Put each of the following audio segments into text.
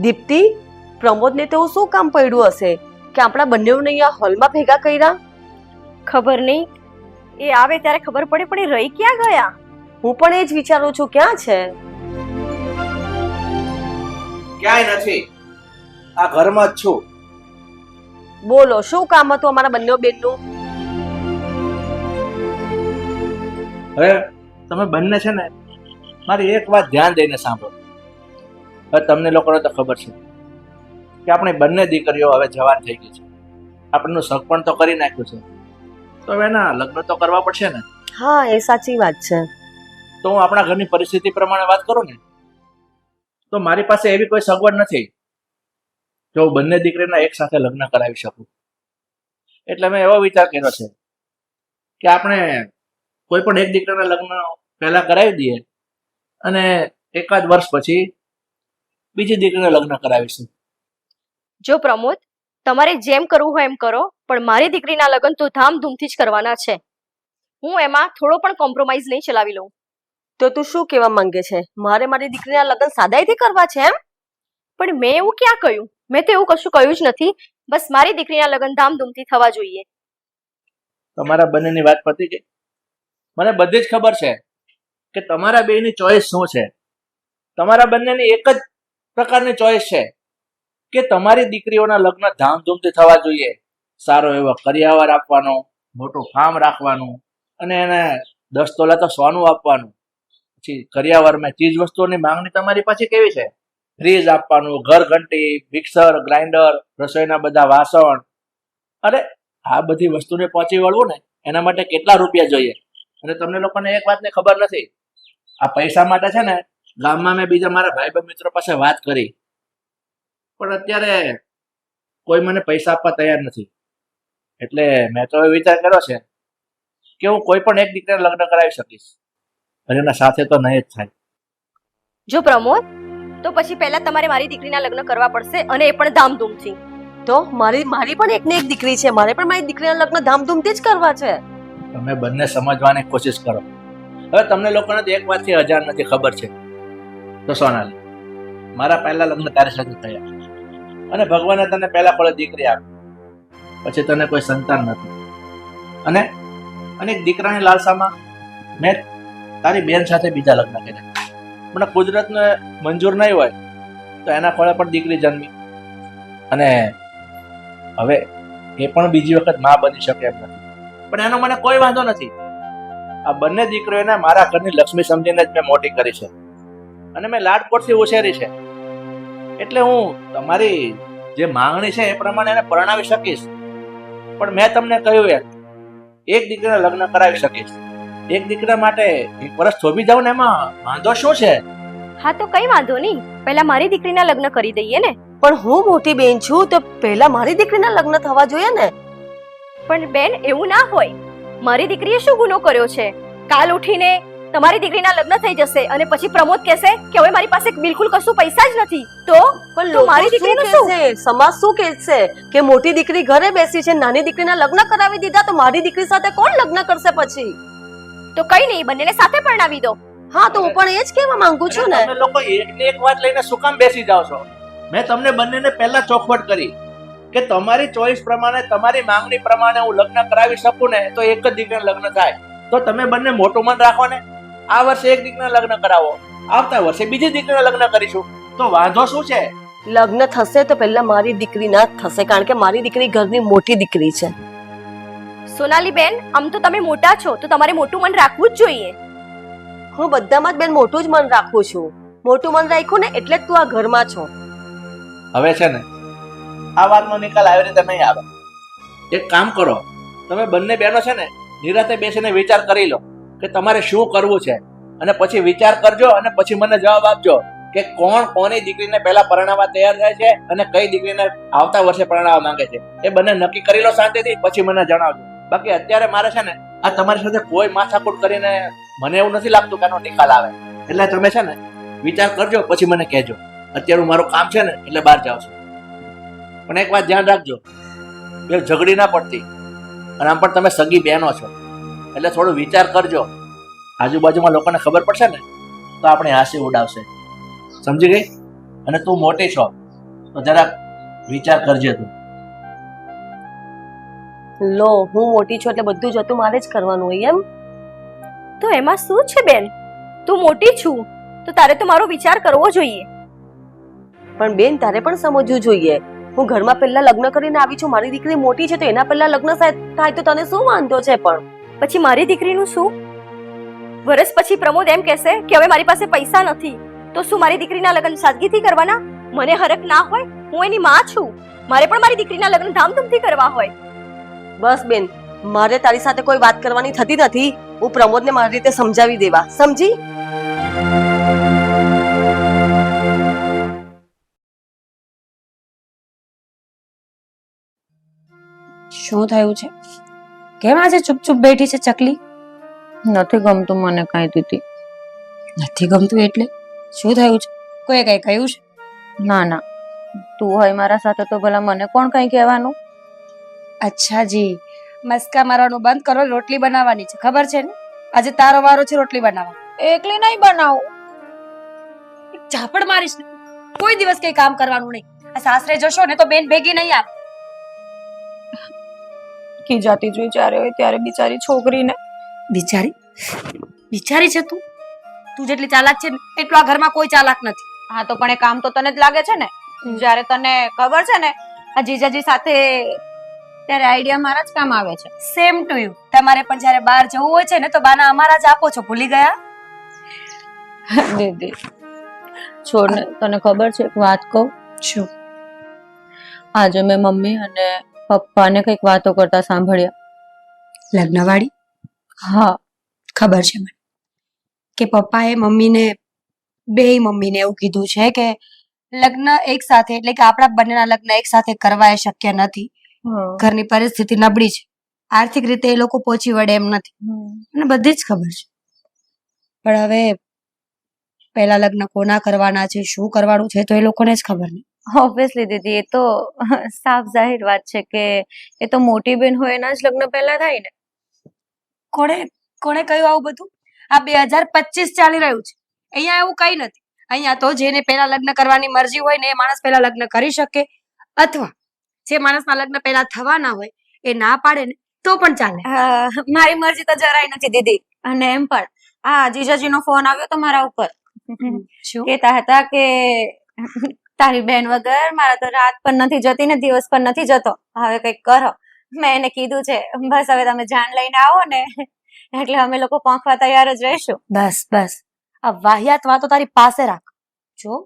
દીપ્તિ, પ્રમોદને તો શું કામ પડ્યું હશે કે આપણા બંનેઓને અહીંયા હોલમાં ભેગા કર્યા? ખબર નહીં, એ આવે ત્યારે ખબર પડે, પણ એ રહી ક્યાં ગયા? હું પણ એ જ વિચારું છું, ક્યાં છે? ક્યાંય નથી, આ ઘરમાં જ છું. બોલો, શું કામ હતું અમારા બંને બેનનું? હવે તમે બંને છે ને મારી એક વાત ધ્યાન દઈને સાંભળો. હવે તમને લોકોને તો ખબર છે કે આપણી બંને દીકરીઓ હવે જવાન થઈ ગઈ છે. આપણનું સગપણ તો કરી નાખ્યું છે, તો હવે એના લગ્ન તો કરવા પડશે ને. હા, એ સાચી વાત છે. તો હું આપણા ઘરની પરિસ્થિતિ પ્રમાણે વાત કરું ને, તો મારી પાસે એવી કોઈ સગવડ નથી જો હું બંને દીકરીના એક સાથે લગ્ન કરાવી શકું. એટલે મેં એવો વિચાર કર્યો છે કે આપણે કોઈ પણ એક દીકરાના લગ્ન પહેલા કરાવી દઈએ અને એકાદ વર્ષ પછી બીજી દીકરીના લગ્ન કરાવીશું. જો પ્રમોદ, તમારે જેમ કરવું હોય એમ કરો, પણ મારી દીકરીના લગ્ન તો ધામધૂમથી જ કરવાના છે. હું એમાં થોડો પણ કોમ્પ્રોમાઇઝ નહીં ચલાવી લઉં. તો તું શું કહેવા માંગે છે? મારે મારી દીકરીના લગ્ન સાદાઈથી કરવા છે એમ? પણ મેં એવું ક્યાં કહ્યું? મેં તો એવું કશું કહ્યું જ નથી. બસ મારી દીકરીના લગ્ન ધામધૂમથી થવા જોઈએ. તમારા બંનેની વાત પતી ગઈ. મને બધી જ ખબર છે કે તમારા બેની ચોઈસ શું છે. તમારા બંનેની એક જ પ્રકારની ચોઈસ છે કે તમારી દીકરીઓના લગ્ન ધામધૂમથી થવા જોઈએ. સારો એવો કરિયાવર આપવાનો, મોટું ફાર્મ રાખવાનું અને એને 10 તોલા તો સોનું આપવાનું. પછી કરિયાવરમાં ચીજ વસ્તુઓની માંગણી તમારી પાસે કેવી છે? ફ્રીજ આપવાનું, ઘર ઘંટી, મિક્સર, ગ્રાઇન્ડર, રસોઈના બધા વાસણ. અરે આ બધી વસ્તુને પહોંચી વળવું ને એના માટે કેટલા રૂપિયા જોઈએ? અને તમને લોકોને એક વાતની ખબર નથી. આ પૈસા માટે છે ને ગામમાં મેં બીજા મારા ભાઈ મિત્રો પાસે વાત કરી, પણ અત્યારે કોઈ મને પૈસા આપવા તૈયાર નથી. એટલે મેં તો એ વિચાર કર્યો છે કે હું કોઈ પણ એક દીકરીને લગ્ન કરાવી શકીશ, અને એના સાથે તો નહીં જ થાય. જો પ્રમોદ, તો પછી પહેલા તમારે મારી દીકરીના લગ્ન કરવા પડશે, અને એ પણ ધામધૂમથી. તો મારી પણ એકને એક દીકરી છે, મારે પણ મારી દીકરીના લગ્ન ધામધૂમથી જ કરવા છે. તમે બંને સમજવાની કોશિશ કરો. હવે તમને લોકોને તો એક વાતથી અજાણ નથી, ખબર છે. તો સોનાલી, મારા પહેલા લગ્ન તારી સાથે થયા અને ભગવાને તને પહેલા પડે દીકરી આપી, પછી તને કોઈ સંતાન નથી, અને એક દીકરાની લાલસામાં મેં તારી બેન સાથે બીજા લગ્ન કર્યા. પણ કુદરતને મંજૂર નહીં હોય તો એના ફળે પણ દીકરી જન્મી, અને હવે એ પણ બીજી વખત માં બની શકે એમ નથી. પણ એનો મને કોઈ વાંધો નથી. આ બંને દીકરીઓને મારા ઘરની લક્ષ્મી સમજીને જ મેં મોટી કરી છે અને મેં લાડકોટથી ઉછેરી છે. એટલે હું તમારી જે માંગણી છે એ પ્રમાણે એને પરણાવી શકીશ. પણ મેં તમને કહ્યું એમ, એક દીકરીના લગ્ન કરાવી શકીશ. એક દીકરા માટે એક વર્ષ થોભી જાવ ને એમાં વાંધો શું છે? હા, તો કઈ વાંધો નહીં, પહેલા મારી દીકરીના લગ્ન કરી દઈએ ને. પણ હું મોટી બેન છું, તો પહેલા મારી દીકરીના લગ્ન થવા જોઈએ ને. પણ બેન, એવું ના હોય. મારી દીકરીએ શું ગુનો કર્યો છે? કાલ ઉઠીને તમારી દીકરીના લગ્ન થઈ જશે અને પછી પ્રમોદ કહેશે કે હવે મારી પાસે બિલકુલ કશું પૈસા જ નથી. તો પણ મારી દીકરીનું શું? સમાજ શું કહેશે કે મોટી દીકરી ઘરે બેસી છે, નાની દીકરીના લગ્ન કરાવી દીધા, તો મારી દીકરી સાથે કોણ લગ્ન કરશે પછી? તો કઈ નહીં, બંનેને સાથે પરણાવી દો. હા, તો હું પણ એ જ કહેવા માંગુ છું ને. તમે લોકો એકને એક વાત લઈને શું કામ બેસી જાઓ છો? મેં તમને બંનેને પહેલા ચોખવટ કરી કે તમારી ચોઈસ પ્રમાણે, તમારી માંગણી પ્રમાણે હું લગ્ન કરાવી શકું ને તો એક જ દીકરીના લગ્ન થાય. તો તમે બંને મોટું મન રાખો ને, આ વર્ષે એક દીકરીના લગ્ન કરાવો, આવતા વર્ષે બીજી દીકરીના લગ્ન કરીશું, તો વાંધો શું છે? લગ્ન થશે તો પહેલા મારી દીકરીના જ થશે, કારણ કે મારી દીકરી ઘરની મોટી દીકરી છે. સોનાલી બેન, આમ તો તમે મોટા છો, તો તમારે મોટું મન રાખવું જ જોઈએ. હું બધામાં જ બેન મોટું જ મન રાખું છું. મોટું મન રાખ્યું ને એટલે જ તું આ ઘરમાં છો. હવે છે ને આ વાતનો નિકાલ આવી રીતે નહીં આવે. એક કામ કરો, તમે બંને બહેનો છે ને નિરાતે બેસીને વિચાર કરી લો કે તમારે શું કરવું છે, અને પછી વિચાર કરજો અને પછી મને જવાબ આપજો કે કોણ કોની દીકરીને પહેલા પરણાવવા તૈયાર થાય છે અને કઈ દીકરીને આવતા વર્ષે પરણાવવા માંગે છે. એ બંને નક્કી કરી લો શાંતિથી, પછી મને જણાવજો. બાકી અત્યારે મારે છે ને આ તમારી સાથે કોઈ માથાકૂટ કરીને મને એવું નથી લાગતું કે આનો નિકાલ આવે. એટલે તમે છે ને વિચાર કરજો, પછી મને કહેજો. અત્યારે મારું કામ છે ને એટલે બહાર જાઉં છું. પણ એક વાત ધ્યાન રાખજો, એ ઝઘડી ના પડતી. અને આમ પણ તમે સગી બહેનો છો એટલે થોડો વિચાર કરજો. આજુબાજુમાં લોકોને ખબર પડશે ને તો આપણે હાસી ઉડાવશે. સમજી ગઈ? અને તું મોટી છો તો જરાક વિચાર કરજે તું. લો, હું મોટી છું એટલે બધું જ હતું મારે જ કરવાનું હોય એમ? તો એમાં શું છે બેન? તું મોટી છું તો તારે તો મારો વિચાર કરવો જોઈએ. પણ બેન, તારે પણ સમજવું જોઈએ. હું ઘરમાં પહેલા લગ્ન કરીને આવી છું, મારી દીકરી મોટી છે તો એના પહેલા લગ્ન થાય તો તને શું વાંધો છે? પણ પછી મારી દીકરીનું શું? વર્ષ પછી પ્રમોદ એમ કહેશે કે હવે મારી પાસે પૈસા નથી, તો શું મારી દીકરીના લગ્ન સાદગીથી કરવાના? મને હરખ ના હોય? હું એની માં છું, મારે પણ મારી દીકરીના લગ્ન ધામધૂમથી કરવા હોય. બસ બેન, મારે તારી સાથે કોઈ વાત કરવાની થતી નથી. હું પ્રમોદને મારી રીતે સમજાવી દેવા, સમજી? શું થયું છે? કેમ આજે ચૂપ ચૂપ બેઠી છે ચકલી? નથી ગમતું મને કાંઈ દીદી. નથી ગમતું એટલે શું થયું છે? કોઈ કઈ કહ્યું છે? ના ના, તું હોય મારા સાથે તો ભલા મને કોણ કઈ કહેવાનું? અચ્છા જી, મસ્કા મારવાનું બંધ કરો. રોટલી બનાવવાની છે, ખબર છે ને? આજે તારો વારો છે રોટલી બનાવવા. એકલી નહીં બનાવું. ઝાપડ મારીશ ને. કોઈ દિવસ કઈ કામ કરવાનું નહીં. આ સાસરે જશો ને તો બેન ભેગી નહીં આવે. ખીજાતી જોઈ જ્યારે હોય ત્યારે બિચારી છોકરીને. બિચારી બિચારી છે તું? તું જેટલી ચાલાક છે ને એટલું આ ઘરમાં કોઈ ચાલાક નથી. હા તો પણ એ કામ તો તને જ લાગે છે ને. જ્યારે તને ખબર છે ને આ જીજાજી સાથે, ત્યારે આઈડિયા મારા જ કામ આવે છે. Same to you. તમારે પણ જ્યારે બહાર જવું હોય છે ને તો બાના અમારા જ આપો છો. ભૂલી ગયા? દીદી છોડ ને, તને ખબર છે એક વાત કહું? શું? આજે મેં મમ્મી અને પપ્પાને કઈક વાતો કરતા સાંભળ્યા. લગ્નવાળી? હા. ખબર છે મને કે પપ્પાએ મમ્મીને એવું કીધું છે કે લગ્ન એક સાથે, એટલે કે આપણા બંનેના લગ્ન એક સાથે કરવા એ શક્ય નથી. ઘરની પરિસ્થિતિ નબળી છે, આર્થિક રીતે એ લોકો પહોંચી વળે એમ નથી. મને બધી જ ખબર છે. પણ હવે પહેલા લગ્ન કોના કરવાના છે, શું કરવાનું છે, તો એ લોકોને જ ખબર નહીં. ઓબ્વિયસલી દીદી, એ તો સાફ જાહેર વાત છે કે એ તો મોટી બેન હોય એના જ લગ્ન પહેલા થાય ને. કોણે કહ્યું આવું બધું? આ 2025 ચાલી રહ્યું છે. અહીંયા એવું કઈ નથી. અહીંયા તો જેને પહેલા લગ્ન કરવાની મરજી હોય ને એ માણસ પહેલા લગ્ન કરી શકે, અથવા જે માણસના લગ્ન પહેલા થવાના હોય એ ના પાડે ને તો પણ ચાલે. મારી મરજી તો જરાય નથી દીદી. અને એમ પણ આ જીજાજીનો ફોન આવ્યો તો મારા ઉપર. શું? કહેતા હતા કે તારી બેન વગર મારા તો રાત પણ નથી જતી ને દિવસ પણ નથી જતો, હવે કઈક કરો. મેં એને કીધું છે બસ હવે તમે જાન લઈને આવો ને એટલે અમે લોકો પહોંચવા તૈયાર જ રહીશું. બસ આ વાહિયાત વાતો તારી પાસે રાખ. જો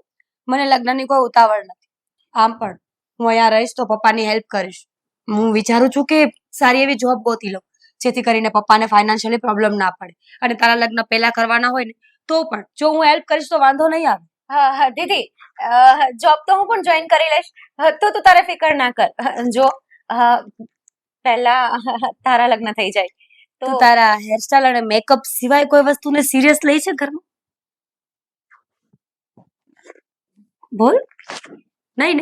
મને લગ્નની કોઈ ઉતાવળ નથી. આમ પણ હું અહીંયા રહીશ તો પપ્પાની હેલ્પ કરીશ. હું વિચારું છું કે સારી એવી જોબ ગોતી લઉં, જેથી કરીને પપ્પાને ફાઇનાન્શિયલી પ્રોબ્લેમ ના પડે. અને તારા લગ્ન પહેલા કરવાના હોય ને તો પણ જો હું હેલ્પ કરીશ તો વાંધો નહીં આવે. હા દીદી, જોબ તો હું પણ જોઈન કરી લઈશ. તું તારે ફિકર ના કર. જો પહેલા તારા લગ્ન થઈ જાય તો તારા હેરસ્ટાઈલ અને મેકઅપ સિવાય કોઈ વસ્તુને સિરિયસ લઈ છે ઘરમાં? બોલ. નહીં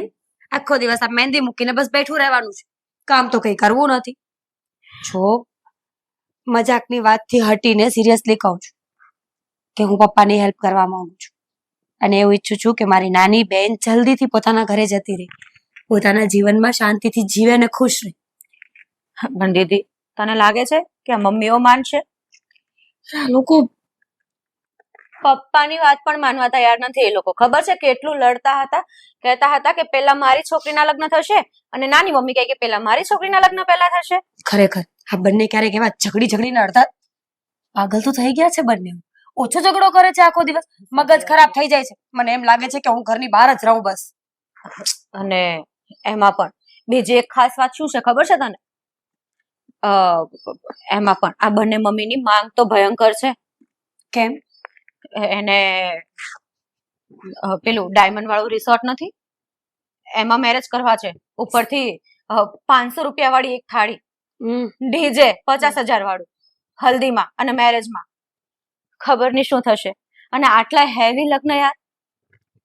આખો દિવસ આ મહેંદી મૂકીને બસ બેઠું રહેવાનું છે, કામ તો કઈ કરવું નથી. જો મજાકની વાતથી હટીને સિરિયસલી કહું છું કે હું પપ્પાની હેલ્પ કરવા માંગુ છું અને એવું ઈચ્છું છું કે મારી નાની બેન જલ્દીથી પોતાના ઘરે જતી રહે, પોતાના જીવનમાં શાંતિથી જીવે અને ખુશ રહે. પણ દીદી, તને લાગે છે કે આ મમ્મીઓ માનશે? લોકો પપ્પાની વાત પણ માનવા તૈયાર નથી એ લોકો. ખબર છે કેટલું લડતા હતા, કહેતા હતા કે પેલા મારી છોકરીના લગ્ન થશે અને નાની મમ્મી કહે કે પેલા મારી છોકરીના લગ્ન પહેલા થશે. ખરેખર આ બંને ક્યારેક એવા ઝઘડીને અડધા પાગલ તો થઈ ગયા છે બંને. ઓછો ઝઘડો કરે છે આખો દિવસ, મગજ ખરાબ થઈ જાય છે. મને એમ લાગે છે કે હું ઘરની બહાર જ રહું બસ. અને એમાં પણ બીજી એક ખાસ વાત શું છે ખબર છે તને? એમાં પણ આ બંને મમ્મીની માંગ તો ભયંકર છે. કેમ? એને પેલું ડાયમંડ વાળું રિસોર્ટ નથી, એમાં મેરેજ કરવા છે. ઉપરથી 500 રૂપિયા વાળી એક થાળી, ડીજે 50,000 વાળું, હલ્દીમાં અને મેરેજમાં. ખબર નહીં શું થશે. અને આટલા હેવી લગ્ન યાર,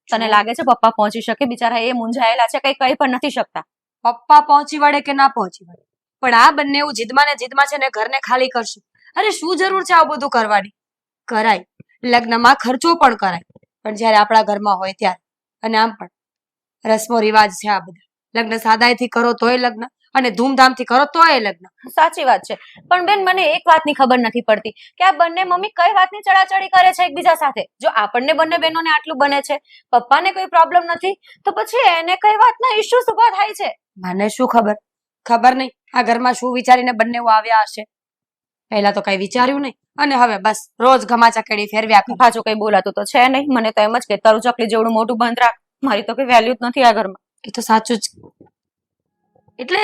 તને લાગે છે પપ્પા પહોંચી શકે? બિચારા એ મૂંઝાયેલા છે, કઈ પણ નથી શકતા. પપ્પા પહોંચી વળે કે ના પહોંચી વળે, પણ આ બંને એવું જીદમાં ને જીદમાં છે ને ઘરને ખાલી કરશે. અરે શું જરૂર છે આવું બધું કરવાની? કરાય, લગ્નમાં ખર્ચો પણ કરાય, પણ જયારે આપણા ઘરમાં હોય ત્યારે. અને આમ પણ રસમો રિવાજ છે આ બધા. લગ્ન સાદાઈથી કરો તોય લગ્ન અને ધૂમધામથી કરો તોય લગ્ન. સાચી વાત છે. પણ બેન મને એક વાતની ખબર નથી પડતી કે આ બંને મમ્મી કઈ વાતની ચડાચડી કરે છે એકબીજા સાથે. જો આપણને બંને બહેનોને આટલું બને છે, પપ્પાને કોઈ પ્રોબ્લેમ નથી, તો પછી એને કઈ વાતના ઇશ્યુઝ ઉભા થાય છે? મને શું ખબર, ખબર નહીં આ ઘરમાં શું વિચારીને બંને આવ્યા હશે. પહેલા તો કઈ વિચાર્યું નહીં અને હવે બસ રોજ ઘમા ચકેડી ફેરવ્યા કરે. પાછું કઈ બોલાતું તો છે નહીં. મને તો એમ જ કે તારું ચકલી જેવડું મોટું બંધ રાખ, મારી તો કઈ વેલ્યુ જ નથી આ ઘરમાં. એ તો સાચું જ. એટલે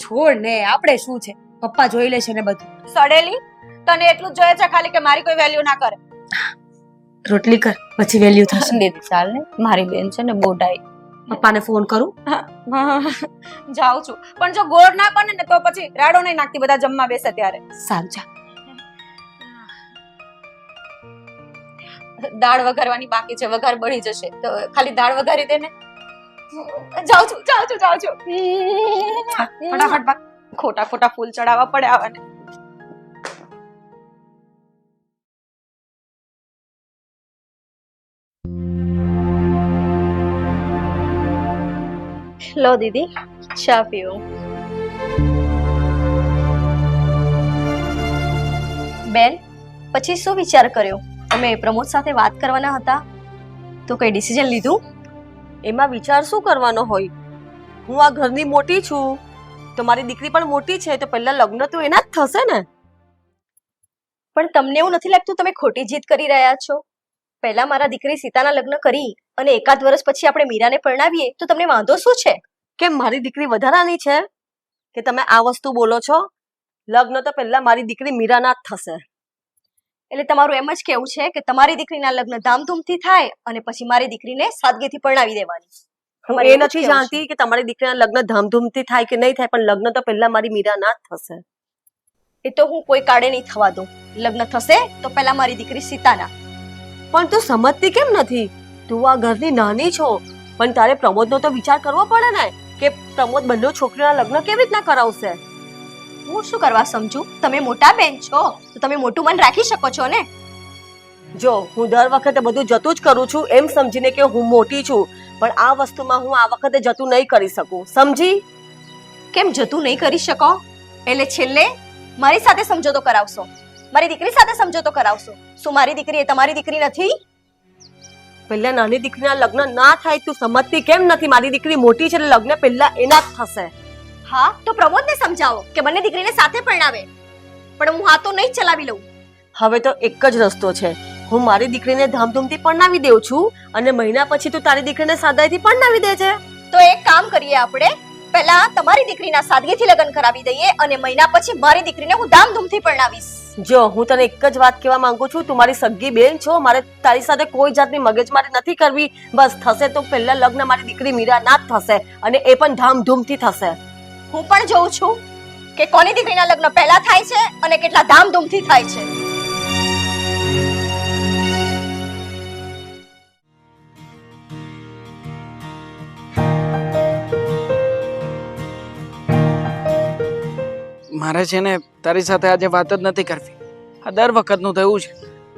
છોડ ને, આપણે શું છે, પપ્પા જોઈ લેશે ને બધું. સડેલી, તને એટલું જ જોઈએ છે ખાલી કે મારી કોઈ વેલ્યુ ના કરે. રોટલી કર પછી વેલ્યુ થશે. દીદી ચાલ ને, મારી બેન છે ને બોડાઈ. પપ્પાને ફોન કરું. જાઉં છું, પણ જો ગોળ ના બને ને તો પછી રાડો નહીં નાખતી બધા જમવા બેસે ત્યારે. સારું જા. દાળ વઘારવાની બાકી છે, વઘાર બળી જશે તો ખાલી દાળ વઘારી દે ને. જાઉં છું. ફટાફટ ભાગ. ખોટા ખોટા ફૂલ ચડાવવા પડે આવાને. લો દીદી, ચા પીઓ. બેન, પછી શું વિચાર કર્યો? અમે પ્રમોદ સાથે વાત કરવાના હતા તો કઈ ડિસિઝન લીધું? એમાં વિચાર શું કરવાનો હોય? હું આ ઘરની મોટી છું તો મારી દીકરી પણ મોટી છે, તો પહેલા લગ્ન તો એના જ થશે ને. પણ તમને એવું નથી લાગતું તમે ખોટી જીદ કરી રહ્યા છો? પહેલા મારા દીકરી સીતાના લગ્ન કરી અને એકાદ વર્ષ પછી આપણે મીરાને પરણાવીએ તો તમને વાંધો શું છે? કેમ મારી દીકરી વધારાની છે કે તમે આ વસ્તુ બોલો છો? લગ્ન તો પહેલા મારી દીકરી મીરાના જ થશે. એટલે તમારું એમ જ કેવું છે કે તમારી દીકરીના લગ્ન ધામધૂમથી થાય અને પછી મારી દીકરીને સાદગીથી પરણાવી દેવાની? હું એ નથી જાણતી કે તમારી દીકરીના લગ્ન ધામધૂમથી થાય કે નહીં થાય, પણ લગ્ન તો પહેલા મારી મીરાના જ થશે. એ તો હું કોઈ કાળે નહીં થવા દઉં. લગ્ન થશે તો પહેલા મારી દીકરી સીતાના. પણ તું સમજતી કેમ નથી? તું આ ઘરની નાની છો, પણ તારે પ્રમોદનો તો વિચાર કરવો પડે ને કે પ્રમોદ બંને છોકરીઓના લગ્ન કેવી રીતના કરાવશે. હું શું કરવા સમજુ? તમે મોટા બેન છો તો તમે મોટું મન રાખી શકો છો ને. જો હું દર વખતે બધું જતું જ કરું છું એમ સમજીને કે હું મોટી છું, પણ આ વસ્તુમાં હું આ વખતે જતું નહીં કરી શકું, સમજી? કેમ જતું નહીં કરી શકો? એટલે છેલ્લે મારી સાથે સમજોતો કરાવશો, મારી દીકરી સાથે સમજોતો કરાવશો. શું મારી દીકરી એ તમારી દીકરી નથી? પહેલા નાની દીકરીના લગ્ન ના થાય, તું સમજતી કેમ નથી? મારી દીકરી મોટી છે એટલે લગ્ન પહેલા એના જ થશે. હા તો પ્રમોદને સમજાવો કે બંને દીકરીને સાથે પરણાવે, પણ હું હા તો નહીં ચલાવી લઉં. હવે તો એક જ રસ્તો છે, હું મારી દીકરીને ધામધૂમથી પરણાવી દઉં છું અને મહિના પછી તું તારી દીકરીને સાદાઈથી પરણાવી દેજે. તો એક કામ કરીએ આપણે, પહેલા તમારી દીકરીના સાદગીથી લગ્ન કરાવી દઈએ અને મહિના પછી મારી દીકરીને હું ધામધૂમથી પરણાવીશ. જો હું તને એક જ વાત કહેવા માંગુ છું, તું મારી સગી બેન છો, મારે તારી સાથે કોઈ જાતની મગજમારી નથી કરવી. બસ થશે તો પહેલા લગ્ન મારી દીકરી મીરા ના જ થશે અને એ પણ ધામધૂમથી થશે. હું પણ જોઉં છું કે કોની દીકરીના લગ્ન પહેલા થાય છે અને કેટલા ધામધૂમથી થાય છે. મારે છે ને તારી સાથે આજે વાત જ નથી કરવી. આ દર વખતનું થયું છે.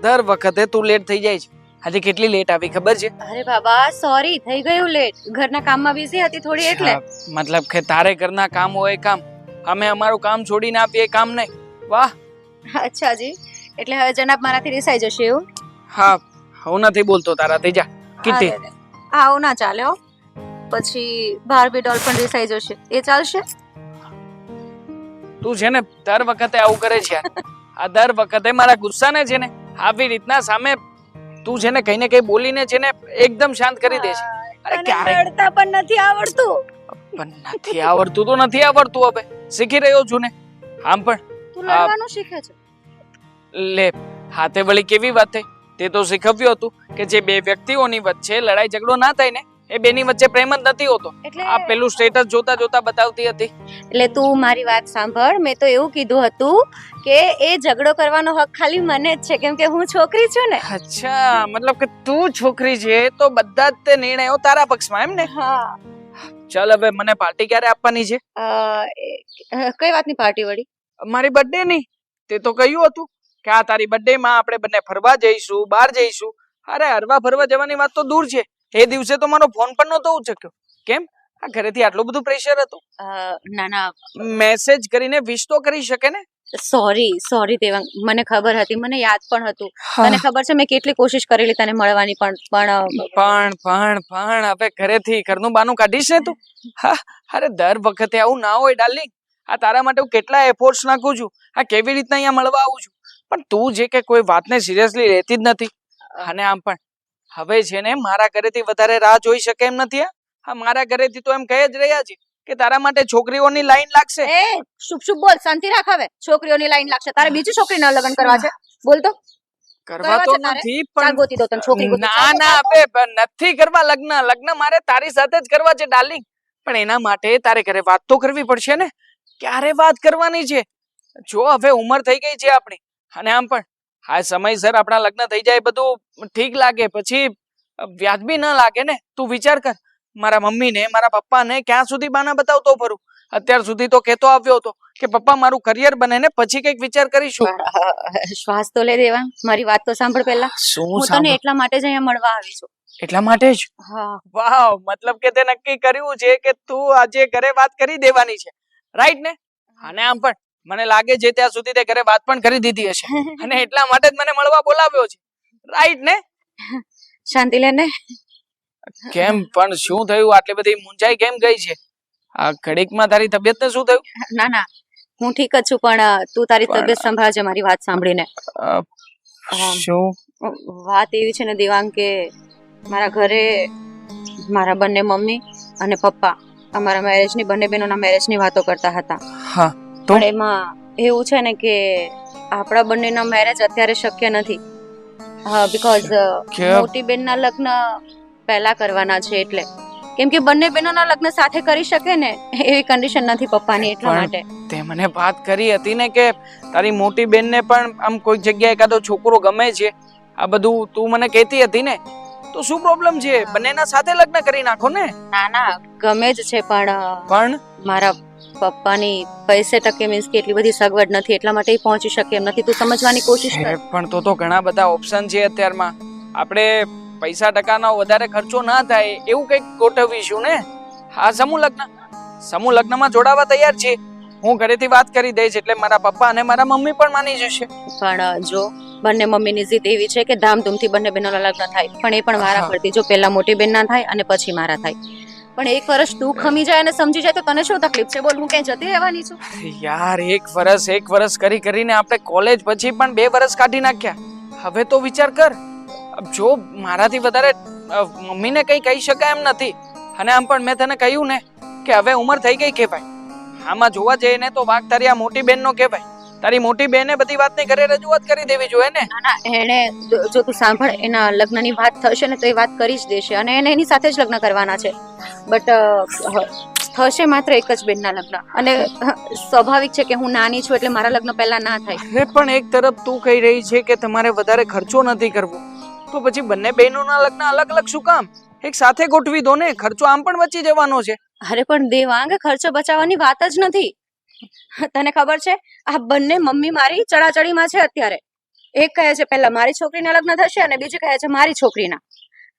દર વખતે તું લેટ થઈ જાય છે. આજે કેટલી લેટ આવી ખબર છે? અરે બાબા સોરી, થઈ ગયું લેટ. ઘરના કામમાં બિઝી હતી થોડી એટલે. મતલબ કે તારે ઘરના કામ હોય કામ, અમે અમારું કામ છોડીને આપીએ કામ નહીં. વાહ. અચ્છા જી, એટલે હવે જનાબ મારાથી રિસાઈ જશે એવું? હા, હું નથી બોલતો તારાથી. જા કીધી. આવું ના ચાલે હો. પછી બાર્બી ડોલ પણ રિસાઈ જશે, એ ચાલશે? તું છે ને દર વખતે આવું કરે છે યાર. આ દર વખતે મારા ગુસ્સાને છે ને આવી રીતના સામે તું છે ને કઈ ને કઈ બોલીને છે ને એકદમ શાંત કરી દે છે. અરે ક્યારે લડતા પણ નથી આવડતું. પણ નથી આવડતું તો નથી આવડતું, હવે શીખી રહ્યો છું ને. આમ પણ તું લડવાનું શીખે છે? લે, હાથે વળી કેવી વાત થઈ? તે તો શીખવ્યું હતું કે જે બે વ્યક્તિઓની વચ્ચે લડાઈ ઝઘડો ના થાય ને એ બેની વચ્ચે પ્રેમ જ નથી હોતો. એટલે આ પેલું સ્ટેટસ જોતા જોતા બતાવતી હતી. એટલે તું મારી વાત સાંભળ, મેં તો એવું કીધું હતું કે એ ઝઘડો કરવાનો હક ખાલી મને જ છે કેમ કે હું છોકરી છું ને. અચ્છા, મતલબ કે તું છોકરી છે તો બધા જ તે નિર્ણયો તારા પક્ષમાં એમ ને? હા. ચાલ હવે મને પાર્ટી ક્યારે આપવાની છે? કઈ વાતની પાર્ટી વળી? મારી બર્થડે ની. તે તો કહ્યું હતું કે આ તારી બર્થડે માં આપણે બંને ફરવા જઈશું, બહાર જઈશું. અરે હરવા ફરવા જવાની વાત તો દૂર છે, એ દિવસે તો મારો ફોન પણ નહોતો ઉચક્યો. કેમ? આ ઘરેથી આટલું બધું પ્રેશર હતું? ના ના, મેસેજ કરીને વિશ તો કરી શકે ને. સોરી દેવાંગ, મને ખબર હતી, મને યાદ પણ હતું. તને ખબર છે મેં કેટલી કોશિશ કરેલી તને મળવાની, પણ હવે ઘરેથી ઘરનું બાનું કાઢીશ ને તું? હા, અરે દર વખતે આવું ના હોય ડાર્લિંગ. આ તારા માટે હું કેટલા એફોર્ટ્સ નાખું છું, આ કેવી રીતના અહીંયા મળવા આવું છું, પણ તું જે કે કોઈ વાતને સિરિયસલી લેતી જ નથી. અને આમ પણ હવે છે ને મારા ઘરેથી વધારે રાહ જોઈ શકે એમ નથી. હા, મારા ઘરેથી તો એમ કહી જ રહ્યા છે કે તારા માટે છોકરીઓની લાઈન લાગશે. એ શુભ શુભ બોલ, શાંતિ રાખ. હવે છોકરીઓની લાઈન લાગશે, તારે બીજી છોકરીના લગ્ન કરવા છે? બોલ તો. કરવા તો નથી ચાલ ગોતી દો તને છોકરી ગોતી. ના ના, હવે નથી કરવા લગ્ન. લગ્ન મારે તારી સાથે જ કરવા છે ડાર્લિંગ. પણ એના માટે તારે ઘરે વાત તો કરવી પડશે ને. ક્યારે વાત કરવાની છે? જો હવે ઉંમર થઈ ગઈ છે આપણી, અને આમ પણ આ સમયસર આપણા લગ્ન થઈ જાય બધું ઠીક લાગે, પછી વ્યાજબી ન લાગે ને. તું વિચાર કર, મારા મમ્મીને મારા પપ્પાને ક્યાં સુધી બાના બતાવતો ફરું? અત્યાર સુધી તો કહેતો આવ્યો હતો કે પપ્પા મારું કરિયર બને ને પછી કઈક વિચાર કરીશું. શ્વાસ તો લે દેવા, મારી વાત તો સાંભળ પહેલા. હું તને એટલા માટે જ અહીંયા મળવા આવી છું. એટલા માટે જ? હા. વાવ, મતલબ કે તે નક્કી કર્યું છે કે તું આજે ઘરે વાત કરી દેવાની છે, રાઈટ ને? અને આમ પણ મને લાગે છે ત્યાં સુધી તે ઘરે વાત પણ કરી દીધી હશે, અને એટલા માટે જ મને મળવા બોલાવ્યો છે, રાઈટ ને? શાંતિ લે ને. કેમ પણ શું થયું? આટલી બધી મૂંઝાઈ કેમ ગઈ છે? આ ઘડીકમાં તારી તબિયતને શું થયું? ના ના, હું ઠીક જ છું, પણ તું તારી તબિયત સંભાળજે મારી વાત સાંભળીને. શું વાત એવી છે ને દેવાંગ કે મારા ઘરે મારા બંને મમ્મી અને પપ્પા અમારા મેરેજની, બંને બહેનોના મેરેજની વાતો કરતા હતા. હા, તો પણ એમાં એવું છે ને કે આપણા બંનેના મેરેજ અત્યારે શક્ય નથી. બીકોઝ મોટી બેનના લગ્ન પહેલા કરવાના છે, એટલે કેમ કે બંને બહેનોના લગ્ન સાથે કરી શકે ને એવી કન્ડિશન નથી પપ્પાની, એટલા માટે. તે મને વાત કરી હતી ને કે તારી મોટી બેનને પણ આમ કોઈ જગ્યાએ એકાદો છોકરો ગમે છે, આ બધું તું મને કહેતી હતી ને. તો શું પ્રોબ્લેમ છે? બંનેના સાથે લગ્ન કરી નાખો ને. ના ના, ગમે જ છે, પણ મારા પપ્પાની પૈસે ટકે મીન્સ કે એટલી બધી સગવડ નથી, એટલા માટે પહોંચી શકે એમ નથી. તું સમજવાની કોશિશ કર. પણ તો ઘણા બધા ઓપ્શન છે અત્યારમાં. આપણે પૈસા ટકાનો વધારે ખર્ચો ના થાય એવું કંઈક ગોઠવીશું ને. હા, સમૂહ લગ્નમાં જોડાવા તૈયાર છે. હું ઘરેથી વાત કરી દઈશ, એટલે મારા પપ્પા અને મારા મમ્મી પણ માની જશે. પણ જો બંને મમ્મીની જીદ એવી છે કે ધામધૂમથી બંને બહેનોના લગ્ન થાય, પણ એ પણ મારા પરથી. જો પહેલા મોટી બેનના થાય અને પછી મારા થાય. પણ એક વર્ષ તું ખમી જાય અને સમજી જાય તો તને શું તકલીફ છે? બોલ, હું ક્યાં જતી રહેવાની છું? યાર, એક વર્ષ કરીને આપણે કોલેજ પછી પણ 2 વર્ષ કાઢી નાખ્યા. હવે તો વિચાર કર. જો મારાથી વધારે મમ્મીને કઈ કહી શકાય એમ નથી. અને આમ પણ મેં તને કહ્યું ને કે હવે ઉંમર થઈ ગઈ કહેવાય. આમાં જોવા જઈએ ને તો વાક તારી આ મોટી બેનનો કહેવાય. તારી મોટી બેને બધી વાતની ઘરે રજૂઆત કરી દેવી જોઈએ ને. ના, એને જો તું સાંભળ, એના લગ્નની વાત થશે ને તો એ વાત કરી જ દેશે, અને એને એની સાથે જ લગ્ન કરવાના છે. બટ થશે માત્ર એક જ બેનના લગ્ન, અને સ્વાભાવિક છે કે હું નાની છું એટલે મારા લગ્ન પહેલા ના થાય. અરે પણ એક તરફ તું કહી રહી છે કે તમારે વધારે ખર્ચો નથી કરવો, તો પછી બંને બહેનોના લગ્ન અલગ અલગ શું કામ? એક સાથે ગોઠવી દો ને, ખર્ચો આમ પણ બચી જવાનો છે. અરે પણ દેવાંગ, ખર્ચો બચાવવાની વાત જ નથી. તને ખબર છે, આ બંને મમ્મી મારી ચડાચડીમાં છે અત્યારે. એક કહે છે પહેલા મારી છોકરીના લગ્ન થશે, અને બીજી કહે છે મારી છોકરીના.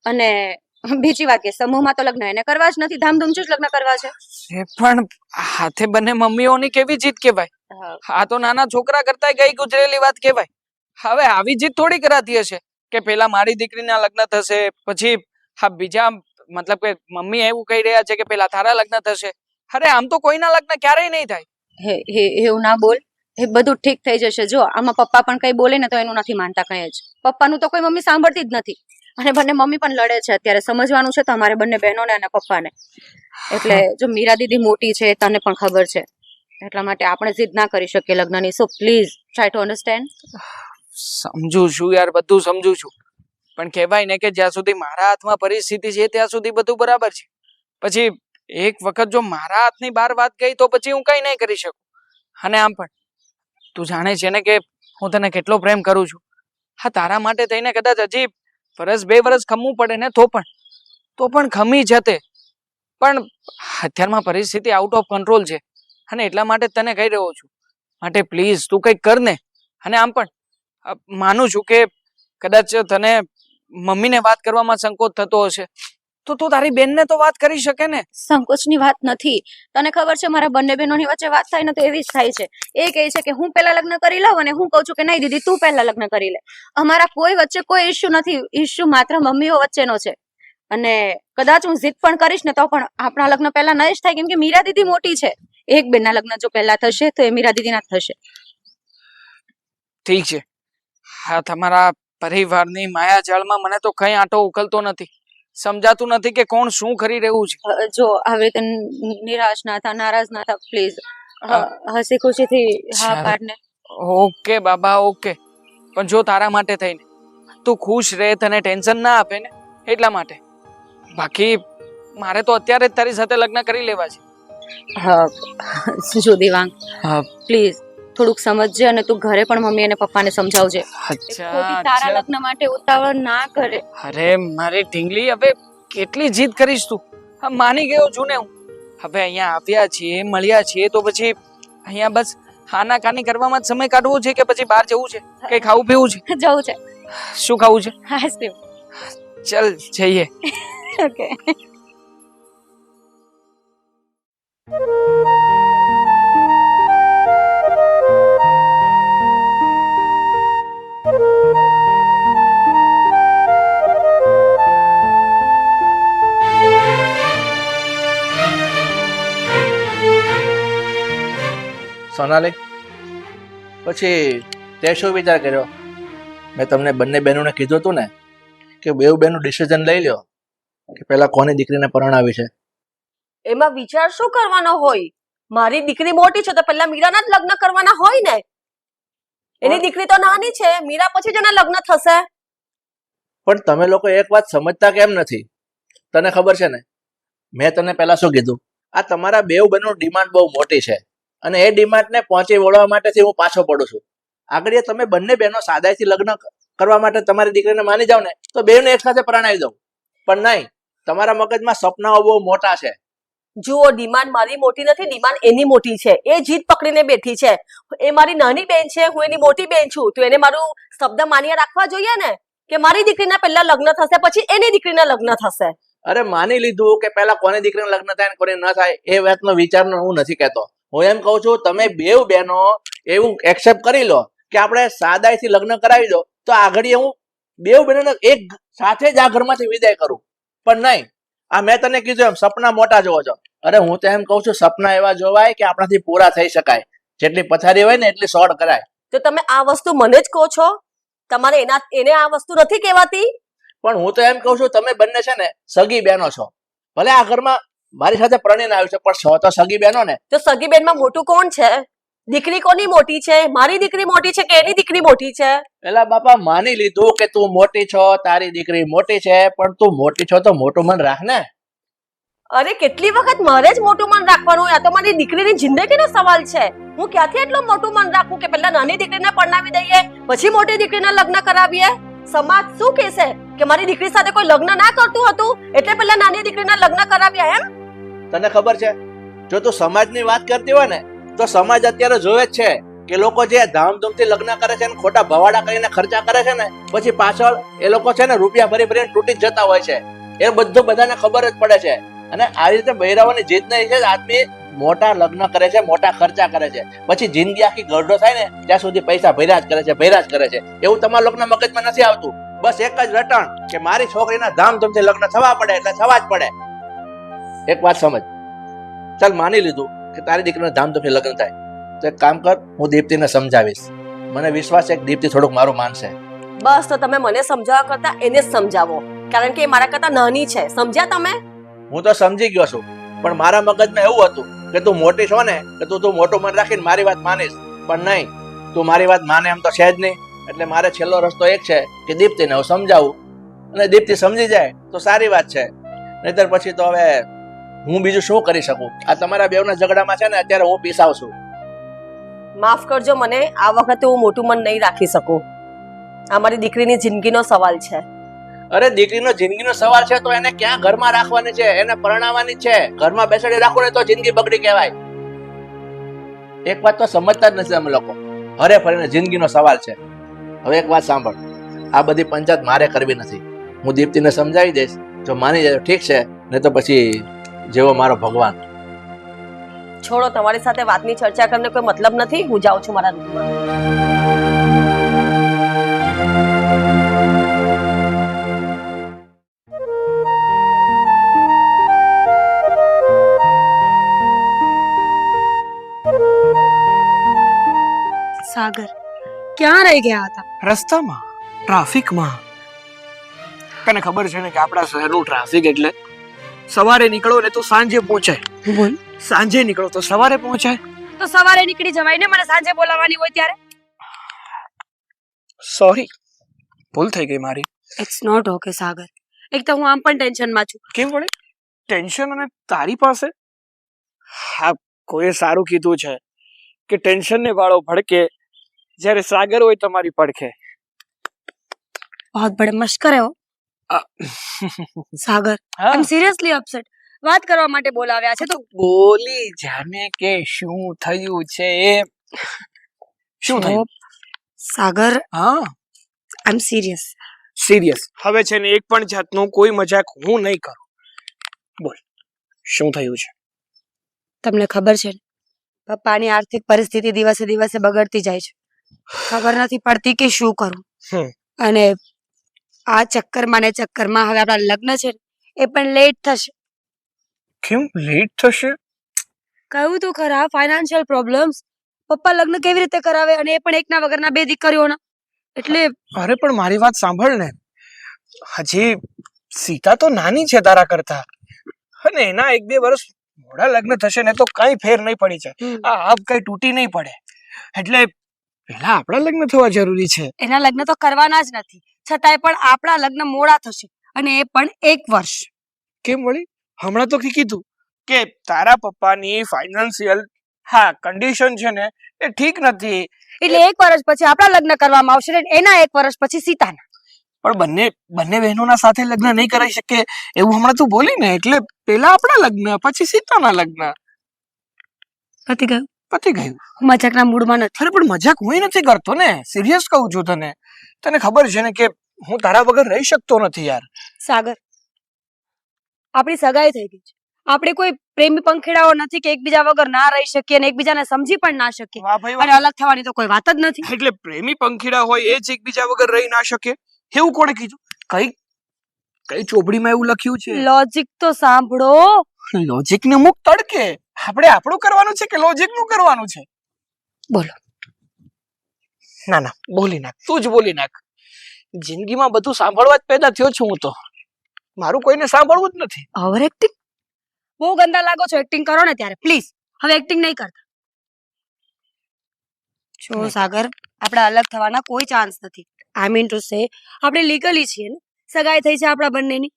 અને બીજી વાત કે સમૂહમાં તો લગ્ન એને કરવા જ નથી, ધામધૂમથી જ લગ્ન કરવા છે. પણ હાથે બંને મમ્મીઓની કેવી જીત કહેવાય? આ તો નાના છોકરા કરતા ગઈ ગુજરેલી વાત કહેવાય. હવે આવી જીત થોડી કરાતી હશે કે પેલા મારી દીકરીના લગ્ન થશે, પછી હા બીજા, મતલબ કે મમ્મી એવું કહી રહ્યા છે કે પેલા તારા લગ્ન થશે. અરે આમ તો કોઈના લગ્ન ક્યારેય નહીં થાય. એવું ના બોલ, એ બધું ઠીક થઈ જશે. જો આમાં પપ્પા પણ કઈ બોલે ને તો એનું નથી માનતા કઈ જ. પપ્પાનું તો કોઈ મમ્મી સાંભળતી જ નથી, અને બંને મમ્મી પણ લડે છે અત્યારે. સમજવાનું છે તમારે બંને બહેનોને અને પપ્પાને. એટલે જો મીરા દીદી મોટી છે, તને પણ ખબર છે, એટલા માટે આપણે જીદ ના કરી શકીએ લગ્નની. So please try to understand. સમજુ છું યાર, બધું સમજુ છું, પણ કહેવાય ને કે જ્યાં સુધી મારા હાથમાં પરિસ્થિતિ છે ત્યાં સુધી બધું બરાબર છે. પછી એક વખત જો મારા હાથની બહાર વાત ગઈ તો પછી હું કઈ નહીં કરી શકું. અને આમ પણ તું જાણે છે ને કે હું તને કેટલો પ્રેમ કરું છું. હા, તારા માટે થઈને કદાચ હજી 1-2 વર્ષ ખમવું પડે ને તો પણ ખમી જતે. પણ અત્યારમાં પરિસ્થિતિ આઉટ ઓફ કંટ્રોલ છે, અને એટલા માટે તને કહી રહ્યો છું. માટે પ્લીઝ તું કંઈક કર ને. અને આમ પણ માનું છું કે કદાચ તને મમ્મીને વાત કરવામાં સંકોચ થતો હશે, તો તું તારી બેનને તો વાત કરી શકે ને. સંકોચની વાત નથી. તને ખબર છે મારા બંને બહેનોની વચ્ચે વાત થાય ને તો એવી જ થાય છે. એ કહે છે કે હું પહેલા લગ્ન કરી લઉં અને હું કહું છું કે નહીં દીદી તું પહેલા લગ્ન કરી લે. અમારા કોઈ વચ્ચે કોઈ ઇશ્યુ નથી. ઇશ્યુ માત્ર મમ્મીઓ વચ્ચેનો છે. અને કદાચ હું જીદ પણ કરીશ ને તો પણ આપણા લગ્ન પહેલા નહીં જ થાય, કેમ કે મીરા દીદી મોટી છે. એક બેનના લગ્ન જો પહેલા થશે તો એ મીરા દીદીના જ થશે. ઠીક છે, હા તમારા પરિવારની માયાજાળમાં મને તો કઈ આંટો ઉકલતો નથી. સમજાતું નથી કે કોણ શું કરી રહ્યું છે. જો આવી રીતે નિરાશ ના થા, નારાજ ના થા પ્લીઝ. હસી ખુશીથી હા ચાલ. પાડને. ઓકે બાબા ઓકે, પણ જો તારા માટે થઈને તું ખુશ રહે, તને ટેન્શન ના આપે ને એટલા માટે. બાકી મારે તો અત્યારે જ તારી સાથે લગ્ન કરી લેવા છે. જો દેવાંગ હા પ્લીઝ થોડુંક સમજજે અને તું ઘરે પણ મમ્મી અને પપ્પાને સમજાવજે. અચ્છા ખોટી તારા અચ્છા. લગ્ન માટે ઉતાવળ ના કરે. અરે મારી ઢીંગલી, હવે કેટલી જીદ કરીશ તું? હા માની ગયો છું ને હું. હવે અહીંયા આવ્યા છીએ, મળ્યા છીએ તો પછી અહીંયા બસ ખાના ખાની કરવામાં જ સમય કાઢવો છે કે પછી બહાર જવું છે, કઈ ખાવું પીવું છે? જવું છે. શું ખાવું છે? આઈસ્ક્રીમ. ચલ જઈએ. ઓકે. સોનાલી, પછી તે શું વિચાર કર્યો? મેં તમને બંને બહેનોને કીધું હતું ને કે બેઉ બહેનો ડિસિઝન લઈ લ્યો કે પેલા કોની દીકરીને પરણાવી છે. એમાં વિચાર શું કરવાનો હોય? મારી દીકરી મોટી છે તો પહેલા મીરાના જ લગ્ન કરવાના હોય ને. એની દીકરી તો નાની છે, મીરા પછી જ એના લગ્ન થશે. પણ તમે લોકો એક વાત સમજતા કેમ નથી? તને ખબર છે ને, મેં તને પહેલા શું કીધું? આ તમારા બેઉ બહેનોની ડિમાન્ડ બહુ મોટી છે અને એ ડિમાન્ડને પહોંચી વળવા માટેથી હું પાછો પડું છું. આગળ તમે બંને બહેનો સાદાઈથી લગ્ન કરવા માટે તમારી દીકરીને માની જાવ ને તો બેઉને એક સાથે પરણાવી દઉં. પણ નહીં, તમારા મગજમાં સપનાઓ બહુ મોટા છે. જુઓ, ડિમાન્ડ મારી મોટી નથી, ડિમાન્ડ એની મોટી છે. એ જીદ પકડીને બેઠી છે. એ મારી નાની બેન છે, હું એની મોટી બેન છું. તો એને મારું શબ્દ માન્ય રાખવા જોઈએ ને કે મારી દીકરીના પહેલા લગ્ન થશે પછી એની દીકરીના લગ્ન થશે. અરે માની લીધું કે પહેલા કોની દીકરીને લગ્ન થાય ને કોને ન થાય એ વાતનો વિચાર હું નથી કહેતો. હું એમ કહું છું તમે બેઉ બહેનો એવું એક્સેપ્ટ કરી લો કે આપણે સાદાઈથી લગ્ન કરાવી દો તો આગળ હું બેઉ બહેનોને એક સાથે જ આ ઘરમાંથી વિદાય કરું. પણ નહીં, આ મેં તને કીધું એમ સપના મોટા જોવો છો. અરે હું તો એમ કહું છું સપના એવા જોવાય કે આપણાથી પૂરા થઈ શકાય. જેટલી પથારી હોય ને એટલી સોડ કરાય. તો તમે આ વસ્તુ મને જ કહો છો? તમારે એને આ વસ્તુ નથી કહેવાતી? પણ હું તો એમ કહું છું તમે બંને છે ને સગી બહેનો છો. ભલે આ ઘરમાં મારી સાથે પ્રણીને આવ્યું છે પણ છો તો સગી બહેનો ને. તો સગી બેનમાં મોટું કોણ છે? દીકરી કોની મોટી છે? મારી દીકરી મોટી છે કે એની દીકરી મોટી છે? પેલા બાપા માની લીધું કે તું મોટી છો, તારી દીકરી મોટી છે, પણ તું મોટી છો તો મોટું મન રાખ ને. અરે કેટલી વખત મારે જ મોટું મન રાખવાનું હોય? આ તો મારી દીકરીની જિંદગીનો સવાલ છે. હું ક્યાંથી એટલું મોટું મન રાખું કે પહેલા નાની દીકરીને પરણાવી દઈએ પછી મોટી દીકરીના લગ્ન કરાવીએ? સમાજ શું કહેશે કે મારી દીકરી સાથે કોઈ લગ્ન ના કરતું હતું એટલે પહેલા નાની દીકરીના લગ્ન કરાવ્યા એમ? તને ખબર છે, જો તું સમાજની વાત કરતી હોય ને તો સમાજ અત્યારે જોવે જ છે કે લોકો જે ધામધૂમથી લગ્ન કરે છે ને ખોટા ભવાડા કરીને ખર્ચા કરે છે ને પછી પાછળ એ લોકો છે ને રૂપિયા ભરી ભરીને તૂટી જ જતા હોય છે. એ બધું બધાને ખબર જ પડે છે. અને આ રીતે બહેરાવાની જીદ નહીં છે. આદમી મોટા લગ્ન કરે છે, મોટા ખર્ચા કરે છે, પછી જિંદગી આખી ગરડો થાય ને ત્યાં સુધી પૈસા ભર્યા જ કરે છે, ભર્યા જ કરે છે. એવું તમારા લોકોના મગજમાં નથી આવતું. બસ એક જ રટણ કે મારી છોકરીના ધામધૂમથી લગ્ન થવા પડે એટલે થવા જ પડે. એક વાત સમજ, ચાલ માની લીધું કે તારી દીકરીના ધામધૂમથી લગ્ન થાય તો એક કામ કર, હું દીપ્તિને સમજાવીશ. મને વિશ્વાસ છે કે દીપ્તિ થોડુંક મારું માનશે. બસ તો તમે મને સમજાવવા કરતા એને જ સમજાવો, કારણ કે એ મારા કરતા નાની છે. સમજ્યા તમે? હું તો સમજી ગયો છું પણ મારા મગજમાં એવું હતું કે તું મોટી છો ને કે તું મોટું મન રાખીને મારી વાત માનીશ. પણ નહીં, તું મારી વાત માને એમ તો છે જ નહીં. એટલે મારે છેલ્લો રસ્તો એક છે કે દીપ્તિને હું સમજાવું અને દીપ્તિ સમજી જાય તો સારી વાત છે. નહીતર પછી તો હવે હું બીજું શું કરી શકું? આ તમારા બેવના ઝઘડામાં છે ને અત્યારે હું પીસાવ છું. માફ કરજો મને, આ વખતે હું મોટું મન નહીં રાખી શકું. આ મારી દીકરીની જિંદગીનો સવાલ છે. અરે દીકરીનો જિંદગીનો સવાલ છે તો એને ક્યાં ઘરમાં રાખવાની છે? એને પરણાવવાની છે. ઘરમાં બેસાડી રાખો ને તો જિંદગી બગડી કહેવાય. એક વાત તો સમજતા જ નથી અમે લોકો. હરે ફરીને જિંદગીનો સવાલ છે. હવે એક વાત સાંભળ, આ બધી પંચાયત મારે કરવી નથી. હું દીપ્તિને સમજાવી દઈશ જો માની જાય તો ઠીક છે, નહીં તો પછી જેવો મારો ભગવાન. છોડો, તમારી સાથે વાતની ચર્ચા કરીને કોઈ મતલબ નથી. હું જાઉં છું મારા રૂમમાં. સાગર ક્યાં રહી ગયા હતા? રસ્તામાં ટ્રાફિકમાં. તને ખબર છે ને કે આપણા શહેરનું ટ્રાફિક એટલે સવારે નીકળો ને તો સાંજે પહોંચાય, બોલ. સાંજે નીકળો તો સવારે પહોંચાય. તો સવારે નીકળી જવાય ને, મને સાંજે બોલાવવાની હોય ત્યારે. સોરી, ભૂલ થઈ ગઈ મારી. ઇટ્સ નોટ ઓકે સાગર. એક તો હું આમ પણ ટેન્શનમાં છું. કેમ વળે ટેન્શન અને તારી પાસે? હા, કોઈએ સારું કીધું છે કે ટેન્શન ને વાળો ભડકે જ્યારે સાગર હોય તમારી પડખે. बहुत बड़े मश्कर है वो. सागर, હા, I'm seriously upset. વાત કરવા માટે બોલાવ્યા છે તો બોલી જાને કે શું થયું છે એ. શું થયું? સાગર, હા, I'm serious. સિરિયસ. હવે છે ને એક પણ જાતનું કોઈ મજાક હું નહીં કરું. બોલ, શું થયું છે? તમને ખબર છે ને, પપ્પાની આર્થિક પરિસ્થિતિ દિવસે દિવસે બગડતી જાય છે. ખબર નથી પડતી કે શું કરું. હમ. અને આ ચક્કરમાં ને ચક્કરમાં હવે આપણા લગ્ન છે ને, એ પણ લેટ થશે. કેમ લેટ થશે? કહ્યું તો ખરા, ફાઇનાન્શિયલ પ્રોબ્લેમ્સ. પપ્પા લગ્ન કેવી રીતે કરાવે, અને એ પણ એકના વગરના બે દીકરીઓના. એટલે અરે પણ મારી વાત સાંભળ ને, હજી સીતા તો નાની છે તારા કરતા, અને એના 1-2 વર્ષ મોડા લગ્ન થશે ને તો કઈ ફેર નહીં પડી જાય. આ આપ કઈ તૂટી નહીં પડે. એટલે પહેલા આપણા લગ્ન થવા જરૂરી છે. એના લગ્ન તો કરવાના જ નથી, છતાંય પણ આપણા લગ્ન મોડા થશે, અને એ પણ 1 વર્ષ. કેમ વળી? હમણાં તો કીધું કે તારા પપ્પાની ફાઇનાન્શિયલ કન્ડિશન છે ને એ ઠીક નથી. એટલે 1 વર્ષ પછી આપણા લગ્ન કરવામાં આવશે, ને એના 1 વર્ષ પછી સીતાના. પણ બંને બહેનોના સાથે લગ્ન નહીં કરાવી શકે એવું હમણાં તું બોલી ને, એટલે પેલા આપણા લગ્ન પછી સીતાના લગ્ન. પતી ગયું. પતી ગયું. હું મજાકના મૂડમાં નથી. અરે પણ મજાક હું નથી કરતો ને, સિરિયસ કહું છું તને. તને ખબર છે ને કે હું તારા વગર રહી શકતો નથી યાર. સાગર, આપણી સગાઈ થઈ ગઈ છે. આપણે કોઈ પ્રેમી પંખીડાઓ નથી કે એકબીજા વગર ના રહી શકીએ અને એકબીજાને સમજી પણ ના શકીએ. વાહ ભાઈ અને અલગ થવાની તો કોઈ વાત જ નથી. એટલે પ્રેમી પંખીડા હોય એ જ એકબીજા વગર રહી ના શકે એવું કોણે કીધું? કઈ ચોપડીમાં એવું લખ્યું છે? લોજિક તો સાંભળો. લોજિક ને મુક તડકે. આપણે આપણું કરવાનું છે કે લોજિક નું કરવાનું છે? બોલો. ના બોલી નાખ, તું જ બોલી નાખ. જિંદગીમાં બધું સાંભળવા જ પેદા થયો છું હું તો. મારું કોઈને સાંભળવું જ નથી. Over acting. બહુ ગંદા લાગો છો. એક્ટિંગ કરો ને ત્યારે પ્લીઝ. હવે એક્ટિંગ નહીં કરતા. જો સાગર, આપણે અલગ થવાના કોઈ ચાન્સ નથી. આઈ મીન ટુ સે, આપણે લીગલી છીએ ને, સગાઈ થઈ છે આપણા બંનેની,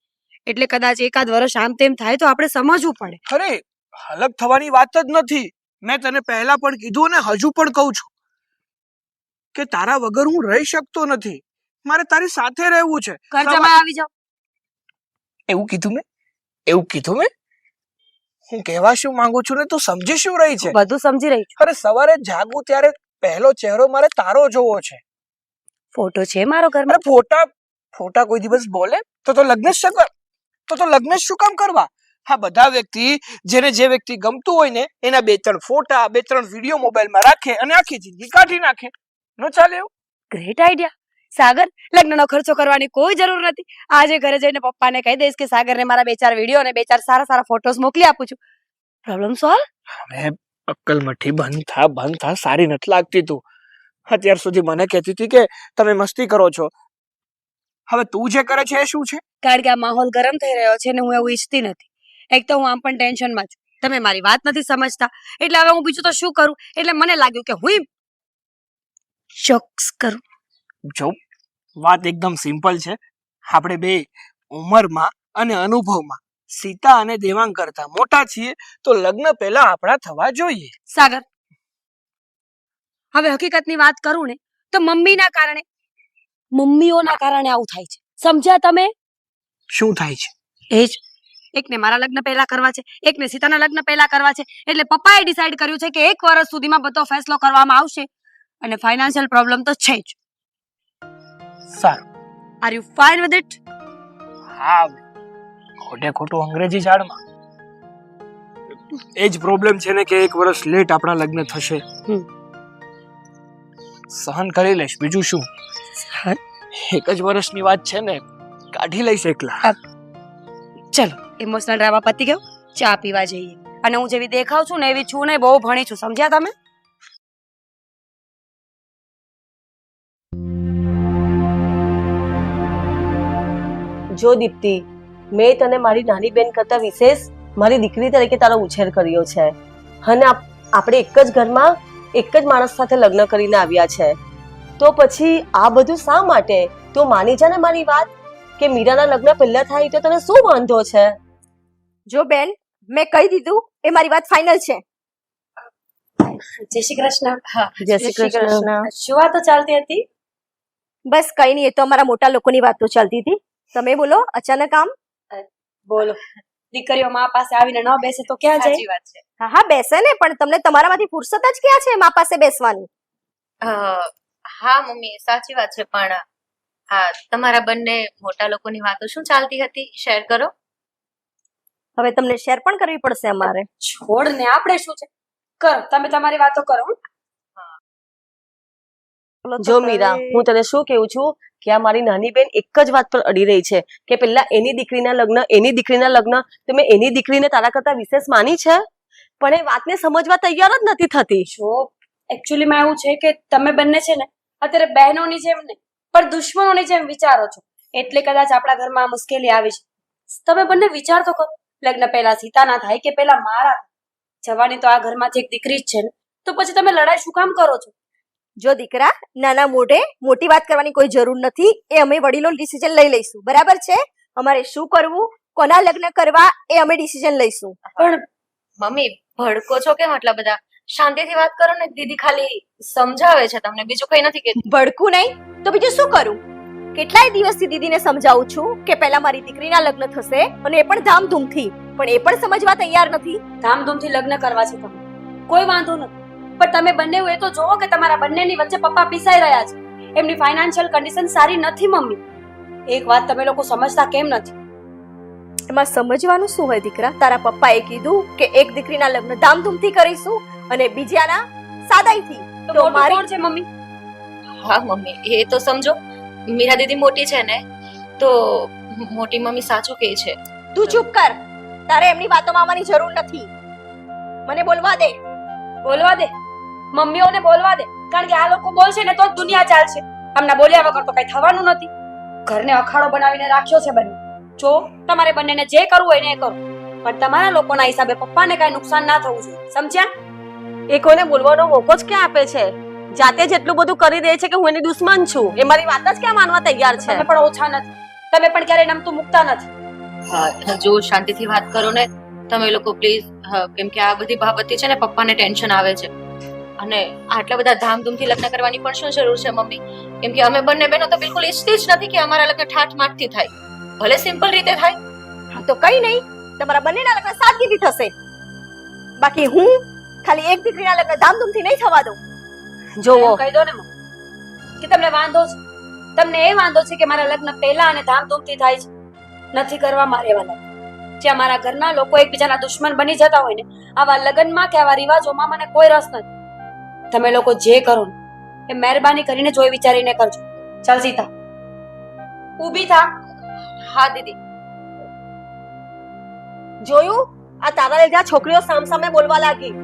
એટલે કદાચ 1 વર્ષ આમ તેમ થાય તો આપણે સમજવું પડે. અરે અલગ થવાની વાત જ નથી. મેં તને પહેલા પણ કીધું અને હજુ પણ કહું છું કે તારા વગર હું રહી શકતો નથી. મારે તારી સાથે રહેવું છે. ઘર જમાઈ આવી જાઓ. એવું કીધું મેં? હું કહેવા શું માંગુ છું ને તું સમજી શું રહી છે? બધું સમજી રહી છું. અરે સવારે જાગું ત્યારે પહેલો ચહેરો મારે તારો જોવો છે. ફોટો છે મારો ઘરમાં. અરે ફોટા કોઈ દિવસ બોલે તો લગ્ન શું કામ કરવા? હા, બધા વ્યક્તિ જેને જે વ્યક્તિ ગમતું હોય ને એના 2-3 ફોટા 2-3 વિડીયો મોબાઈલમાં રાખે અને આખી જિંદગી કાઢી નાખે. ન ચાલે એવું? Great idea. સાગર, લગ્નનો ખર્ચો કરવાની કોઈ જરૂર નથી. આજે ઘરે જઈને પપ્પાને કહી દઈશ કે સાગરને મારા 2-4 વિડીયો અને 2-4 સારા ફોટોસ મોકલી આપું છું. Problem solve. હવે અક્કલ મઠી બંધ થા. સારી નથી લાગતી તું. અત્યાર સુધી મને કહેતી હતી કે તમે મસ્તી કરો છો. હવે તું જે કરે છે એ શું છે? કારણ કે આ માહોલ ગરમ થઈ રહ્યો છે ને હું એવું ઈચ્છતી નથી. એક તો હું આમ પણ ટેન્શનમાં છું. તમે મારી વાત નથી સમજતા, એટલે હવે હું બીજું તો શું કરું? એટલે મને લાગ્યું કે હું જોક્સ કરું. જો વાત એકદમ સિમ્પલ છે. આપણે બે ઉંમરમાં અને અનુભવમાં સીતા અને દેવાંગ કરતા મોટા છીએ, તો લગ્ન પહેલા આપણા થવા જોઈએ. સાગર, હવે હકીકતની વાત કરું ને તો મમ્મીઓના કારણે આવું થાય છે. સમજ્યા તમે? શું થાય છે? એ જ, એકને મારા લગ્ન પહેલા કરવા છે, એકને સીતાના લગ્ન પહેલા કરવા છે. એટલે પપ્પાએ ડિસાઈડ કર્યું છે કે 1 વર્ષ સુધીમાં બધો ફેસલો કરવામાં આવશે. અને ફાઇનાન્શિયલ પ્રોબ્લેમ તો છે જ. સારું. Are you fine with it? હા, ખોટે ખોટું અંગ્રેજી ઝાડમાં. એ જ પ્રોબ્લેમ છે ને કે 1 વર્ષ લેટ આપણા લગ્ન થશે. સહન કરી લઈશ, બીજું શું. 1 જ વર્ષની વાત છે ને, કાઢી લઈશ એકલા. ચલો ઇમોશનલ ડ્રામા પતી ગયો, ચા પીવા જઈએ. અને હું જેવી દેખાવ છું ને એવી છું ને, બહુ ભણી છું, સમજ્યા તમે? જો દીપ્તિ, મેં તને મારી નાની બેન કરતા વિશેષ મારી દીકરી તરીકે તારો ઉછેર કર્યો છે અને આપણે એક જ ઘરમાં એક જ માણસ સાથે લગ્ન કરીને આવ્યા છે. તો પછી આ બધું શા માટે? તું માની જા ને મારી વાત, કે મીરાના લગ્ન પહેલા થાય તો તને શું વાંધો છે? જો બેન, મેં કહી દીધું, એ મારી વાત ફાઇનલ છે. જય શ્રી કૃષ્ણ. હા, જય શ્રી કૃષ્ણ. શું વાતો ચાલતી હતી? બસ કઈ નહીં, એ તો અમારા મોટા લોકોની વાતો ચાલતી હતી. તમે બોલો, અચાનક આમ? બોલો, દીકરીઓ મા પાસે આવીને ન બેસે તો ક્યાં જાય? સાચી વાત છે. હા હા બેસે ને, પણ તમને તમારામાંથી ફુરસત જ ક્યાં છે મા પાસે બેસવાની? હા મમ્મી, સાચી વાત છે, પણ હા, તમારા બંને મોટા લોકોની વાતો શું ચાલતી હતી, શેર કરો. હવે તમને શેર પણ કરવી પડશે અમારે. છોડ ને, આપણે શું છે, કરો તમે તમારી વાતો કરો. જો મીરા, હું તને શું કેવું છું કે આ મારી નાની બેન એક જ વાત પર અડી રહી છે કે પેલા એની દીકરીના લગ્ન, તો મેં એની દીકરીને તારા કરતા વિશેષ માની છે, પણ એ વાતને સમજવા તૈયાર જ નથી થતી. જો એકચ્યુઅલી માં એવું છે કે તમે બંને છે ને અત્યારે બહેનોની જેમ નહીં પણ દુશ્મનોની જેમ વિચારો છો, એટલે કદાચ આપણા ઘરમાં મુશ્કેલી આવી છે. તમે બંને વિચાર તો કરો, લગ્ન પહેલા સીતાના થાય કે પહેલા મારા? જવાની તો આ ઘરમાંથી એક દીકરી જ છે ને, તો પછી તમે લડાઈ શું કામ કરો છો? જો દીકરા, નાના મોઢે મોટી વાત કરવાની કોઈ જરૂર નથી. એ અમે વડીલો ડિસિઝન લઈ લઈશું, બરાબર છે? અમારે શું કરવું, કોના લગ્ન કરવા, એ અમે ડિસિઝન લઈશું. પણ મમ્મી, ભડકો છો કેમ આટલા બધા? શાંતિથી વાત કરો ને, દીદી ખાલી સમજાવે છે તમને, બીજું કઈ નથી કહેતી. ભડકું નહીં તો બીજું શું કરું? કેટલાય દિવસથી દીદીને સમજાવું છું કે પહેલા મારી દીકરીના લગ્ન થશે, અને એ પણ ધામધૂમથી, પણ એ પણ સમજવા તૈયાર નથી. ધામધૂમથી લગ્ન કરવા છે તમે, કોઈ વાંધો નથી, પણ તમે બંને એ તો જોવો કે તમારા બંનેની વચ્ચે પપ્પા પીસાઈ રહ્યા છે. એમની ફાઇનાન્શિયલ કન્ડિશન સારી નથી મમ્મી. એક વાત તમે લોકો સમજતા કેમ નથી? એમાં સમજવાનું શું હોય દીકરા? તારા પપ્પાએ કીધું કે એક દીકરીના લગ્ન ધામધૂમથી કરીશું અને બીજાના સાદાઈથી. તો મારી કોણ છે મમ્મી? હા મમ્મી, એ તો સમજો, મીરા દીદી મોટી છે ને, તો મોટી મમ્મી સાચું કહે છે. તું ચૂપ કર, તારે એમની વાતોમાં આવવાની જરૂર નથી. મને બોલવા દે. બોલવા દે, મમ્મીઓને બોલવા દે, કારણ કે આ લોકો બોલશે ને તો જ દુનિયા ચાલશે. આમના બોલ્યા વગર તો કઈ થવાનું નથી. ઘરને અખાડો બનાવીને રાખ્યો છે બંને. જો તમારે બંનેને જે કરવું હોય ને એ કરો, પણ તમારા લોકોના હિસાબે પપ્પાને કઈ નુકસાન ના થવું જોઈએ, સમજ્યા? એ કોઈને બોલવાનો મોકો જ ક્યાં આપે છે? જાતે જ એટલું બધું કરી દે છે કે હું એની દુશ્મન છું. એ મારી વાત જ ક્યાં માનવા તૈયાર છે? તમે પણ ઓછા નથી, તમે પણ ક્યારેય નમતું મૂકતા નથી. હા, જો શાંતિથી વાત કરો ને તમે લોકો પ્લીઝ, કેમ કે આ બધી બાબતથી છે ને પપ્પાને ટેન્શન આવે છે, અને આટલા બધા ધામધૂમથી લગ્ન કરવાની પણ શું જરૂર છે મમ્મી? કેમ કે અમે બંને બહેનો તો બિલકુલ ઈચ્છતી જ નથી કે અમારા લગ્ન ઠાઠમાઠથી થાય, ભલે સિમ્પલ રીતે થાય. તો કઈ નહીં, તમારા બંનેના લગ્ન સાદગીથી થશે. બાકી હું ખાલી એક દીકરીના લગ્ન ધામધૂમથી નહીં થવા દઉં. જોવો, એમ કહી દો ને મમ્મી કે તમને વાંધો છે, તમને એ વાંધો છે કે મારા લગ્ન પહેલા અને ધામધૂમથી થાય છે. નથી કરવા મારે એવા લગ્ન. જ્યાં મારા ઘરના લોકો એકબીજાના દુશ્મન બની જતા હોય ને, આવા લગ્નમાં કે આવા રિવાજોમાં મને કોઈ રસ નથી. તમે લોકો જે કરો ને એ મહેરબાની કરીને જોઈ વિચારીને કરજો. ચાલ સીતા, ઊભી થા. હા દીદી. જોયું? આ તારા લીધે આ છોકરીઓ સામસામે બોલવા લાગી.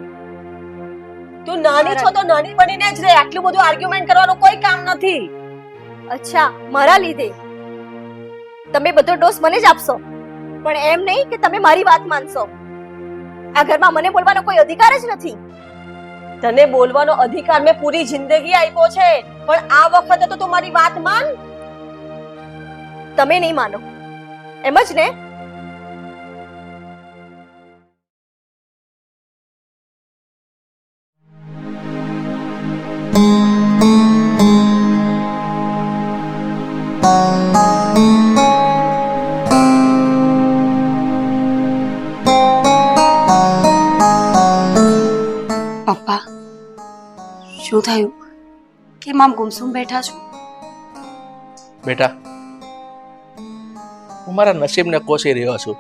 તું નાની છો તો નાની બનીને જ રહે. આટલું બધું આર્ગ્યુમેન્ટ કરવાનું કોઈ કામ નથી. અચ્છા, મારા લીધે તમે બધો ડોસ મને જ આપશો, પણ એમ નહીં કે તમે મારી વાત માનશો. આ ઘરમાં મને બોલવાનો કોઈ અધિકાર જ નથી. તને બોલવાનો અધિકાર મેં પૂરી જિંદગી આપ્યો છે, પણ આ વખતે તો તું મારી વાત માન. તમે નહીં માનો એમ જ ને? પપ્પા, શું થયું? કેમ આમ ગુમસુમ બેઠા છો? બેટા, હું મારા નસીબને કોસી રહ્યો છું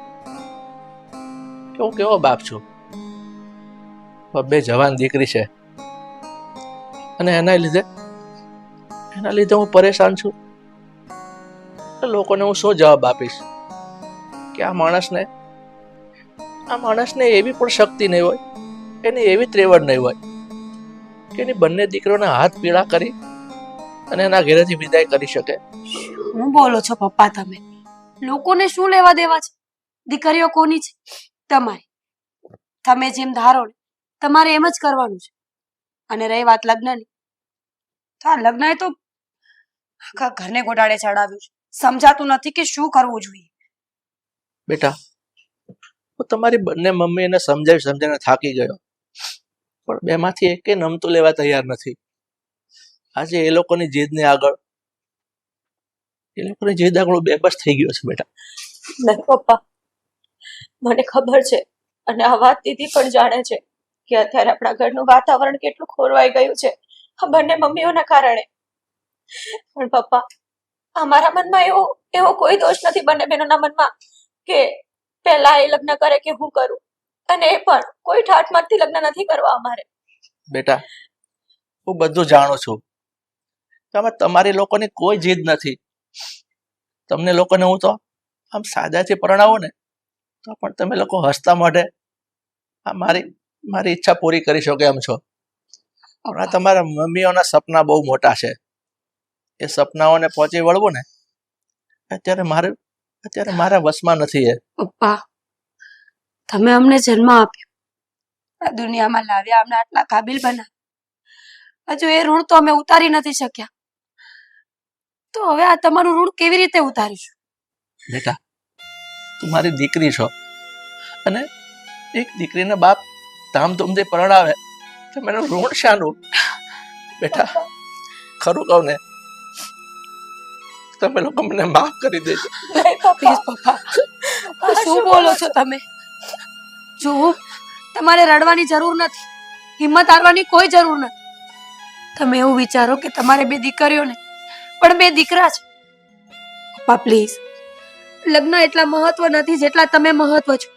કે હું કેવો બાપ છું. બે જવાન દીકરી છે અને એના લીધે હું પરેશાન છું. લોકોને હું શું જવાબ આપીશ કે આ માણસને એવી પણ શક્તિ નહીં હોય, એની એવી ત્રેવડ નહીં હોય કે એની બંને દીકરીઓના હાથ પીળા કરી અને એના ઘરેથી વિદાય કરી શકે. શું બોલો છો પપ્પા તમે? લોકોને શું લેવા દેવા છે? દીકરીઓ કોની છે? તમારી. તમે જેમ ધારો ને તમારે એમ જ કરવાનું છે. અને રહી વાત લગ્નની, તો આ લગ્નએ તો આખા ઘરને ગોટાળે ચડાવ્યું છે. સમજાતું નથી કે શું કરવું જોઈએ. બેટા, હું તમારી બંને મમ્મીને સમજાવીને થાકી ગયો, પણ બેમાંથી એકે નમતું લેવા તૈયાર નથી. આજે એ લોકોની જીદ આગળ હું બેબસ થઈ ગયો છે. બેટા નહીં પપ્પા, મને ખબર છે અને આ વાત દીદી પણ જાણે છે કે અત્યારે આપણા ઘરનું વાતાવરણ કેટલું ખોરવાઈ ગયું છે આ બંને મમ્મીઓના કારણે. પણ પપ્પા, અમારા મનમાં એવો કોઈ દોષ નથી બંને બહેનોના મનમાં કે પહેલા એ લગ્ન કરે કે હું કરું, અને એ પણ કોઈ ઠાઠમાટથી લગ્ન નથી કરવા અમારે. બેટા, હું બધું જાણું છું. આમાં તમારી લોકોની કોઈ જીદ નથી. તમને લોકોને હું તો આમ સાદાથી પરણાવો ને તો પણ તમે લોકો હસતા મોઢે આ મારી ઈચ્છા પૂરી કરી શકો એમ છો. પણ આ તમારા મમ્મીઓના સપના બહુ મોટા છે. એ સપનાઓને પહોંચી વળવું ને અત્યારે મારા વશમાં નથી. એ પપ્પા, તમે અમને જન્મ આપ્યો, આ દુનિયામાં લાવ્યા, અમને આટલા કાબિલ બનાવ્યા, હજુ એ ઋણ તો અમે ઉતારી નથી શક્યા. તો હવે આ તમારું ઋણ કેવી રીતે ઉતારીશું? બેટા, તું મારી દીકરી છો અને એક દીકરીને બાપ ધામધૂમથી પરણાવે તો મેનું ઋણ શાનું? બેટા, ખરું કહું ને, તમે લોકો મને માફ કરી દેજો. પ્લીઝ પપ્પા, શું બોલો છો તમે? જો તમારે રડવાની જરૂર નથી, હિંમત હારવાની કોઈ જરૂર નથી. તમે એવું વિચારો કે તમારે બે દીકરીઓને પણ બે દીકરા છે. પપ્પા પ્લીઝ, લગ્ન એટલા મહત્વ નથી જેટલા તમે મહત્વ છો.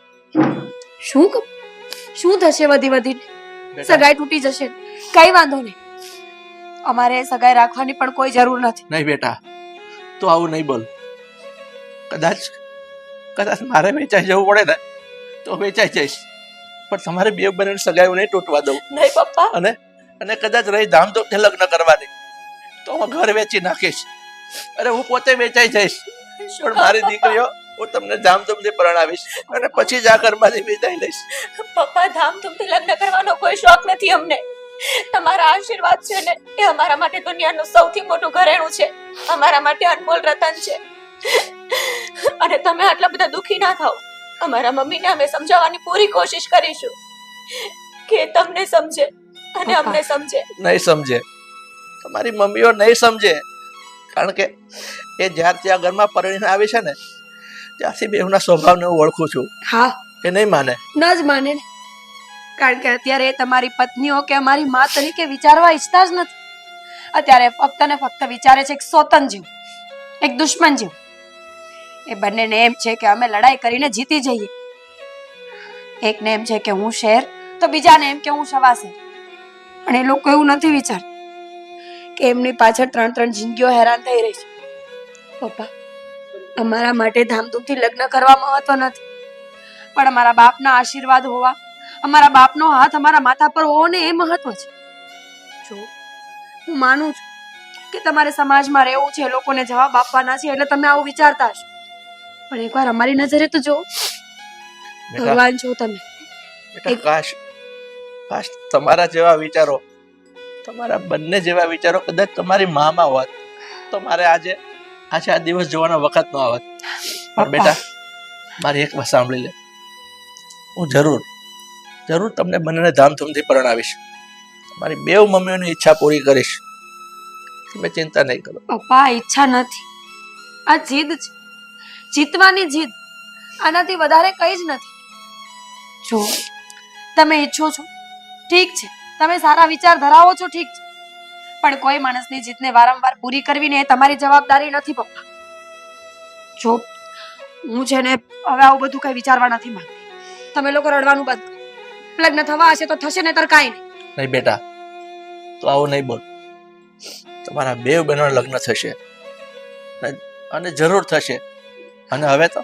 શું થશે વધીને? સગાઈ તૂટી જશે, કઈ વાંધો નહીં. અમારે સગાઈ રાખવાની પણ કોઈ જરૂર નથી. નહીં બેટા, તું આવું નહીં બોલ. કદાચ મારે વેચાઈ જવું પડે ને તો વેચાઈ જઈશ, પણ તમારે બે બંને સગાઈઓ નહીં તૂટવા દઉં. નહીં પપ્પા. અને કદાચ રહી ધામધૂમથી લગ્ન કરવાની તો હું ઘર વેચી નાખીશ. અરે હું પોતે વેચાઈ જઈશ, પણ મારી દીકરીઓ હું તમને ધામધૂમથી પરણાવીશ અને પછી જ આ ઘરમાંથી વિદાય લઈશ. પપ્પા, ધામધૂમથી લગ્ન કરવાનો કોઈ શોખ નથી અમને. તમારા આશીર્વાદ છે ને એ અમારા માટે દુનિયાનું સૌથી મોટું ઘરેણું છે, અમારા માટે અનમોલ રતન છે. અને તમે આટલા બધા દુખી ના થાઓ. અમારા મમ્મીને અમે સમજાવવાની પૂરી કોશિશ કરીશું કે તમને સમજે અને અમને સમજે. નહીં સમજે, તમારી મમ્મીઓ નહીં સમજે, કારણ કે એ જ્યારથી આ ઘરમાં પરણીને આવી છે ને ત્યાંથી બેવના સ્વભાવને હું ઓળખું છું. હા, એ નહીં માને. ન જ માને ને, કારણ કે અત્યારે એ તમારી પત્નીઓ કે અમારી મા તરીકે વિચારવા ઈચ્છતા જ નથી. અત્યારે ફક્ત ને ફક્ત વિચારે છે એક સોતન જીવ, એક દુશ્મન જીવ. એ બંનેને એમ છે કે અમે લડાઈ કરીને જીતી જઈએ. એકને એમ છે કે હું શેર, તો બીજાને એમ કે હું સવાસે. પણ એ લોકો એવું નથી વિચારતા કે એમની પાછળ 3 જિંદગીઓ હેરાન થઈ રહી છે. પપ્પા, અમારા માટે ધામધૂમથી લગ્ન કરવા મહત્વ નથી, પણ અમારા બાપના આશીર્વાદ હોવા, અમારા બાપનો હાથ અમારા માથા પર હોવો ને એ મહત્વ છે. જો હું માનું છું કે તમારે સમાજમાં રહેવું છે, લોકોને જવાબ આપવાના છે, એટલે તમે આવું વિચારતા હશો, પણ એકવાર અમારી નજરે તો જો. ભગવાન છો તમે. કાશ તમારા જેવા વિચારો, તમારા બંને જેવા વિચારો કદાચ તમારી મામાં હોત તો મારે આજે આ દિવસ જોવાનો વખત ન આવત. પણ બેટા, મારી એક વાત સાંભળી લે. હું જરૂર તમને બંનેને ધામધૂમથી પરણાવીશ. મારી બેવ મમ્મીઓની ઈચ્છા પૂરી કરીશ. તમે ચિંતા નહીં કરો. પપ્પા, ઈચ્છા નથી, આ જીદ છે, જીતવાની જીદ. આનાથી વધારે કંઈ જ નથી. જો તમે ઈચ્છો છો ઠીક છે, તમે સારા વિચાર ધરાવો છો ઠીક છે, પણ કોઈ માણસની જીદને વારંવાર પૂરી કરવી ને એ તમારી જવાબદારી નથી પપ્પા. જો હું છે ને હવે આવું બધું કઈ વિચારવા નથી માંગતી. તમે લોકો રડવાનું બંધ કરો. લગ્ન થવા હશે તો થશે, નહીતર કાંઈ નહીં. નહીં બેટા, તો આવું નહીં બોલ. તમારા બે બહેનો લગ્ન થશે અને જરૂર થશે, અને હવે તો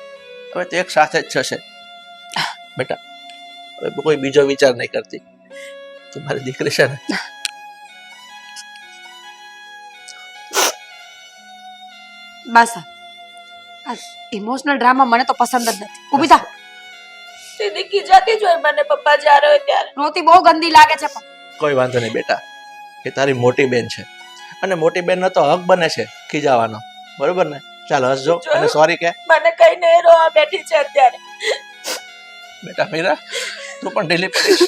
એક સાથે જ થશે. બેટા, હવે કોઈ બીજો વિચાર નહીં કરતી. તું મારી દીકરી છે ને. બસ આ ઇમોશનલ ડ્રામા મને તો પસંદ જ નથી. ઊભી થા. દીદી ખીજાતી જ હોય મને પપ્પા જ્યારે હોય ત્યારે. રોતી બહુ ગંદી લાગે છે પણ. કોઈ વાંધો નહીં બેટા, એ તારી મોટી બેન છે, અને મોટી બેનનો તો હક બને છે ખીજાવાનો, બરોબર ને? ચાલ હસજો અને સોરી કે. મને કઈ નહીં, રોવા બેઠી છે અત્યારે. બેટા મીરા, તું પણ ઢીલી પડીશ.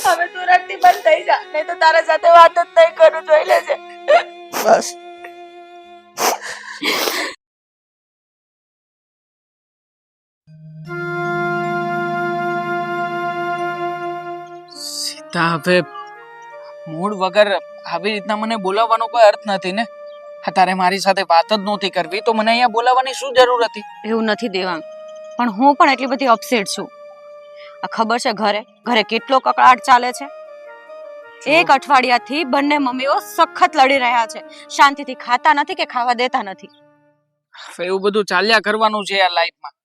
હવે તું રડતી બંધ થઈ જા, નહીં તો તારા સાથે વાત જ નહીં કરું, જોઈ લેજે. બસ. સીતા, હવે મૂડ વગર આવી રીતના મને બોલાવવાનો કોઈ અર્થ નથી ને. હા, તારે મારી સાથે વાત જ નહોતી કરવી તો મને અહીંયા બોલાવવાની શું જરૂર હતી? એવું નથી દેવાંગ, પણ હું પણ એટલી બધી અપસેટ છું. આ ખબર છે ઘરે કેટલો કકળાટ ચાલે છે. એક અઠવાડિયાથી બંને મમ્મીઓ સખત લડી રહ્યા છે. શાંતિથી ખાતા નથી કે ખાવા દેતા નથી. હવે એવું બધું ચાલ્યા કરવાનું છે આ લાઈફમાં.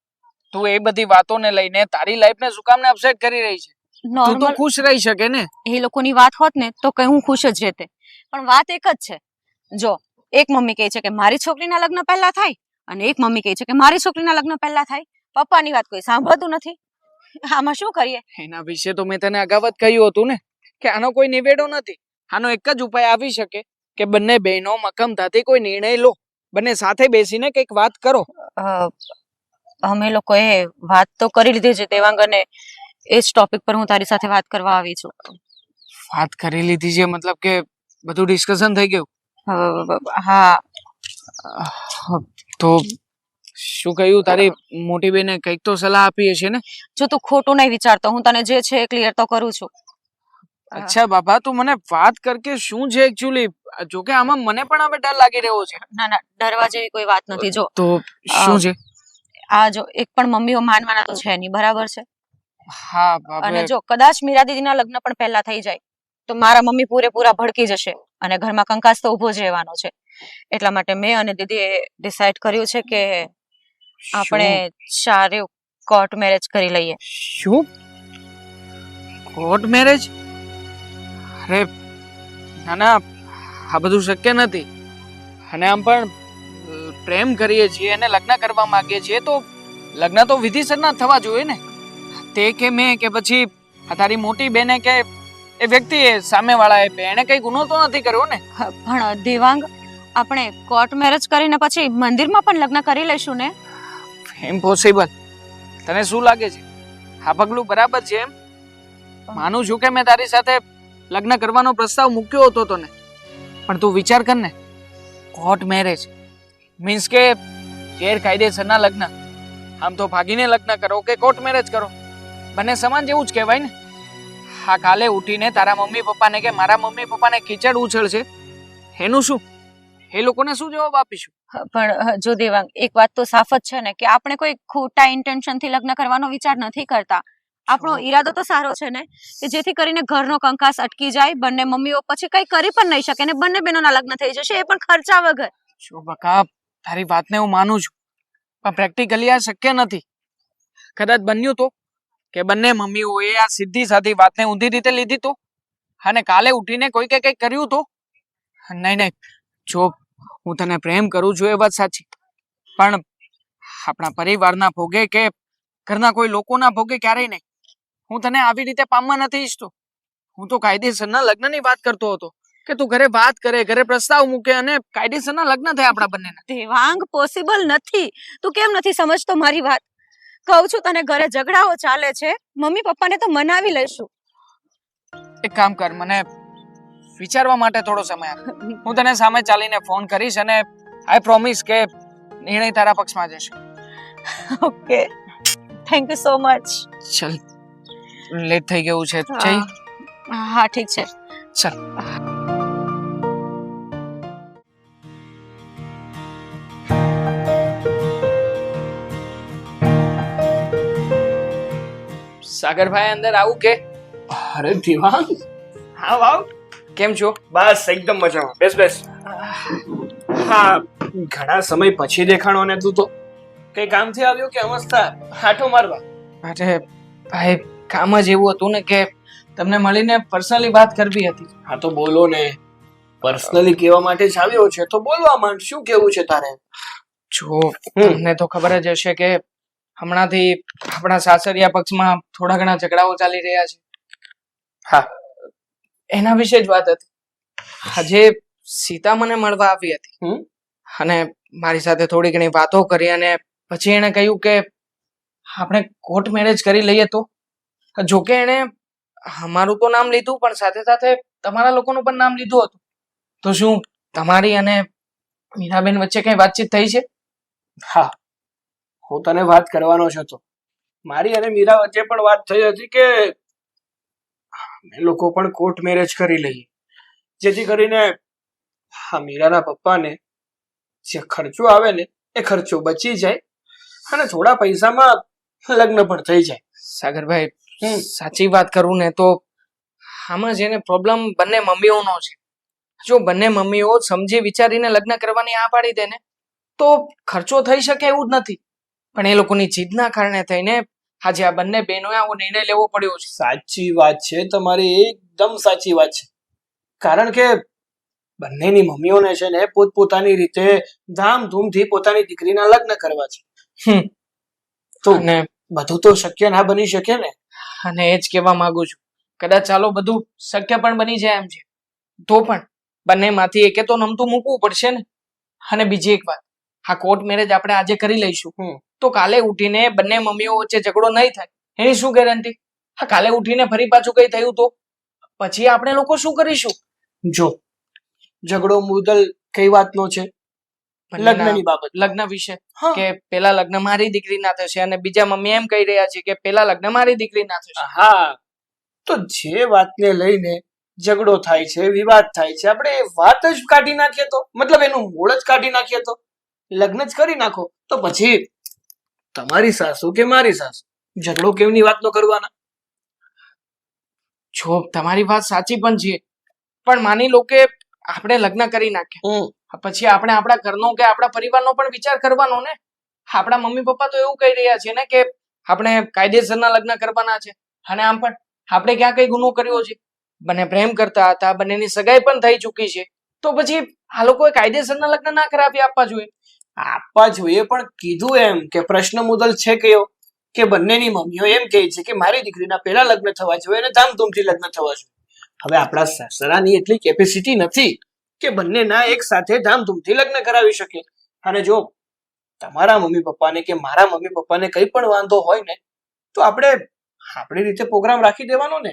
તું એ બધી વાતોને લઈને તારી લાઈફને શું કામને અપસેટ કરી રહી છે? તું તો નોર્મલ ખુશ રહી શકે ને. એ લોકોની વાત હોત ને તો કઈ હું ખુશ જ રહેતે, પણ વાત એક જ છે. જો એક મમ્મી કહે છે કે મારી છોકરીના લગ્ન પહેલા થાય, અને એક મમ્મી કહે છે કે મારી છોકરીના લગ્ન પહેલા થાય. પપ્પાની વાત કોઈ સાંભળતું નથી. આમાં શું કરીએ? એના વિશે તો મેં તને અગાઉ જ કહ્યું હતું ને કે આનો કોઈ નિવેડો નથી. આનો એક જ ઉપાય આવી શકે કે બંને બહેનો મક્કમતાથી કોઈ નિર્ણય લો, બંને સાથે બેસીને કંઈક વાત કરો. અમે લોકોએ વાત તો કરી લીધી છે દેવાંગ, અને એ જ ટોપિક પર હું તારી સાથે વાત કરવા આવી છું. વાત કરી લીધી છે મતલબ કે બધું ડિસ્કશન થઈ ગયું? હા. તો શું કહ્યું? તારી મોટી બેને કંઈક તો સલાહ આપી હશે ને? જો તું ખોટું નહીં વિચારતો, હું તને જે છે એ ક્લિયર તો કરું છું. અચ્છા બાબા, તું મને વાત કર કે શું છે એકચ્યુઅલી. જો કે આમાં મને પણ હવે ડર લાગી રહ્યો છે. ના ના, ડરવા જેવી કોઈ વાત નથી. જો તો શું છે? આ જો એક પણ મમ્મીઓ માનવાના તો છે નહીં, બરાબર છે? હા બાબા. અને જો કદાચ મીરા દીદીના લગ્ન પણ પહેલા થઈ જાય તો મારા મમ્મી પૂરેપૂરા ભડકી જશે અને ઘરમાં કંકાસ તો ઊભો જ રહેવાનો છે. એટલા માટે મેં અને દીદીએ ડિસાઈડ કર્યું છે કે આપણે સારું કોર્ટ મેરેજ કરી લઈએ. શું? Court marriage? અરે ના ના, આ બધું શક્ય નથી. અને આમ પણ પ્રેમ કરીએ છીએ અને લગ્ન કરવા માંગીએ છીએ તો લગ્ન તો વિધિસરના થવા જોઈએ ને. તે કે મેં કે પછી આ તારી મોટી બેને કે એ વ્યક્તિએ સામેવાળાએ એણે કઈ ગુનો તો નથી કર્યો ને? પણ દેવાંગ, આપણે કોર્ટ મેરેજ કરીને પછી મંદિરમાં પણ લગ્ન કરી લઈશું ને? ઇમ્પોસિબલ. તને શું લાગે છે આ પગલું બરાબર છે એમ? માનું છું કે મેં તારી સાથે લગ્ન કરવાનો પ્રસ્તાવ મૂક્યો હતો તને, પણ તું વિચાર કર ને, કોર્ટ મેરેજ મીન્સ કે ગેરકાયદેસરના લગ્ન. આમ તો ભાગીને લગ્ન કરો કે કોર્ટ મેરેજ કરો, બંને સમાન જેવું જ કહેવાય ને. હા, કાલે ઉઠીને તારા મમ્મી પપ્પાને કે મારા મમ્મી પપ્પાને કીચડ ઉછળશે, એનું શું? એ લોકોને શું જવાબ આપીશું? પણ જો દેવાંગ, એક વાત તો સાફ જ છે ને કે આપણે કોઈ ખોટા ઇન્ટેન્શનથી લગ્ન કરવાનો વિચાર નથી કરતા. આપણો ઈરાદો તો સારો છે ને કે જેથી કરીને ઘરનો કંકાસ અટકી જાય, બંને મમ્મીઓ પછી કઈ કરી પણ નહીં શકે ને બંને બહેનોના લગ્ન થઈ જશે, એ પણ ખર્ચા વગર. જો બકા, તારી વાતને હું માનું છું, પણ પ્રેક્ટિકલી આ શક્ય નથી. કદાચ બન્યું તો કે બંને મમ્મીઓએ આ સીધી સાધી વાતને ઊંધી રીતે લીધી તો, અને કાલે ઉઠીને કોઈકે કંઈક કર્યું તો? નહીં નહીં, જો હું તને પ્રેમ કરું છું એ વાત સાચી, પણ આપણા પરિવારના ભોગે કે ઘરના કોઈ લોકોના ભોગે ક્યારેય નહીં. હું તને આવી રીતે પામવા નથી ઈચ્છતો. હું તો કાયદેસરના લગ્નની વાત કરતો હતો કે તું ઘરે વાત કરે, ઘરે પ્રસ્તાવ મૂકે અને કાયદેસરના લગ્ન થાય આપણા બંનેના. દેવાંગ, પોસિબલ નથી. તું કેમ નથી સમજતો મારી વાત? કહું છું તને, ઘરે ઝઘડાઓ ચાલે છે, મમ્મી પપ્પાને તો મનાવી લઈશું. એક કામ કર, મને વિચારવા માટે થોડો સમય આપ. હું તને સામે ચાલીને ફોન કરીશ અને આઈ પ્રોમિસ કે નિર્ણય તારા પક્ષમાં જશે. Okay, thank you so much. ચલ, લેટ થઈ ગયું છે. જઈ. હા ઠીક છે. ચલ. સાગરભાઈ અંદર આવું કે? અરે દિવાંગ, હા વાવ, કેમ છો? બસ એકદમ મજામાં. બેસ બેસ. હા, ઘણા સમય પછી દેખાણો ને તું તો. કઈ કામથી આવ્યો કે અમસ્તા આટો મારવા? અરે ભાઈ, કામ જ એવું હતું ને કે તમને મળીને પર્સનલી વાત કરવી હતી. હા તો બોલો ને, પર્સનલી કહેવા માટે જ આવ્યો છે તો બોલવા માંડ. શું કેવું છે તારે? જો તમને તો ખબર જ હશે કે હમણાંથી આપણા સાસરિયા પક્ષમાં થોડા ઘણા ઝઘડાઓ ચાલી રહ્યા છે. હા, એના વિશે જ વાત હતી. આજે સીતા મને મળવા આવી હતી અને મારી સાથે થોડી ઘણી વાતો કરી અને પછી એણે કહ્યું કે આપણે કોર્ટ મેરેજ કરી લઈએ તો. જોકે એણે અમારું તો નામ લીધું પણ સાથે સાથે તમારા લોકોનું પણ નામ લીધું હતું. તો શું તમારી અને મીરાબેન વચ્ચે કઈ વાતચીત થઈ છે? હા, હું તને વાત કરવાનો જ હતો. મારી અને મીરા વચ્ચે પણ વાત થઈ હતી કે અમે લોકો પણ કોર્ટ મેરેજ કરી લઈએ, જેથી કરીને હા મીરાના પપ્પાને જે ખર્ચો આવે ને એ ખર્ચો બચી જાય અને થોડા પૈસામાં લગ્ન પણ થઈ જાય. સાગરભાઈ, સાચી વાત કરું ને તો આમાં જેને પ્રોબ્લેમ બંને મમ્મીઓનો છે. જો બંને મમ્મીઓ સમજી વિચારીને લગ્ન કરવાની આ પાડી દે ને તો ખર્ચો થઈ શકે એવું જ નથી. પણ એ લોકોની જીદના કારણે થઈને આજે આ બંને બહેનોએ આવો નિર્ણય લેવો પડ્યો છે. સાચી વાત છે તમારી, એકદમ સાચી વાત છે. કારણ કે બંનેની મમ્મીઓને છે ને પોતપોતાની રીતે ધામધૂમથી પોતાની દીકરીના લગ્ન કરવા છે. તો અને બધું તો શક્ય ના બની શકે ને. અને એ જ કહેવા માંગુ છું. કદાચ ચાલો બધું શક્ય પણ બની જાય એમ છે તો પણ બંનેમાંથી એકે તો નમતું મૂકવું પડશે ને. અને બીજી એક વાત, આ કોર્ટ મેરેજ આપણે આજે કરી લઈશું તો કાલે ઉઠીને બંને મમ્મીઓ વચ્ચે ઝઘડો નહીં થાય એની શું ગેરંટી? હા, કાલે ઉઠીને ફરી પાછું કઈ થયું તો પછી આપણે લોકો શું કરીશું? જો ઝઘડો મુદલ કઈ વાતનો છે? લગ્નની બાબત. લગ્ન વિશે કે પેલા લગ્ન મારી દીકરીના થશે અને બીજા મમ્મી એમ કહી રહ્યા છે કે પેલા લગ્ન મારી દીકરીના થશે. હા, તો જે વાતને લઈને ઝઘડો થાય છે, વિવાદ થાય છે, આપણે એ વાત જ કાઢી નાખીએ તો, મતલબ એનું મૂળ જ કાઢી નાખીએ તો, લગ્ન જ કરી નાખો તો પછી તમારી સાસુ કે મારી સાસુ ઝઘડો કેમની વાતનો કરવાના? જો તમારી વાત સાચી પણ છે, પણ માની લો કે આપણે લગ્ન કરી નાખ્યા પછી આપણે આપણા ઘરનો કે આપણા પરિવારનો પણ વિચાર કરવાનો ને. આપણા મમ્મી પપ્પા તો એવું કહી રહ્યા છે ને કે આપણે કાયદેસરના લગ્ન કરવાના છે. અને આમ પણ આપણે ક્યાં કઈ ગુનો કર્યો છે? બંને પ્રેમ કરતા હતા, બંનેની સગાઈ પણ થઈ ચૂકી છે. તો પછી આ લોકોએ કાયદેસરના લગ્ન ના કરાવી આપવા જોઈએ. આપવા જોઈએ પણ કીધું એમ કે પ્રશ્ન મુદલ છે કયો કે બંનેની મમ્મીઓ એમ કહે છે કે મારી દીકરીના પહેલા લગ્ન થવા જોઈએ અને ધામધૂમથી લગ્ન થવા જોઈએ. હવે આપણા સાસરાની એટલી કેપેસિટી નથી કે બંનેના એક સાથે ધામધૂમથી લગ્ન કરાવી શકે. અને જો તમારા મમ્મી પપ્પાને કે મારા મમ્મી પપ્પાને કઈ પણ વાંધો હોય ને તો આપણે આપણી રીતે પ્રોગ્રામ રાખી દેવાનો ને.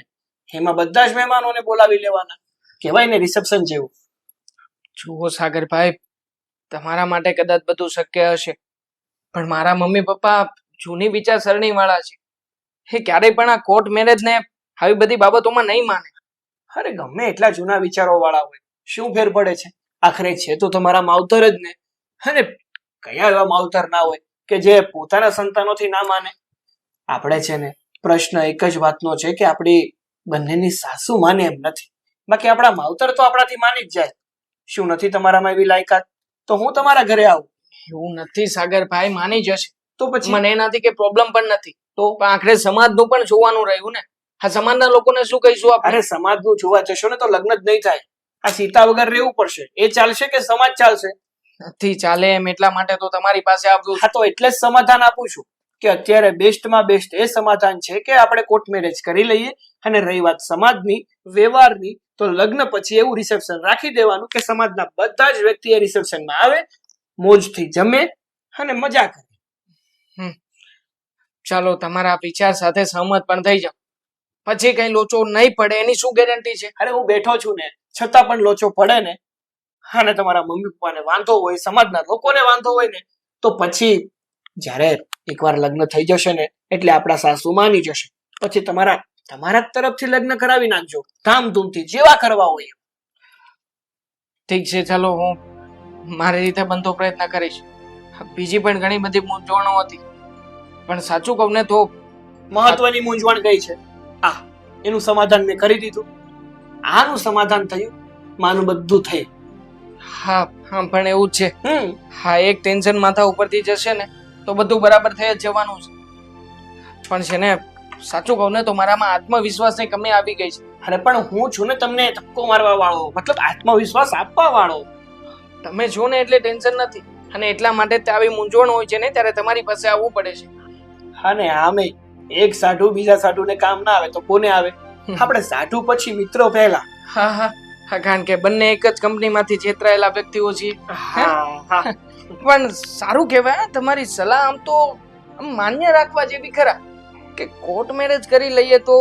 એમાં બધા જ મહેમાનોને બોલાવી લેવાના, કહેવાય ને રિસેપ્શન જેવું. જુઓ સાગરભાઈ, તમારા માટે કદાચ બધું શક્ય હશે પણ મારા મમ્મી પપ્પા જૂની વિચારસરણી વાળા છે. એ ક્યારેય પણ આ કોર્ટ મેરેજ ને આવી બધી બાબતોમાં નહીં માને. અરે ગમે એટલા જૂના વિચારો વાળા હોય, શું ફેર પડે છે? આખરે છે તો તમારા માવતર જ ને. અને કયા એવા માવતર ના હોય કે જે પોતાના સંતાનોથી ના માને? આપણે છે ને પ્રશ્ન એક જ વાતનો છે કે આપણી બંનેની સાસુ માને એમ નથી, બાકી આપણા માવતર તો આપણાથી માની જ જાય. શું નથી તમારામાં એવી લાયકાત? તો હું તમારા ઘરે આવું. એવું નથી સાગરભાઈ, માની જશે તો પછી મને એનાથી કે પ્રોબ્લેમ પણ નથી. તો પણ આખરે સમાજનું પણ જોવાનું રહ્યું ને. આ સમાજના લોકોને શું કહીશું આપણે? અરે સમાજનું જોવા જશો ને તો લગ્ન જ નહીં થાય. આ સીતા વગર રહેવું પડશે. એ ચાલશે કે સમાજ ચાલશે? નથી ચાલે એમ, એટલા માટે તો તમારી પાસે આવ્યું. હા, તો એટલે જ સમાધાન આપું છું કે અત્યારે બેસ્ટમાં બેસ્ટ એ સમાધાન છે કે આપણે કોર્ટ મેરેજ કરી લઈએ. અને રહી વાત સમાજની, વ્યવહારની, તો લગ્ન પછી એવું રિસેપ્શન રાખી દેવાનું કે સમાજના બધા જ વ્યક્તિ એ રિસેપ્શનમાં આવે, મોજથી જમે અને મજા કરે. ચાલો, તમારા વિચાર સાથે સહમત પણ થઈ જાવ. પછી કઈ લોચો નહીં પડે એની શું ગેરંટી છે? અરે હું બેઠો છું ને, છતાં પણ લોચો પડે ને, અને તમારા મમ્મી પપ્પાને વાંધો હોય, સમાજના લોકોને વાંધો હોય ને, તો પછી જ્યારે એકવાર લગ્ન થઈ જશે ને એટલે આપણા સાસુ માની જશે. પછી તમારા તરફથી લગ્ન કરાવી નાખજો, ધામધૂમથી, જેવા કરવા હોય. ઠીક છે, ચાલો હું મારી રીતે બનતો પ્રયત્ન કરીશ. બીજી પણ ઘણી બધી મૂંઝવણો હતી પણ સાચું કહું ને તો મહત્વની મૂંઝવણ ગઈ છે આ એનું સમાધાન મેં કરી દીધું. આનું સમાધાન થયું, માનું બધું થયું. હા હા પણ એવું જ છે. હા, એક ટેન્શન માથા ઉપરથી જશે ને તો બધું બરાબર થઈ જ જવાનું છે. પણ છે ને, સાચું કહું ને તો મારામાં આત્મવિશ્વાસની કમી આવી ગઈ છે. અરે પણ હું છું ને તમને ધક્કો મારવા વાળો, મતલબ આત્મવિશ્વાસ આપવા વાળો. તમે છો ને એટલે ટેન્શન નથી, અને એટલા માટે જ આવી મૂંઝવણ હોય છે ને ત્યારે તમારી પાસે આવવું પડે છે. હા ને આમે એક સાઢુ બીજા સાઢુને કામ ના આવે તો કોને આવે? આપણે સાઢુ પછી મિત્રો પહેલા. હા હા હા, કારણ કે બંને એક જ કંપનીમાંથી છેતરાયેલા વ્યક્તિઓ છીએ. પણ સારું કહેવાય, તમારી સલાહ આમ તો માન્ય રાખવા જેવી ખરા કે કોર્ટ મેરેજ કરી લઈએ તો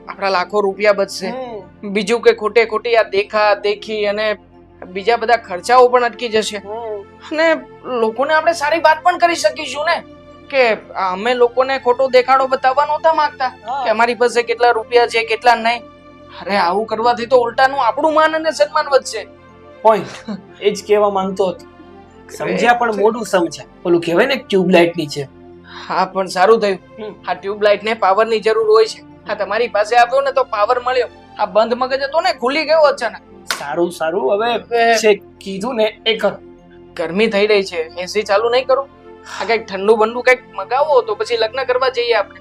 આપણા લાખો રૂપિયા બચશે. બીજું કે ખોટે ખોટી આ દેખા દેખી અને બીજા બધા ખર્ચાઓ પણ અટકી જશે, અને લોકોને આપણે સારી વાત પણ કરી શકીશું ને કે અમે લોકોને ખોટો દેખાડો બતાવવા નહોતા માંગતા કે અમારી પાસે કેટલા રૂપિયા છે કેટલા નહીં. અરે આવું કરવાથી તો ઉલટાનું આપણું માન અને સન્માન વધશે. પોઈન્ટ એ જ કહેવા માંગતો હતો. સમજ્યા પણ મોડું સમજ્યા. ઓલું કહેવાય ને ટ્યુબલાઇટ ની છે. હા પણ સારું થયું. આ ટ્યુબલાઇટ ને પાવર ની જરૂર હોય છે. હા, તમારી પાસે આવ્યો ને તો પાવર મળ્યો. આ બંધ મગજ હતો ને ખુલી ગયો અચાનક. સારું સારું, હવે છે કીધું ને એ કર. ગરમી થઈ રહી છે, એસી ચાલુ નહીં કરો? આ કઈક ઠંડુ બંડુ કઈક મગાવો તો પછી લગ્ન કરવા જઈએ આપણે.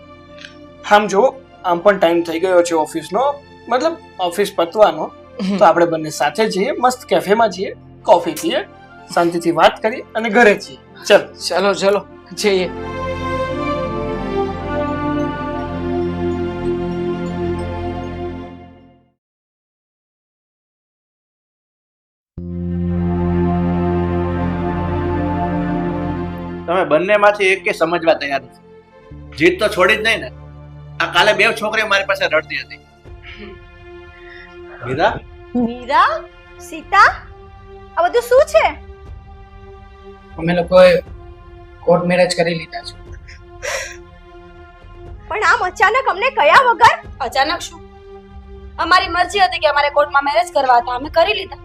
આમ જો, આમ પણ ટાઈમ થઈ ગયો છે ઓફિસનો, મતલબ ઓફિસ પતવાનો. તો આપણે બંને સાથે જઈએ, મસ્ત કેફેમાં જઈએ, કોફી પીએ, શાંતિથી વાત કરી અને ઘરે જઈએ. ચલો ચલો જઈએ. તમે બંનેમાંથી એક કે સમજવા તૈયાર નથી. જીત તો છોડી જ નહીં ને. આ કાલે બે છોકરીઓ મારી પાસે રડતી હતી. મીરા, મીરા, સીતા, આ બધું શું છે? અમે લોકોએ કોર્ટ મેરેજ કરી લીધા છે. પણ આમ અચાનક અમને કયા વગર? અચાનક શું? અમારી મરજી હતી કે અમારે કોર્ટમાં મેરેજ કરવા હતા, અમે કરી લીધા.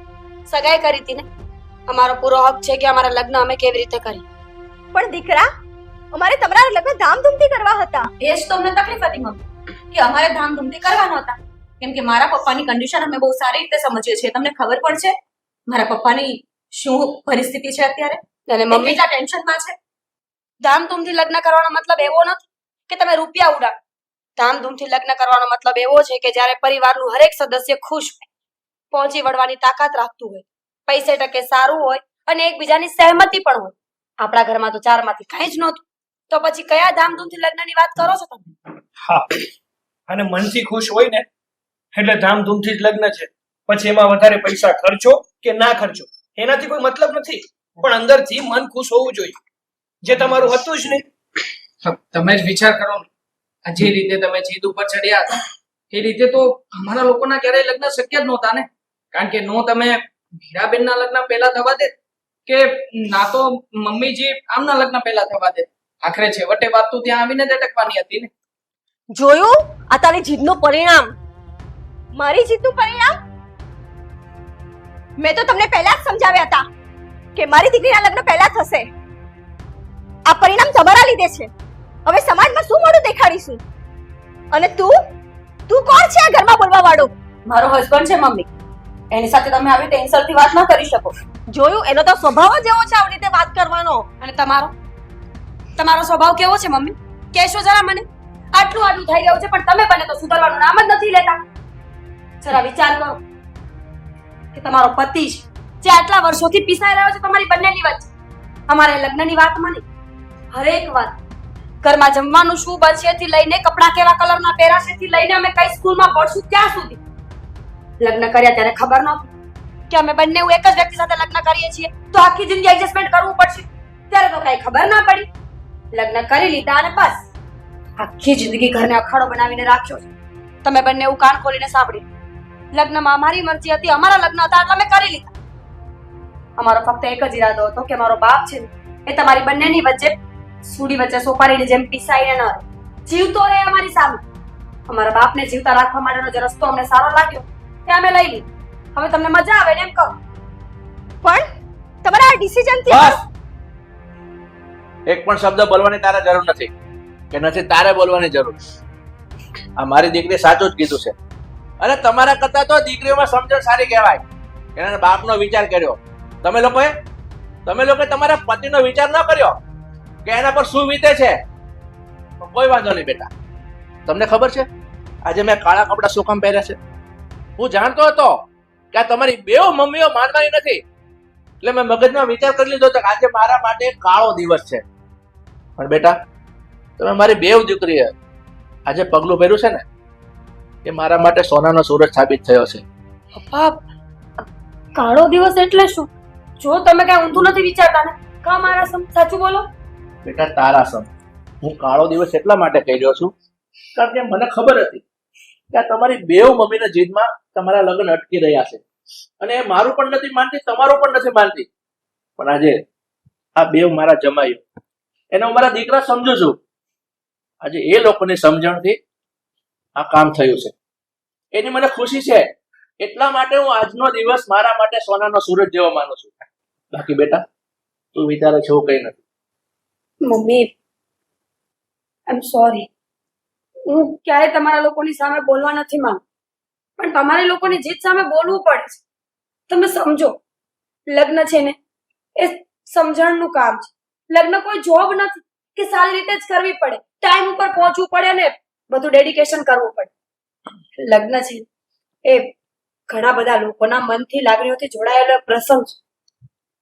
સગાઈ કરી હતી ને. અમારો પૂરો હક છે કે અમારા લગ્ન અમે કેવી રીતે કરી. પણ દીકરા, અમારે તમારા લગ્ન ધામધૂમથી કરવા હતા. એ જ તો અમને તકલીફ હતી મમ્મી, કે અમારે ધામધૂમથી કરવા નહોતા. કેમ કે મારા પપ્પાની કન્ડિશન અમે બહુ સારી રીતે સમજીએ છીએ. તમને ખબર પણ છે મારા પપ્પાની શું પરિસ્થિતિ છે અત્યારે, અને મમ્મી કેટલા ટેન્શનમાં છે. ધામધૂમથી લગ્ન કરવાનો મતલબ એવો નથી કે તમે રૂપિયા ઉડાડો. ધામધૂમથી લગ્ન કરવાનો મતલબ એવો છે કે જ્યારે પરિવારનું હરેક સદસ્ય ખુશ હોય, પહોંચી વળવાની તાકાત રાખતું હોય, પૈસે ટકે સારું હોય અને એકબીજાની સહેમતી પણ હોય. આપણા ઘરમાં તો ચારમાંથી કાંઈ જ નહોતું, તો પછી કયા ધામધૂમથી લગ્નની વાત કરો છો તમે? હા, અને મનથી ખુશ હોય ને એટલે ધામધૂમથી જ લગ્ન છે. પછી એમાં વધારે પૈસા ખર્ચો કે ના ખર્ચો એનાથી કોઈ મતલબ નથી, પણ અંદરથી મન ખુશ હોવું જોઈએ, જે તમારું હતું જ નહીં. તમે જ વિચાર કરો ને, આ જે રીતે તમે જીદ ઉપર ચડ્યા હતા એ રીતે તો અમારા લોકોના ક્યારેય લગ્ન શક્ય જ નહોતા ને. કારણ કે નો તમે મીરાબેનના લગ્ન પહેલા થવા દે કે ના તો મમ્મીજી આમના લગ્ન પહેલા થવા દે. આખરે છેવટે વાત તો ત્યાં આવીને જ અટકવાની હતી ને. જોયું આ તારી જીદનું પરિણામ? મારી જીતનું પરિણામ? મેં તો તમને પહેલા જ સમજાવ્યા હતા કે મારી દીકરીના લગ્ન પહેલા થશે. આ પરિણામ તમારા લીધે છે. હવે સમાજમાં શું મોઢું દેખાડીશું? અને તું કોણ છે આ ઘરમાં બોલવા વાળો? મારો હસબન્ડ છે મમ્મી, એની સાથે તમે આવી રીતે ઇન્સલ્ટથી વાત ન કરી શકો. જોયું, એનો તો સ્વભાવ જ એવો છે આવી રીતે વાત કરવાનો. અને તમારો સ્વભાવ કેવો છે મમ્મી? કહેશો જરા મને. આટલું થઈ ગયું છે પણ તમે બને તો સુધરવાનું નામ જ નથી લેતા. જરા વિચાર કરો કે તમારો પતિ છે જે આટલા વર્ષોથી પીસાઈ રહ્યો છે તમારી બંનેની વચ્ચે. અમારે લગ્નની વાતમાં નહીં, હરેક વાત, ઘરમાં જમવાનું શું બનશે થી લઈને કપડાં કેવા કલરના પહેરાશે થી લઈને અમે કઈ સ્કૂલમાં ભણશું ત્યાં સુધી. લગ્ન કર્યા ત્યારે ખબર નહોતી કે અમે બંને એક જ વ્યક્તિ સાથે લગ્ન કરીએ છીએ તો આખી જિંદગી એડજસ્ટમેન્ટ કરવું પડશે. ત્યારે તો કઈ ખબર ના પડી. લગ્ન કરી લીધા અને બસ આખી જિંદગી ઘરને અખાડો બનાવીને રાખ્યો છે. તમે બંને એવું કાન ખોલીને સાંભળ્યું. લગ્નમાં અમારી મરજી હતી, અમારા લગ્ન હતા એટલે અમે કરી લીધા. અમારો ફક્ત એક જ ઈરાદો હતો કે મારો બાપ છે ને એ તમારી બંનેની વચ્ચે સુડી વચ્ચે સોપારીની જેમ પીસાઈને ન રહે, જીવતો રહે અમારી સામે. અમારા બાપને જીવતા રાખવા માટેનો જે રસ્તો અમને સારો લાગ્યો તે અમે લઈ લીધો. હવે તમને મજા આવે ને એમ કહો. પણ તમારા આ ડિસિઝનથી બસ. એક પણ શબ્દ બોલવાની તારે જરૂર નથી, કે નથી તારે બોલવાની જરૂર. આ મારી દીકરી સાચું જ કીધું છે. અને તમારા કરતા તો દીકરીઓમાં સમજણ સારી કહેવાય. એના બાપનો વિચાર કર્યો. તમે લોકોએ તમારા પતિનો વિચાર ન કર્યો કે એના પર શું વીતે છે. પણ કોઈ વાંધો નહીં બેટા. તમને ખબર છે આજે મેં કાળા કપડાં શું કામ પહેર્યા છે? હું જાણતો હતો કે આ તમારી બેવ મમ્મીઓ માનવાની નથી, એટલે મેં મગજમાં વિચાર કરી લીધો હતો કે આજે મારા માટે કાળો દિવસ છે. પણ બેટા, તમે મારી બેવ દીકરીએ આજે પગલું ભર્યું છે ને, એ મારા માટે સોનાનો સૂરજ સાબિત થયો છે. પપ્પા, કાળો દિવસ એટલે શું? જો તમે કઈ ઊંધું નથી વિચારતા ને, કા મારા સાચું બોલો. બેટા, તારા સમ હું કાળો દિવસ એટલા માટે કહી રહ્યો છું કારણ કે મને ખબર હતી કે આ તમારી બેવ મમ્મીના જીદમાં તમારા લગ્ન અટકી રહ્યા છે. અને એ મારું પણ નથી માનતી, તમારું પણ નથી માનતી. પણ આજે આ બેવ મારા જમાઈ, એને હું મારા દીકરા સમજુ છું. આજે એ લોકોની સમજણથી આ કામ થયું છે, એની મને ખુશી છે. એટલા માટે હું આજનો દિવસ મારા માટે સોનાનો સૂરજ જેવો માનું છું. બાકી બેટા, તું વિચારે છે એવું કઈ નથી. Mummy, I am sorry. હું ક્યારે તમારા લોકોની સામે બોલવા નથી માંગતી, પણ તમારે લોકોની જીત સામે બોલવું પડે છે. તમે સમજો, લગ્ન છે ને એ સમજણનું કામ છે. લગ્ન કોઈ જોબ નથી કે સારી રીતે જ કરવી પડે, ટાઈમ ઉપર પહોંચવું પડે ને બધું ડેડિકેશન કરવું પડે. લગ્ન છે એ ઘણા બધા લોકોના મનથી લાગણીઓથી જોડાયેલો પ્રસંગ છે,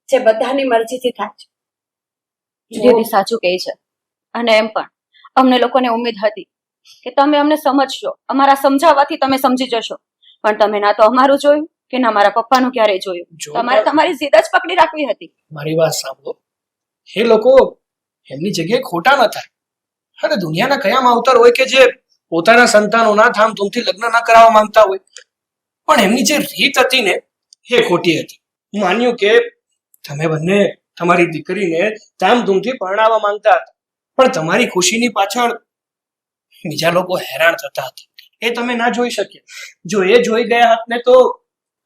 જે બધાની મરજીથી થાય છે. દીદી સાચું કહે છે. અને એમ પણ અમને લોકોને ઉમ્મીદ હતી કે તમે અમને સમજશો, અમારા સમજાવવાથી તમે સમજી જશો. પણ તમે ના તો અમારું જોયું કે ના મારા પપ્પાનું ક્યારેય જોયું. તમારે તમારી જીદ જ પકડી રાખવી હતી. મારી વાત સાંભળો, એ લોકો એમની જગ્યાએ ખોટા ન થાય. અરે દુનિયાના કયા માવતર હોય કે જે પોતાના સંતાનોના ધામધૂમથી લગ્ન ના કરાવવા માંગતા હોય? પણ એમની જે રીત હતી ને એ ખોટી હતી. માન્યું કે તમે બંને તમારી દીકરીને ધામધૂમથી પરણાવવા માંગતા હતા, પણ તમારી ખુશીની પાછળ બીજા લોકો હેરાન થતા હતા. એ તમે ના જોઈ શક્યા. જો એ જોઈ ગયા હોત ને તો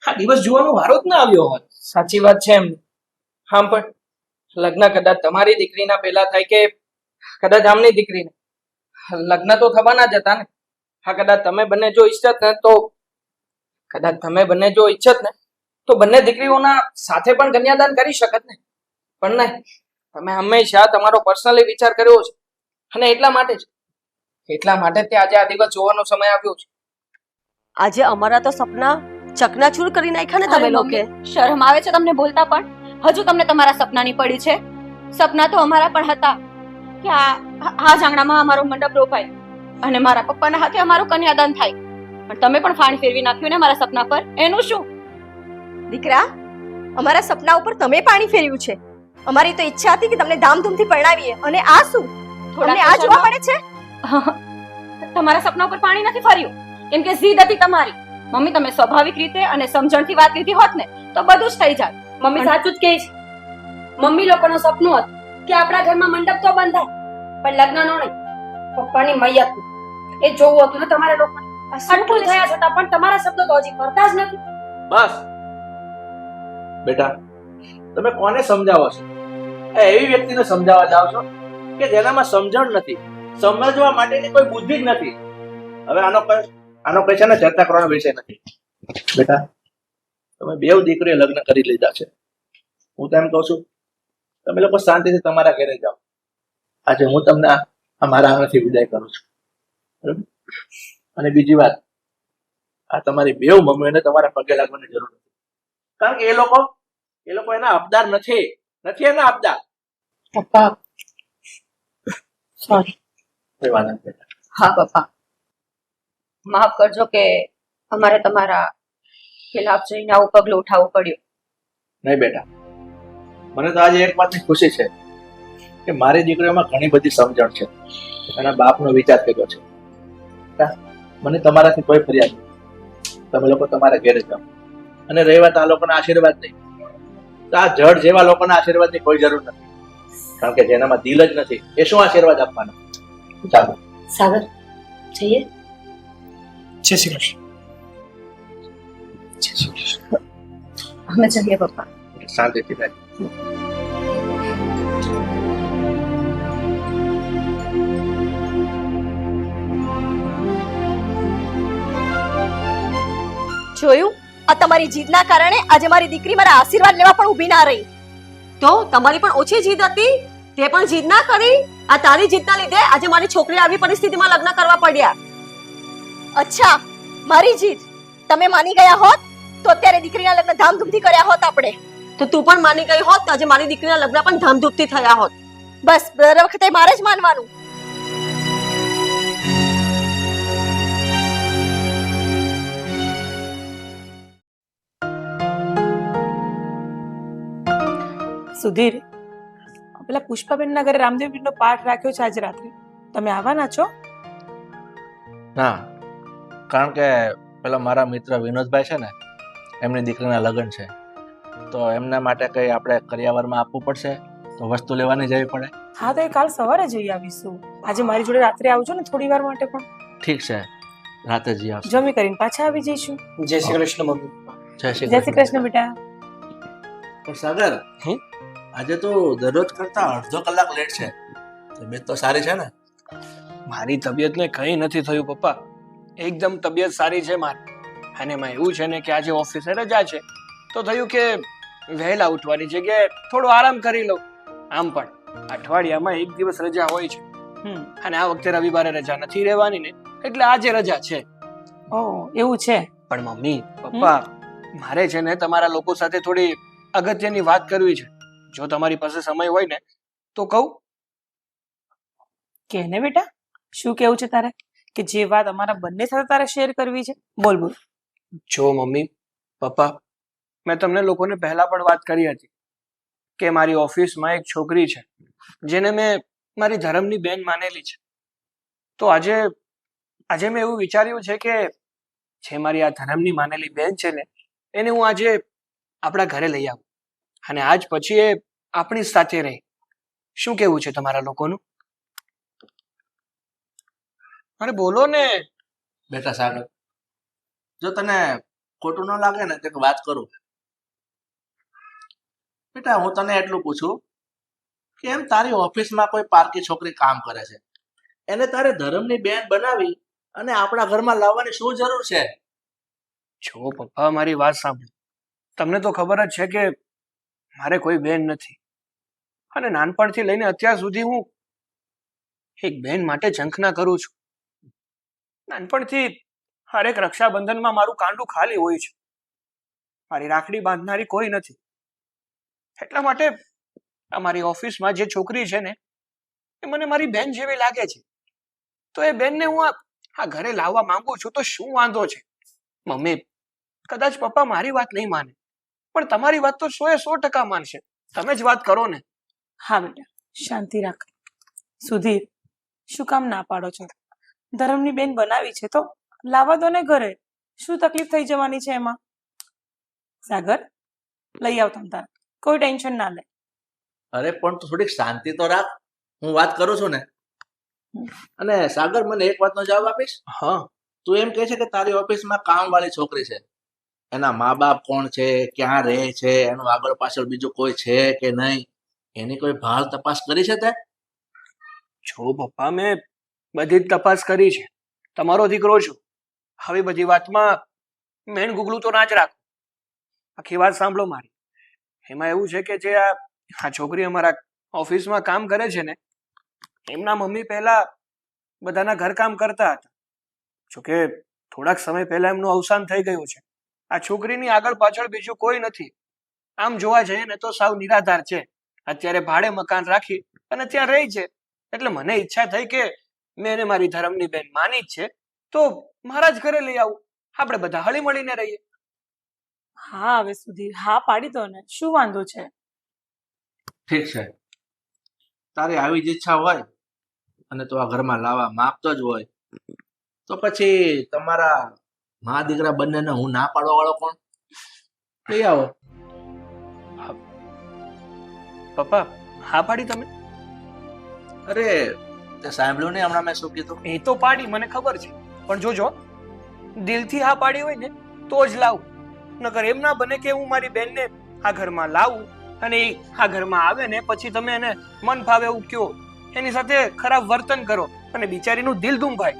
આ દિવસ જોવાનો વારો જ ના આવ્યો હોત. સાચી વાત છે એમ. હા, પણ લગ્ન કદાચ તમારી દીકરીના પહેલા થાય કે કદાચ આમની દીકરીને, લગ્ન તો થવાના જ હતા ને. હા, કદાચ તમે બંને જો ઈચ્છત ને તો બંને દીકરીઓના સાથે પણ કન્યાદાન કરી શકત ને. પણ નહીં, તમે હંમેશા તમારો પર્સનલી વિચાર કર્યો છે. અને એટલા માટે તે આજે આ દિવસ જોવાનો સમય આવ્યો છે. આજે અમારા તો સપના ચકનાચૂર કરી નાખ્યા ને તમે અરે લોકે. મમ્મી, શરમ આવે છે તમને બોલતા? પણ હજુ તમને તમારા સપનાની પડી છે. સપના તો અમારા પણ હતા કે આ આંગણામાં અમારો મંડપ રોપાય અને મારા પપ્પાના હાથે અમારું કન્યાદાન થાય. પણ તમે પણ ફાણ ફેરવી નાખ્યું ને મારા સપના પર. એનું શું? દીકરા, અમારા સપના ઉપર તમે પાણી ફેર્યું છે. અમારી તો ઈચ્છા હતી કે તમને ધામધૂમથી પરણાવીએ, અને આ શું? તમને આ જોવા મળે છે? તમારા સપના ઉપર પાણી નથી ફર્યું, કેમ કે જીદ હતી તમારી. મમ્મી, તમે સ્વાભાવિક રીતે અને સમજણથી વાત લીધી હોત ને તો બધું જ થઈ જાય. મમ્મી સાચું જ કહે છે. મમ્મી લોકોનું સપનું હતું કે આપણા ઘરમાં મંડપ તો બંધાય, પણ લગ્ન નો નહીં, પપ્પાની મૈયત એ જોવું હતું ને તમારે લોકો. આટલું થયા છતાં પણ તમારા શબ્દો તો હજી કરતા જ નથી. બસ બેટા, તમે કોને સમજાવો છો? એવી વ્યક્તિને સમજાવવા જાઓ છો કે જેનામાં સમજણ નથી, સમજવા માટેની કોઈ બુદ્ધિ જ નથી. હવે આનો કઈ છે ને ચર્ચા કરવાનો વિષય નથી. બેટા, તમે બેવ દીકરીએ લગ્ન કરી લીધા છે. હું તો એમ કહું છું, તમે લોકો શાંતિથી તમારા ઘરે જાઓ. આજે હું તમને આ મારા આંગણેથી વિદાય કરું છું, બરાબર? અને બીજી વાત, આ તમારી બેવ મમ્મીઓને તમારા પગે લાગવાની જરૂર નથી, કારણ કે એ લોકો એના હકદાર નથી એના હકદાર. પપ્પા સોરી. કોઈ વાંધો નહીં બેટા. હા પપ્પા, માફ કરજો કે અમારે તમારા ખિલાફ જઈને આવું પગલું ઉઠાવવું પડ્યું. નહીં બેટા, મને તો આજે એક વાતની ખુશી છે કે મારી દીકરીઓમાં ઘણી બધી સમજણ છે. એના બાપનો વિચાર કર્યો છે. મને તમારાથી કોઈ ફરિયાદ નથી. તમે લોકો તમારા ઘરે જાઓ. અને રહી વાત આ લોકોના આશીર્વાદ નહીં, તો આ જડ જેવા લોકોના આશીર્વાદની કોઈ જરૂર નથી, કારણ કે જેનામાં દિલ જ નથી એ શું આશીર્વાદ આપવાના. ચાલો સાગર, જઈએ. જય શ્રી કૃષ્ણ. અમે જઈએ પપ્પા. શાંતિથી રહેજો. જોયું, આ તમારી જીદના કારણે આજે મારી દીકરી મારા આશીર્વાદ લેવા પણ ઊભી ના રહી. તો તમારી પણ ઓછી જીદ હતી, તે પણ જીદ ના કરી. આ તારી જીદના લીધે આજે મારી છોકરી આવી પરિસ્થિતિમાં લગ્ન કરવા પડ્યા. અચ્છા, મારી જીદ તમે માની ગયા હોત તો અત્યારે દીકરીના લગ્ન ધામધૂમથી કર્યા હોત આપણે. તો તું પણ માની ગઈ હોત તો આજે મારી દીકરીના લગ્ન પણ ધામધૂમથી થયા હોત. બસ દર વખતે મારે જ માનવાનું. સુધીર, પેલા પુષ્પાબેનના ઘરે રામદેવ પીરનો પાઠ રાખ્યો છે આજે રાત્રે. તમે આવવાના છો? ના, કારણ કે પેલા મારા મિત્ર વિનોદભાઈ છે ને, એમની દીકરીના લગ્ન છે, તો એમના માટે કંઈ આપણે કરિયાવરમાં આપવું પડશે, તો વસ્તુ લેવાની જવી પડે. હા, તો એ કાલ સવારે જઈ આવીશું. આજે મારી જોડે રાત્રે આવજો ને થોડી વાર માટે પણ. ઠીક છે, રાતે જઈ આવશે. જમી કરીને પાછા આવી જઈશું. જય શ્રી કૃષ્ણ મમ્મી. જય શ્રી જય શ્રી કૃષ્ણ બેટા. પણ સાગર, આજે તો દરરોજ કરતા અડધો કલાક લેટ છે. તબિયત તો સારી છે ને? મારી તબિયતને કંઈ નથી થયું પપ્પા, એકદમ તબિયત સારી છે મારી. અને એમાં એવું છે ને કે આજે ઓફિસે રજા છે, તો થયું કે વહેલા ઉઠવાની જગ્યાએ થોડો આરામ કરી લઉં. આમ પણ અઠવાડિયામાં એક દિવસ રજા હોય છે, અને આ વખતે રવિવારે રજા નથી રહેવાની ને, એટલે આજે રજા છે. ઓહ, એવું છે? પણ મમ્મી પપ્પા, મારે છે ને તમારા લોકો સાથે થોડી અગત્યની વાત કરવી છે. જો તમારી પાસે સમય હોય ને તો કહું? કે ને બેટા, શું કેવું છે તારે? કે જે વાત અમારા બંને સાથે તારે શેર કરવી છે, બોલ બોલ. જો મમ્મી પપ્પા, મેં તમને લોકોને પહેલા પણ વાત કરી હતી કે મારી ઓફિસમાં એક છોકરી છે જેને મેં મારી ધર્મની બેન માનેલી છે. તો આજે મેં એવું વિચાર્યું છે કે જે મારી આ ધર્મની માનેલી બેન છે ને, એને હું આજે આપણા ઘરે લઈ આવું, અને આજ પછી એ આપણી સાથે રહે. શું કેવું છે તમારા લોકોનું? અરે બોલો ને. બેટા સાગર, જો તને ખોટું ન લાગે ને તો એક વાત કરું. બેટા, હું તને એટલું પૂછું કે એમ તારી ઓફિસમાં કોઈ પારકી છોકરી કામ કરે છે, એને તારે ધર્મની બેન બનાવી અને આપણા ઘરમાં લાવવાની શું જરૂર છે? જો પપ્પા, મારી વાત સાંભળો. તમને તો ખબર જ છે કે મારે કોઈ બેન નથી, અને નાનપણથી લઈને અત્યાર સુધી હું એક બેન માટે ઝંખના કરું છું. નાનપણથી હરેક રક્ષાબંધનમાં મારું કાંડું ખાલી હોય છે. મારી રાખડી બાંધનારી કોઈ નથી. એટલા માટે અમારી ઓફિસમાં જે છોકરી છે ને, એ મને મારી બેન જેવી લાગે છે. તો એ બેનને હું આ ઘરે લાવવા માંગુ છું, તો શું વાંધો છે? મમ્મી, કદાચ પપ્પા મારી વાત નહીં માને, પણ તમારી વાત તો 100% માનશે. તમે જ વાત કરો ને. હા બેટા, શાંતિ રાખ. સુધીર, શું કામ ના પાડો છો? ધર્મની બેન બનાવી છે તો લાવવા દો ને ઘરે. શું તકલીફ થઈ જવાની છે એમાં? સાગર, લઈ આવ તમ તાર, કોઈ ટેન્શન ના લે. અરે પણ તું થોડીક શાંતિ તો રાખ, હું વાત કરું છું ને. અને સાગર, મને એક વાતનો જવાબ આપીશ? હા. તું એમ કહે છે કે તારી ઓફિસમાં કામવાળી છોકરી છે, એના મા બાપ કોણ છે, ક્યાં રહે છે, એનું આગળ પાછળ બીજું કોઈ છે કે નહીં, એની કોઈ ભાળ તપાસ કરી છે તે? જો પપ્પા, મેં બધી જ તપાસ કરી છે. તમારો દીકરો છું, હવે બધી વાતમાં મેન ગુગલું તો ના જ રાખો. આખી વાત સાંભળો મારી. એમાં એવું છે કે જે આ છોકરી અમારા ઓફિસમાં કામ કરે છે ને, એમના મમ્મી પહેલા બધાના ઘરકામ કરતા હતા. જોકે થોડાક સમય પહેલા એમનું અવસાન થઈ ગયું છે. આ છોકરીની આગળ પાછળ બીજું કોઈ નથી. આમ જોવા જઈએ ને તો સાવ નિરાધાર છે. અત્યારે ભાડે મકાન રાખી અને ત્યાં રહી છે. એટલે મને ઈચ્છા થઈ કે મેં એને મારી ધર્મની બેન માની જ છે, તો મારા જ ઘરે લઈ આવું, આપણે બધા હળી મળીને રહીએ. હા, હવે સુધીર, હા પાડી દો ને, શું વાંધો છે? ઠીક છે, તારી આવી જ ઈચ્છા હોય અને તું આ ઘરમાં લાવવા માંગતો જ હોય, તો પછી તમારા મા દીકરા બંનેને હું ના પાડવા વાળો કોણ? લઈ આવો. પપ્પા, હા પાડી તમે? અરે, તે સાંભળ્યું નહીં હમણાં મેં શું કીધું? એ તો પાડી, મને ખબર છે, પણ જોજો દિલથી હા પાડી હોય ને તો જ લાવું. નકર એમ ના બને કે હું મારી બેનને આ ઘરમાં લાવું અને એ આ ઘરમાં આવે ને પછી તમે એને મન ફાવે એવું કહો, એની સાથે ખરાબ વર્તન કરો અને બિચારીનું દિલ દુંભાય.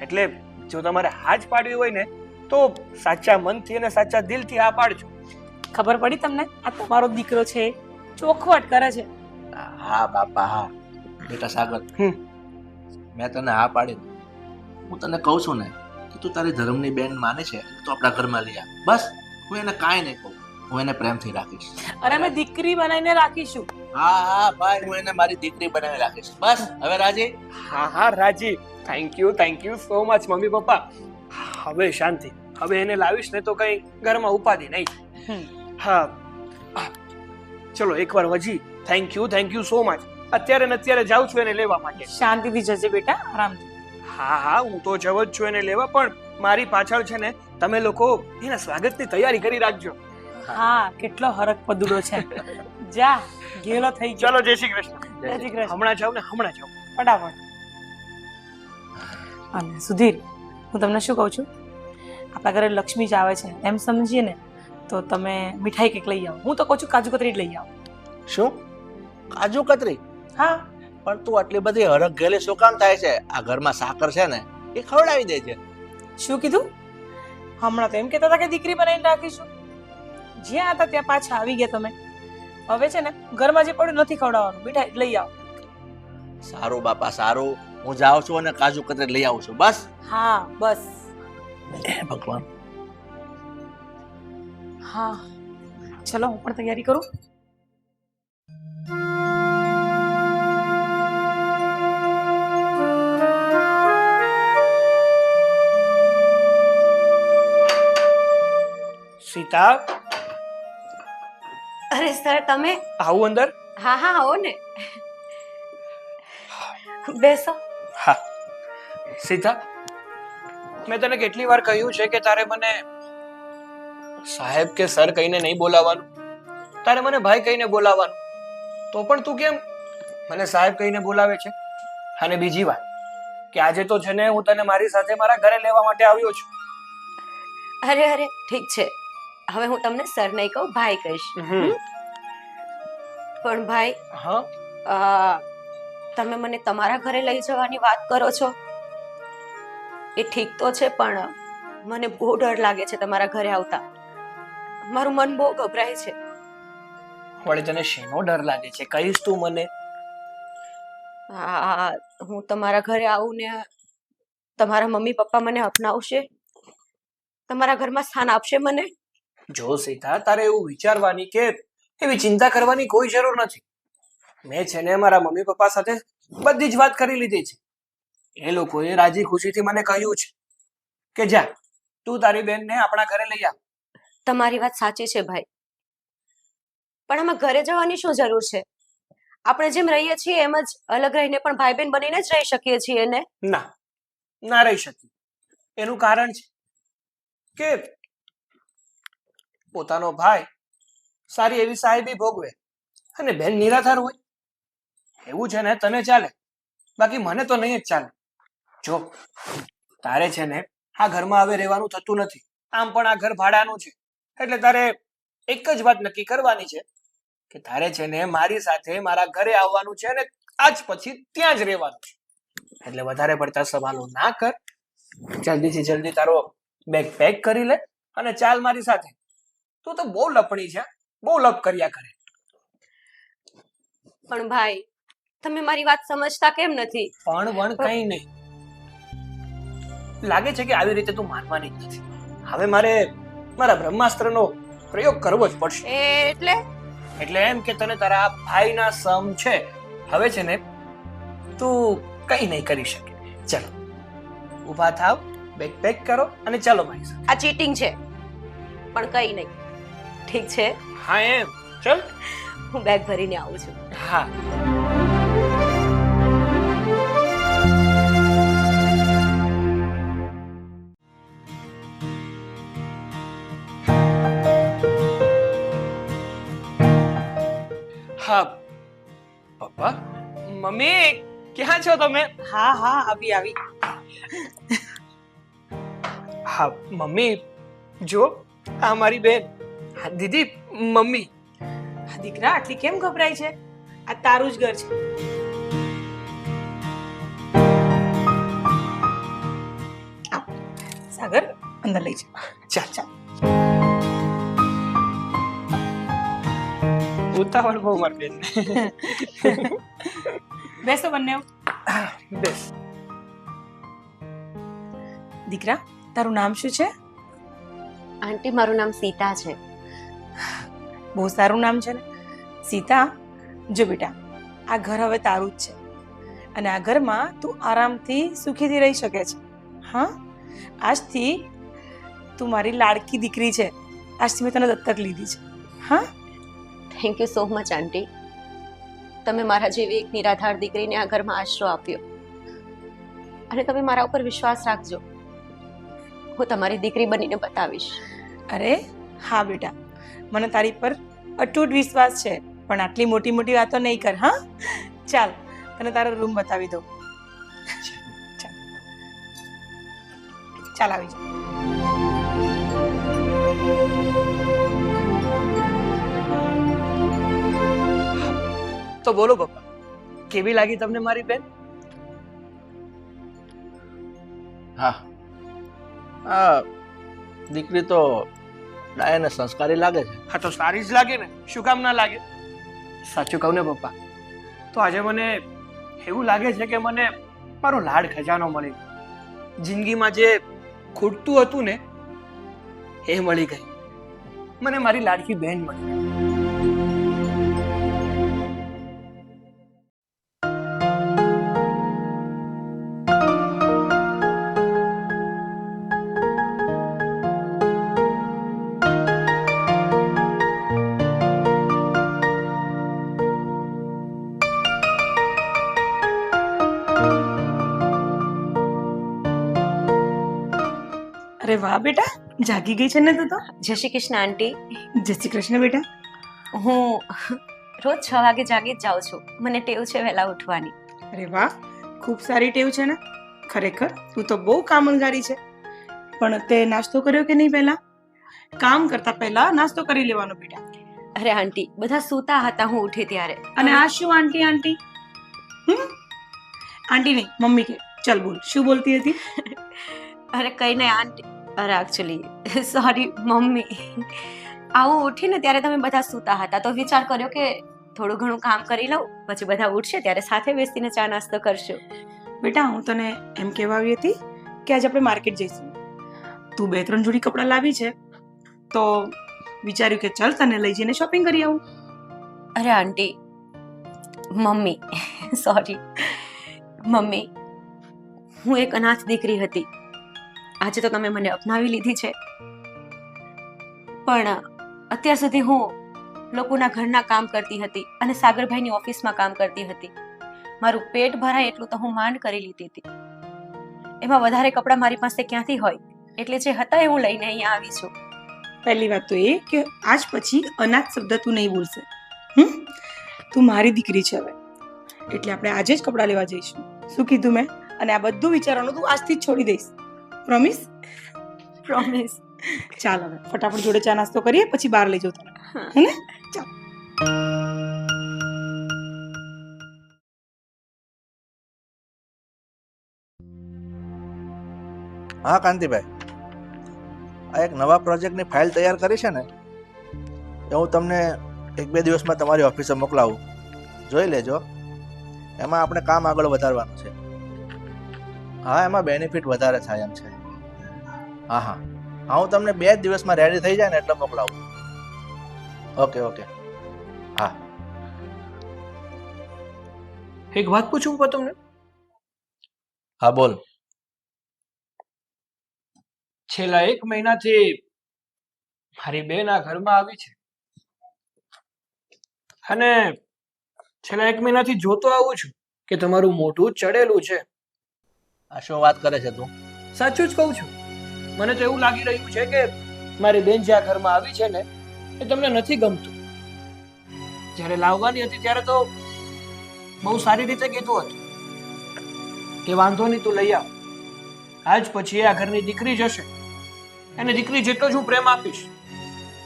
એટલે જો તમારે હા જ પાડવી હોય ને તો સાચા મનથી અને સાચા દિલથી હા પાડજો. ખબર પડી તમને આ તમારો દીકરો છે ચોખવટ કરે છે. હા બાપા હા. બેટા સાગર, મેં તને હા પાડી. હું તને કહું છું ને કે તું તારી ધર્મની બેન માને છે તો આપણા ઘરમાં લઈ આવ. બસ હું એને કાંઈ નહીં કહું, હું એને પ્રેમથી રાખીશ. અને અમે દીકરી બનાવીને રાખીશું. હા હા ભાઈ, હું એને મારી દીકરી બનાવી રાખીશ. બસ હવે રાજી? હા હા રાજી. Thank you so much mummy papa. હવે શાંતિ. હવે એને લાવીશ ને તો કઈ ઘરમાં ઉપાધિ નહીં. હા ચલો એકવાર હજી થેન્ક યુ સો મચ. અત્યારે ને અત્યારે જાઉં છું એને લેવા માટે. શાંતિથી જજે બેટા, આરામથી. હા હું તો જવ જ છું એને લેવા, પણ મારી પાછળ છે ને તમે લોકો એના સ્વાગતની તૈયારી કરી રાખજો. હા, કેટલો હરખ પદુડો છે. જા, ગેલો થઈ ગયો. ચલો જય શ્રી કૃષ્ણ. જય શ્રી કૃષ્ણ. હમણાં જાવ ને હમણાં જાવ. ફટાફટ. અને સુધીર, હું તમને શું કહું છું, આપણા ઘરે લક્ષ્મી જ આવે છે એમ સમજીએ ને તો તમે મીઠાઈ કંઈક લઈ આવો. હું તો કહું છું કાજુ કતરી જ લઈ આવો. શું? કાજુ કતરી? હા, પણ તું આટલી બધી હરખ ગયેલી શું કામ થાય છે? આ ઘરમાં સાકર છે ને એ ખવડાવી દે છે. શું કીધું? હમણાં તો એમ કહેતા હતા કે દીકરી બનાવીને રાખીશું. જ્યાં હતા ત્યાં પાછા આવી ગયા તમે. હવે છે ને ઘરમાં જે પડ્યું નથી ખવડાવવાનું, મીઠાઈ લઈ આવો. સારું બાપા સારું, હું જાઉં છું અને કાજુ કતરી લઈ આવું છું. બસ. હા બસ. હે ભગવાન. હા ચલો, હું પણ તૈયારી કરું. સીતા, અરે સર તમે આવું અંદર. હા હા આવો ને, બેસો. હા સીતા, મેં તને કેટલી વાર કહ્યું છે કે તારે મને સાહેબ કે સર કહીને નહીં બોલાવવાનું, તારે મને ભાઈ કહીને બોલાવવાનું. તો પણ તું કેમ મને સાહેબ કહીને બોલાવે છે? અને બીજી વાત કે આજે તો છે ને હું તને મારી સાથે મારા ઘરે લેવા માટે આવ્યો છું. અરે અરે ઠીક છે, હવે હું તમને સર નહીં કહું, ભાઈ કહીશ. પણ ભાઈ, હા, તમે મને તમારા ઘરે લઈ જવાની વાત કરો છો એ ઠીક તો છે, પણ મને બહુ ડર લાગે છે તમારા ઘરે આવતા. મારું મન બહુ ગભરાય છે. વળી તને શેનો ડર લાગે છે? કહીશ તું મને? હું તમારા ઘરે આવું ને તમારા મમ્મી પપ્પા મને અપનાવશે, તમારા ઘરમાં સ્થાન આપશે મને? જો સીતા, તારે એવું વિચારવાની કે એવી ચિંતા કરવાની કોઈ જરૂર નથી. મેં છે ને મારા મમ્મી પપ્પા સાથે બધી જ વાત કરી લીધી છે. એ લોકોએ રાજી ખુશીથી મને કહ્યું છે કે જા તું તારી બેનને આપણા ઘરે લઈ આવ. તમારી વાત સાચી છે ભાઈ, પણ આમાં ઘરે જવાની શું જરૂર છે? આપણે જેમ રહીએ છીએ એમ જ અલગ રહીને પણ ભાઈ બહેન બનીને જ રહી શકીએ છીએ ને. ના રહી શકીએ. એનું કારણ છે કે પોતાનો ભાઈ સારી એવી સાહેબી ભોગવે અને બેન નિરાધાર હોય. એવું છે ને તને ચાલે, બાકી મને તો નહીં જ ચાલે. જો તારે છે ને આ ઘરમાં હવે રહેવાનું થતું નથી. આમ પણ આ ઘર ભાડાનું છે, એટલે તારે એક જ વાત નક્કી કરવાની છે કે તારે છે ને મારી સાથે મારા ઘરે આવવાનું છે અને આજ પછી ત્યાં જ રહેવાનું છે. એટલે વધારે પડતા સવાલો ના કર, જલ્દીથી જલ્દી તારો બેગ પેક કરી લે અને ચાલ મારી સાથે. તું તો બહુ લપણી છે, બહુ લપ કર્યા કરે. પણ ભાઈ, તમે મારી વાત સમજતા કેમ નથી? પણ કઈ નહીં. લાગે છે કે આવી રીતે તું માનવાની જ નથી. હવે મારે મારા બ્રહ્માસ્ત્રનો પ્રયોગ કરવો જ પડશે. એટલે એમ કે તને તારા ભાઈના સમ છે. હવે છે ને તું કઈ નહીં કરી શકે. ચાલો ઊભા થાવ, બેગ પેક કરો અને ચાલો મારી સાથે. આ ચીટિંગ છે, પણ કઈ નહીં. ઠીક છે, હા એમ ચલ. હું બેગ ભરીને આવું છું. હા. હા પપ્પા, મમ્મી ક્યાં છો તમે? હા હા, આવી આવી. હા મમ્મી, જો આ મારી બેન. હા દીદી, મમ્મી. આ દીકરા આટલી કેમ ગભરાય છે? આ તારું જ ઘર છે. સાગર, અંદર લઈ જા. ચાલ ચાલ ઉતાવળ બહુ મારી બેન બેસો બંને. બેસ. દીકરા, તારું નામ શું છે? આંટી મારું નામ સીતા છે. બહુ સારું નામ છે ને સીતા. જો બેટા, આ ઘર હવે તારું જ છે અને આ ઘરમાં તું આરામથી સુખીથી રહી શકે છે. હા, આજથી તું મારી લાડકી દીકરી છે. આજથી મેં તને દત્તક લીધી છે. હા, થેન્ક યુ સો મચ આંટી. તમે મારા જેવી એક નિરાધાર દીકરીને આ ઘરમાં આશરો આપ્યો અને તમે મારા ઉપર વિશ્વાસ રાખજો. હું તમારી દીકરી બનીને બતાવીશ. અરે હા બેટા, મને તારી પર અતૂટ વિશ્વાસ છે, પણ આટલી મોટી મોટી વાતો નહીં કર. હા, ચાલ તને તારો રૂમ બતાવી દઉં. ચાલ ચાલ આવી જા. તો બોલો પપ્પા, કેવી લાગી તમને મારી બેન? હા, આ દીકરી તો ડાયને સંસ્કારી લાગે છે. હા તો સારી જ લાગે ને, શું કામ ના લાગે? સાચું કહું ને પપ્પા, તો આજે મને એવું લાગે છે કે મને મારો લાડ ખજાનો મળી ગયો. જિંદગીમાં જે ખૂટતું હતું ને એ મળી ગઈ. મને મારી લાડકી બહેન મળી ગઈ. અરે વાહ બેટા, જાગી ગઈ છે ને તું તો. જય શ્રી કૃષ્ણ આંટી. જય શ્રી કૃષ્ણ બેટા. હું રોજ 6 વાગે જાગી જ જાઉં છું. મને ટેવ છે વહેલા ઉઠવાની. અરે વાહ, ખૂબ સારી ટેવ છે ને. ખરેખર તું તો બહુ કામણગારી છે. પણ તે નાસ્તો કર્યો કે નહીં? પહેલા કામ કરતા પહેલા નાસ્તો કરી લેવાનો બેટા. અરે આંટી, બધા સૂતા હતા હું ઉઠી ત્યારે. અને આ શું આંટી આંટી? આંટી નહીં, મમ્મી કે. ચાલ બોલ, શું બોલતી હતી? અરે કઈ નહીં આંટી. અરે એકચ્યુઅલી સોરી મમ્મી. આવું ઉઠીને ત્યારે તમે બધા સૂતા હતા તો વિચાર કર્યો કે થોડું ઘણું કામ કરી લઉં, પછી બધા ઉઠશે ત્યારે સાથે બેસીને ચા નાસ્તો કરશું. બેટા, હું તને એમ કહેવા આવી હતી કે આજે આપણે માર્કેટ જઈશું. તું 2-3 જોડી કપડાં લાવી છે તો વિચાર્યું કે ચાલ તને લઈ જઈને શોપિંગ કરી આવું. અરે આંટી, મમ્મી સોરી મમ્મી, હું એક અનાથ દીકરી હતી. આજે તો તમે મને અપનાવી લીધી છે, પણ અત્યાર સુધી હું લોકોના ઘરના કામ કરતી હતી અને સાગરભાઈની ઓફિસમાં કામ કરતી હતી. મારું પેટ ભરાય એટલું તો હું માંડ કરી લીધી હતી. એમાં વધારે કપડાં મારી પાસે ક્યાંથી હોય, એટલે જે હતા એ હું લઈને અહીંયા આવી છું. પહેલી વાત તો એ કે આજ પછી અનાથ શબ્દ તું નહીં બોલશે. તું મારી દીકરી છે હવે, એટલે આપણે આજે જ કપડાં લેવા જઈશું. શું કીધું મેં? અને આ બધું વિચારવાનું તું આજથી જ છોડી દઈશ. પ્રોમિસ? પ્રોમિસ. ચાલ હવે ફટાફટ જોડે ચા નાસ્તો કરીએ, પછી બહાર લઈ જાઉં તને. હે ને? ચાલ. હા કાંતિભાઈ, આ એક નવા પ્રોજેક્ટની ફાઇલ તૈયાર કરી છે ને, એ હું તમને 1-2 દિવસમાં તમારી ઓફિસે મોકલાવું. જોઈ લેજો. એમાં આપણે કામ આગળ વધારવાનું છે. હા, એમાં બેનિફિટ વધારે થાય એમ છે. હા હા હા, હું તમને 2 દિવસમાં રેડી થઈ જાય ને એટલે મોકલાવું. Okay okay. હા. એક વાત પૂછું પપ્પા તમને? હા બોલ. છેલ્લા 1 મહિનાથી મારી બેન આ ઘરમાં આવી છે અને છેલ્લા 1 મહિનાથી જોતો આવું છું કે તમારું મોઢું ચડેલું છે. આ શું વાત કરે છે તું? સાચું જ કહું છું. મને તો એવું લાગી રહ્યું છે કે મારી બેન જે આ ઘરમાં આવી છે ને એ તમને નથી ગમતું. જ્યારે લાવવાની હતી ત્યારે તો બહુ સારી રીતે કીધું હતું કે વાંધો નહીં તું લઈ આવ. આજ પછી એ આ ઘરની દીકરી જ હશે, એને દીકરી જેટલો જ હું પ્રેમ આપીશ.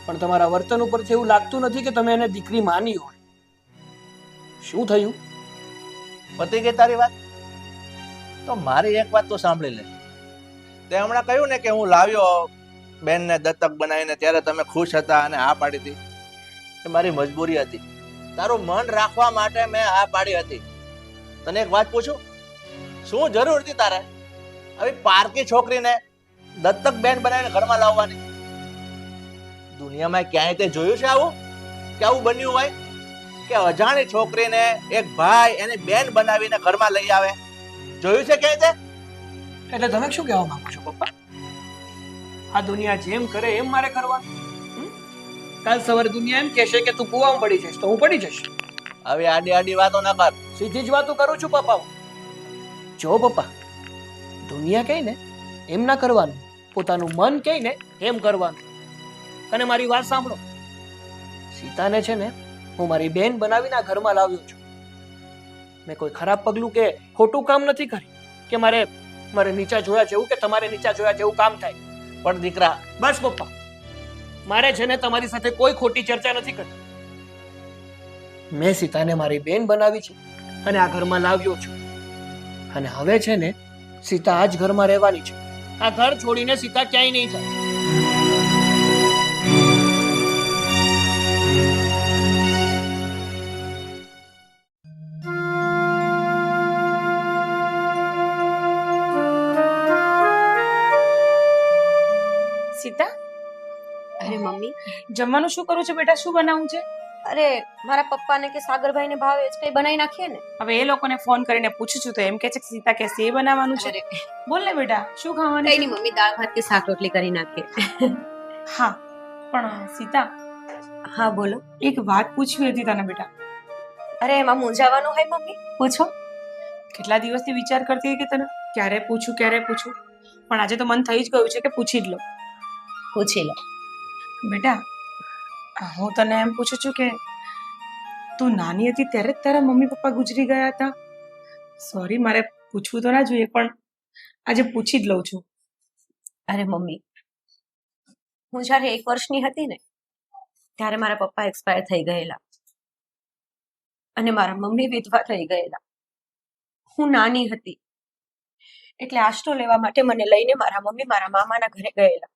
પણ તમારા વર્તન ઉપરથી એવું લાગતું નથી કે તમે એને દીકરી માની હોય. શું થયું? પતી ગઈ તારી વાત? તો મારી એક વાત તો સાંભળી લે. તે હમણાં કહ્યું ને કે હું લાવ્યો બેનને દત્તક બનાવીને, ત્યારે તમે ખુશ હતા અને હા પાડી હતી. એ મારી મજબૂરી હતી. તારું મન રાખવા માટે મેં હા પાડી હતી. તને એક વાત પૂછું, શું જરૂર હતી તારે આવી પારકી છોકરીને દત્તક બેન બનાવીને ઘરમાં લાવવાની? દુનિયામાં ક્યાંય તે જોયું છે આવું કે આવું બન્યું હોય કે અજાણી છોકરીને એક ભાઈ એને બેન બનાવીને ઘરમાં લઈ આવે? જોયું છે ક્યાંય તે? એટલે તમે શું કહેવા માંગો છો પપ્પા? આ દુનિયા જેમ કરે એમ મારે કરવાનું? કાલ સવારે દુનિયા એમ કહેશે કે તું કૂવામાં પડી જઈશ તો હું પડી જઈશ. હવે આડી આડી વાતો ન કર. સીધી જ વાતો કરું છું પપ્પા. જો પપ્પા, દુનિયા કહે ને એમ ના કરવાનું, પોતાનું મન કહે ને એમ કરવાનું. અને મારી વાત સાંભળો, સીતાને છે ને હું મારી બેન બનાવીને આ ઘરમાં લાવ્યો છું. મેં કોઈ ખરાબ પગલું કે ખોટું કામ નથી કર્યું કે મારે નીચા જોયા જેવું કે તમારે નીચા જોયા જેવું કામ થાય. પણ દીકરા, બસ પપ્પા, મારે છે ને તમારી સાથે કોઈ ખોટી ચર્ચા નથી કરવી. મેં સીતાને મારી બેન બનાવી છે અને આ ઘરમાં લાવ્યો છું. અને હવે છે ને સીતા આ જ ઘરમાં રહેવાની છે. આ ઘર છોડીને સીતા ક્યાંય નહીં જાય. સીતા, અરે મમ્મી, જમવાનું શું કરું છું બેટા? શું બનાવું છે? અરે મારા પપ્પાને કે સાગરભાઈને ભાવે જ કઈ બનાવી નાખીએ ને. હવે એ લોકોને ફોન કરીને પૂછું છું તો એમ કે છે કે સીતા કે એ બનાવવાનું છે. બોલ ને બેટા, શું ખાવાનું કઈ છે? નહીં મમ્મી, દાળ ભાત કે શાક રોટલી કરી નાખીએ. હા, પણ સીતા, હા બોલો. એક વાત પૂછવી હતી તને બેટા. અરે એમાં મૂંઝાવાનું હોય મમ્મી? પૂછો. કેટલા દિવસથી વિચાર કરતી હતી કે તને ક્યારે પૂછું પણ આજે તો મન થઈ જ ગયું છે કે પૂછી જ લો. પૂછી લો. બેટા, હું તને એમ પૂછું છું કે તું નાની હતી ત્યારે જ તારા મમ્મી પપ્પા ગુજરી ગયા હતા? સોરી, મારે પૂછવું તો ના જોઈએ, પણ આજે પૂછી જ લઉં છું. અરે મમ્મી, હું જ્યારે 1 વર્ષની હતી ને ત્યારે મારા પપ્પા એક્સપાયર થઈ ગયેલા અને મારા મમ્મી વિધવા થઈ ગયેલા. હું નાની હતી એટલે આશરો લેવા માટે મને લઈને મારા મમ્મી મારા મામાના ઘરે ગયેલા.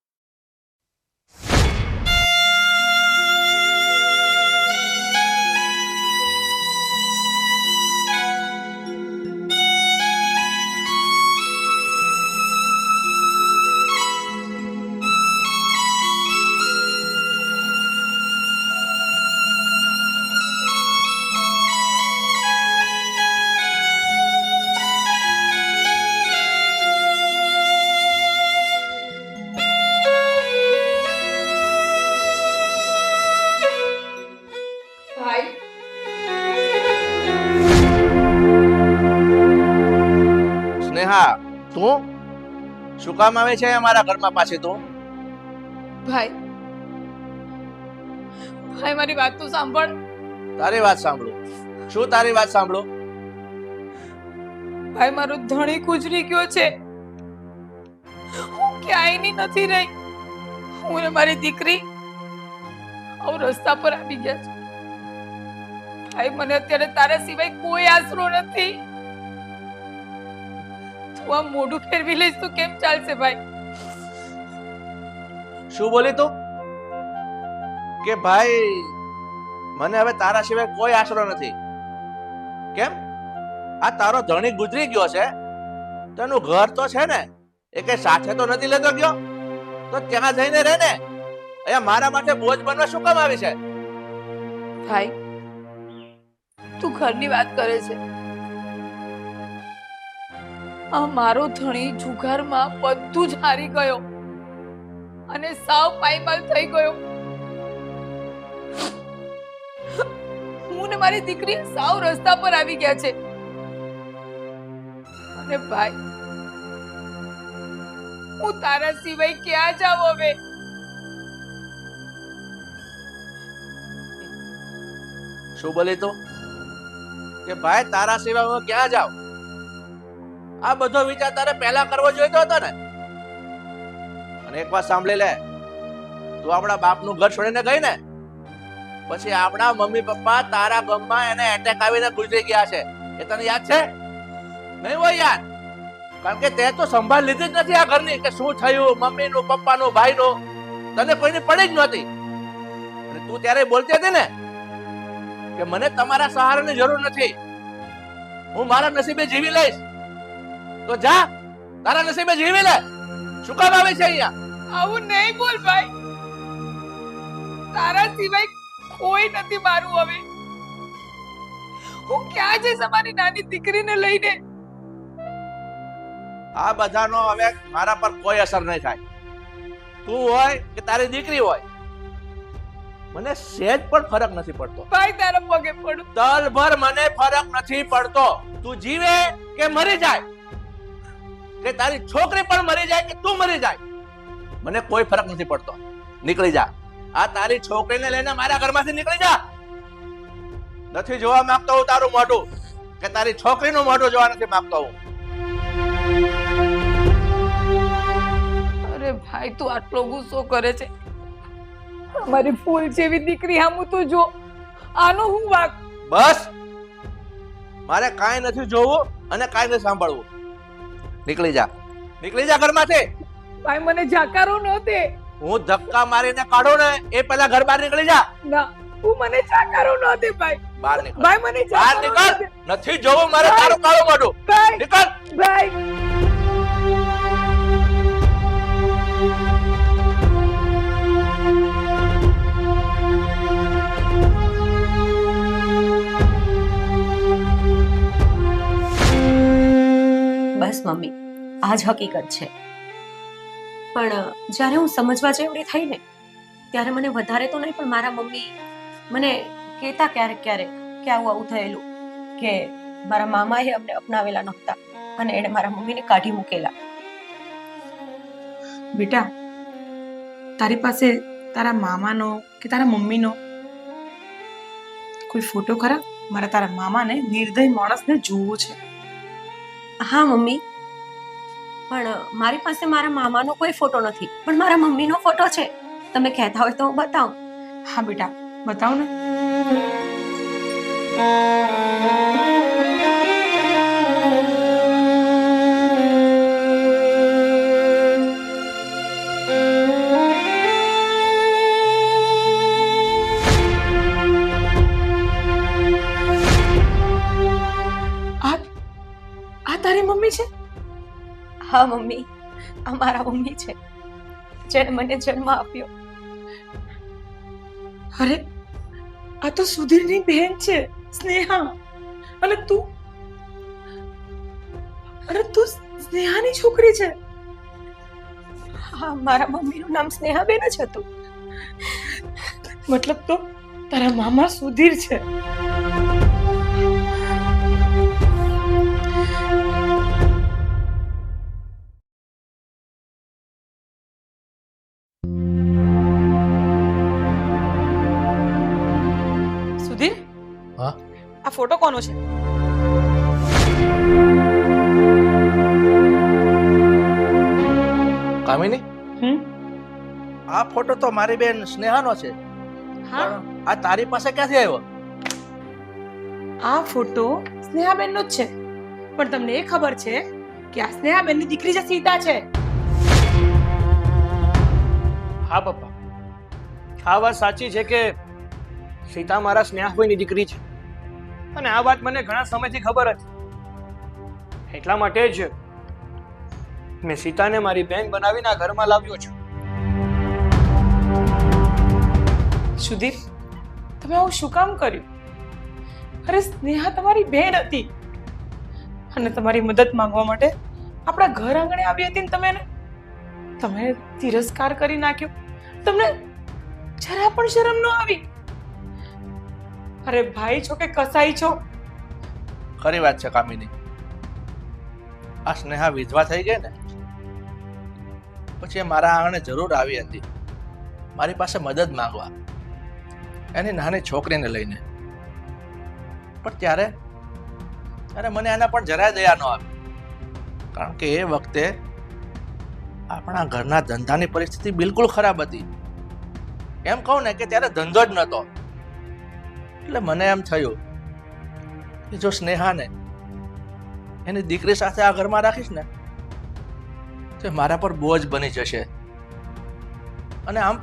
સ્નેહા, તું શું કામ આવે છે અમારા ઘરમાં પાછી તું? ભાઈ, મારી વાત તો સાંભળ. તારી વાત સાંભળું. શું તારી વાત સાંભળું? ભાઈ, મારો ધણી ગુજરી ગયો છે. હું ક્યાંયની નથી રહી. હું ને મારી દીકરી રસ્તા પર આવી ગયા છે. ભાઈ, મને અત્યારે તારા સિવાય કોઈ આશરો નથી. તું આ મોઢું ફેરવી લઈશ તો કેમ ચાલશે ભાઈ? શું બોલી તું? કે ભાઈ મને હવે તારા સિવાય કોઈ આશરો નથી? કેમ? આ તારો ધણી ગુજરી ગયો છે, તેનું ઘર તો છે ને, એ કઈ સાથે તો નથી લેતો ગયો? તો ત્યાં જઈને રહે ને. અહીંયા મારા માટે બોજ બનવા શું કામ આવી છે? ભાઈ, તું ઘરની વાત કરે છે. આ મારો ધણી જુગારમાં બધું જ હારી ગયો અને સાવ પાયમાલ થઈ ગયો. હું ને મારી દીકરી સાવ રસ્તા પર આવી ગયા છે. અને ભાઈ, હું તારા સિવાય ક્યાં જાઉં હવે? શું બોલી તું? કે ભાઈ તારા સિવાય હું ક્યાં જાઉં? આ બધો વિચાર તારે પહેલા કરવો જોઈતો હતો ને. અને એક વાત સાંભળી લે, તું આપણા બાપનું ઘર છોડીને ગઈ ને, પછી આપણા મમ્મી પપ્પા તારા ગામમાં એને એટેક આવીને ગુજરી ગયા છે. એ તને યાદ છે? નહીં હોય યાદ? કારણ કે તે તો સંભાળ લીધી જ નથી આ ઘરની કે શું થયું, મમ્મીનું, પપ્પાનું, ભાઈનું, તને કોઈની પડી જ નહોતી. અને તું ત્યારે બોલતી હતી ને કે મને તમારા સહારાની જરૂર નથી, હું મારા નસીબે જીવી લઈશ. તો જા, તારા નસીબે જીવી લે. શું કામ આવે છે અહીંયા? આવું નહીં બોલ ભાઈ, તારા સિવાય કોઈ નથી મારું. હવે હું ક્યાં જઈશ અમારી નાની દીકરીને લઈને? આ બધાનો હવે મારા પર કોઈ અસર નહીં થાય. તું હોય કે તારી દીકરી હોય, મને સહેજ પણ ફરક નથી પડતો. ભાઈ તારા પગે પડું. તલભર મને ફરક નથી પડતો. તું જીવે કે મરી જાય, કે તારી છોકરી પણ મરી જાય કે તું મરી જાય, મને કોઈ ફરક નથી પડતો. નીકળી જા. આ તારી છોકરીને લઈને મારા ઘરમાંથી નીકળી જા. નથી જોવા માંગતો હું તારું મોઢું, કે તારી છોકરીનું મોઢું જોવા નથી માંગતો હું. અરે ભાઈ, તું આટલો ગુસ્સો કરે છે? અમારી ફૂલ જેવી દીકરી હામું તું જો. આનો હું વાક? બસ, મારે કાંઈ નથી જોવું અને કાંઈ નથી સાંભળવું. નીકળી જા, નીકળી જા ઘરમાંથી. ભાઈ મને જાકારો ન દે. હું ધક્કા મારીને કાઢું ને એ પહેલા ઘર બહાર નીકળી જા. ના, તું મને જાકારો ન દે ભાઈ. બહાર નીકળ, ભાઈ મને બહાર જાકારો ન નીકળ. દે. નથી જોવું મારે તારું કાળું મોઢું. ભાઈ, નીકળ. ભાઈ. બસ મમ્મી, આ જ હકીકત છે. પણ જ્યારે હું સમજવા જેવડી થઈ ને, ત્યારે મને વધારે તો નહીં પણ મારા મમ્મી મને કહેતા ક્યારેક ક્યારેક કે આવું આવું થયેલું, કે મારા મામાએ અમને અપનાવેલા નહોતા અને એણે મારા મમ્મીને કાઢી મૂકેલા. બેટા, તારી પાસે તારા મામાનો કે તારા મમ્મીનો કોઈ ફોટો ખરા? મારે તારા મામાને નિર્દય માણસને જોવો છે. હા મમ્મી, પણ મારી પાસે મારા મામાનો કોઈ ફોટો નથી, પણ મારા મમ્મીનો ફોટો છે. તમે કહેતા હોય તો હું બતાવું. હા બેટા, બતાવ ને. આ તારી મમ્મી છે? હા મમ્મી, આ મારા મમ્મી છે, જેણે મને જન્મ આપ્યો. અરે, આ તો સુધીરની બહેન છે, સ્નેહા. અને તું સ્નેહાની છોકરી છે? હા, મારા મમ્મીનું નામ સ્નેહાબેન જ હતું. મતલબ તો તારા મામા સુધીર છે. સુધીર, હા? આ ફોટો કોનો છે? કામિની, આ ફોટો તો મારી બેન સ્નેહાનો છે. હા, પણ આ તારી પાસે ક્યાંથી આવ્યો? આ ફોટો સ્નેહાબેનનો જ છે. પણ તમને એ ખબર છે કે આ સ્નેહાબેનની દીકરી જે સીતા છે? હા પપ્પા, આ વાત સાચી છે કે સીતા મારા સ્નેહાભાઈની દીકરી છે. અને આ વાત મને ઘણા સમયથી ખબર હતી. એટલા માટે જ મેં સીતાને મારી બેન બનાવીને આ ઘરમાં લાવ્યો છું. સુધીર, તમે આવું શું કામ કર્યું? અરે, સ્નેહા તમારી બેન હતી અને તમારી મદદ માંગવા માટે આપણા ઘર આંગણે આવી હતી ને તમે તિરસ્કાર કરી નાખ્યો. તમને જરા પણ શરમ ન આવી? અરે ભાઈ છો કે કસાઈ છો? ખરી વાત છે કામિની. આ સ્નેહા વિધવા થઈ ગઈ ને પછી એ મારા આંગણે જરૂર આવી હતી, મારી પાસે મદદ માંગવા, એની નાની છોકરીને લઈને. પણ ત્યારે મને એના પણ જરાય દયા ન આવી, કારણ કે એ વખતે આપણા ઘરના ધંધાની પરિસ્થિતિ બિલકુલ ખરાબ હતી. એમ કહું ને કે ત્યારે ધંધો જ નહોતો. એટલે મને એમ થયું કે જો સ્નેહાને એની દીકરી સાથે આ ઘરમાં રાખીશ ને તે મારા પર બોજ બની જશે. અને આમ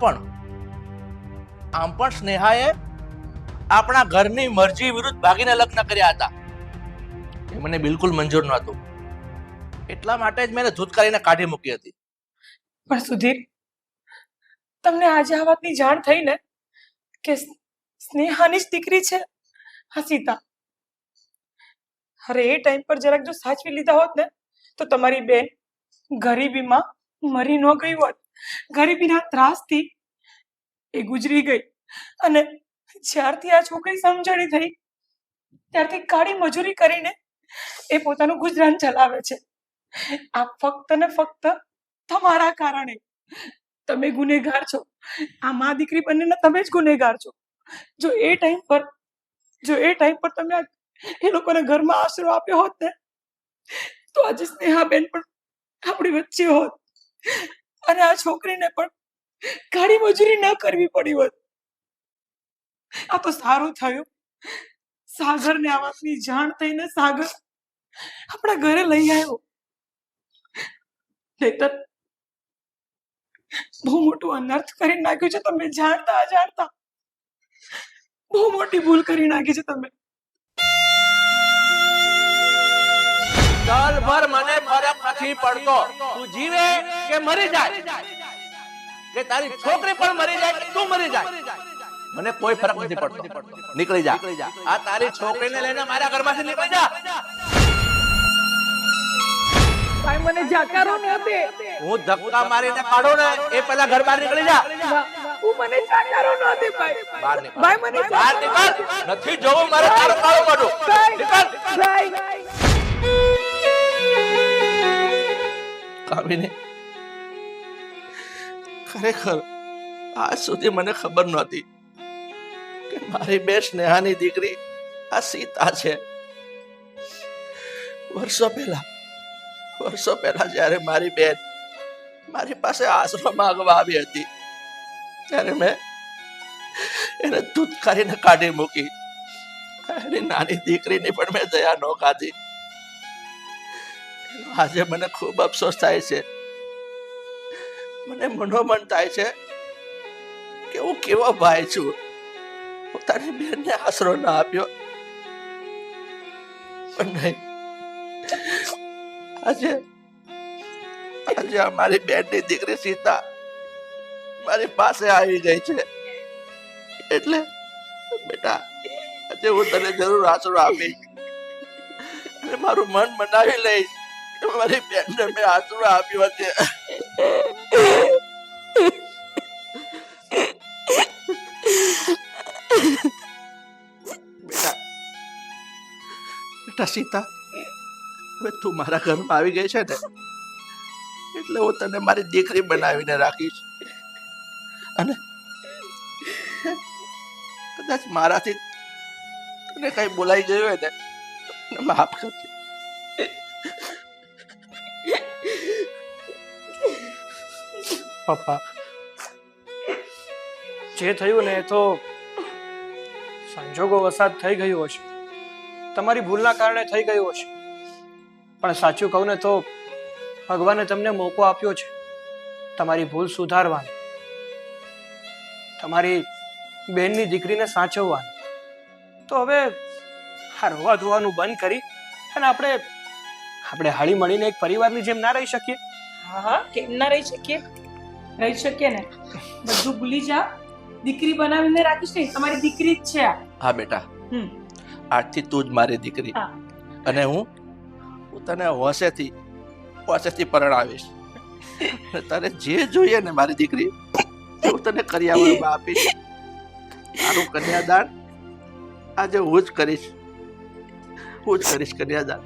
પણ સ્નેહાએ આપણા ઘરની મરજી વિરુદ્ધ ભાગીને લગ્ન કર્યા હતા. એ મને બિલકુલ મંજૂર નહોતું. એટલા માટે જ મેં એને ધૂતકારીને કાઢી મૂકી હતી. પણ સુધીર, તમને આજે આ વાતની જાણ થઈ ને કે સ્નેહાની જ દીકરી છે આ સીતા. અરે એ ટાઈમ પર જરાક જો સાચવી લીધા હોત ને તો તમારી બેન ગરીબીમાં મરી ન ગઈ હોત. ગરીબીના ત્રાસથી એ ગુજરી ગઈ. અને જ્યારથી આ છોકરી સમજણી થઈ ત્યારથી કાળી મજૂરી કરીને એ પોતાનું ગુજરાન ચલાવે છે. આ ફક્ત ને ફક્ત તમારા કારણે. તમે ગુનેગાર છો. આ મા દીકરી બંનેના તમે જ ગુનેગાર છો. જો એ ટાઈમ પર તમે એ લોકોને ઘરમાં આશરો આપ્યો હોત ને તો આજે સ્નેહાબેન પણ આપણી વચ્ચે હોત અને આ છોકરીને પણ કાળી મજૂરી ન કરવી પડી હોત. આ તો સારું થયું સાગરને આ વાતની જાણ થઈને સાગર આપણા ઘરે લઈ આવ્યો. નહીંતર બહુ મોટું અનર્થ કરી નાખ્યું છે તમે જાણતા અજાણતા. બહુ મોટી ભૂલ કરી નાખી છે તમે. સાલભર મને ફરક નથી પડતો તું જીવે કે મરી જાય, કે તારી છોકરી પણ મરી જાય કે તું મરી જાય, મને કોઈ ફરક નથી પડતો. નીકળી જા. આ તારી છોકરીને લઈને મારા ઘરમાંથી નીકળી જા. ભાઈ મને જાકારો ન દે. હું ધક્કા મારીને કાઢો ને એ પહેલા ઘર બહાર નીકળી જા. તું મને જાકારો ન દે ભાઈ. બહાર નીકળ. ભાઈ મને બહાર નીકળ. નથી જોવું મારે તારું કાળું મોઢું. નીકળ. ભાઈ કામિની, ખરેખર આજ સુધી મને ખબર નહોતી કે મારી બે સ્નેહાની દીકરી આ સીતા છે. વર્ષો પહેલા જ્યારે મારી બેન મારી પાસે આશરો માંગવા આવી હતી ત્યારે મેં એને ધૂતકારીને કાઢી મૂકી. એની નાની દીકરીની પણ મેં દયા ન ખાધી. આજે મને ખૂબ અફસોસ થાય છે. મને મનોમન થાય છે કે હું કેવો ભાઈ છું, પોતાની બેનને આશરો ના આપ્યો. પણ નહીં, આજે અમારી બેનની દીકરી સીતા મારી પાસે આવી ગઈ છે. એટલે બેટા, આજે હું તને જરૂર આશરો આપીશ અને મારું મન મનાવી લઈશ. મારી બેનને મેં આશરો આપ્યો છે. બેટા સીતા, હવે તું મારા ઘરમાં આવી ગઈ છે ને એટલે હું તને મારી દીકરી બનાવીને રાખીશ. અને કદાચ મારાથી તને કઈ બોલાઈ ગયું હોય ને તો માફ કરજે. પપ્પા, જે થયું ને એ તો સંજોગો વસાત થઈ ગયું હશે. તમારી ભૂલના કારણે થઈ ગયું હશે. પણ સાચું કહું ને તો ભગવાને તમને મોકો આપ્યો છે તમારી ભૂલ સુધારવાનો, તમારી બેનની દીકરીને સાચવવાનો. તો હવે આ રોવા ધોવાનું બંધ કરી અને આપણે હળી મળીને એક પરિવારની જેમ ના રહી શકીએ? હા, કેમ ના રહી શકીએ? રહી શકીએ ને. બધું ભૂલી જા. દીકરી બનાવીને રાખીશ ને, તમારી દીકરી જ છે આ. હા બેટા, આજથી તું જ મારી દીકરી. હા. અને હું તને હોશેથી પરણાવીશ. તારે જે જોઈએ ને મારી દીકરી હું તને કરિયાવરમાં આપીશ. તારું કન્યાદાન આજે હું જ કરીશ કન્યાદાન.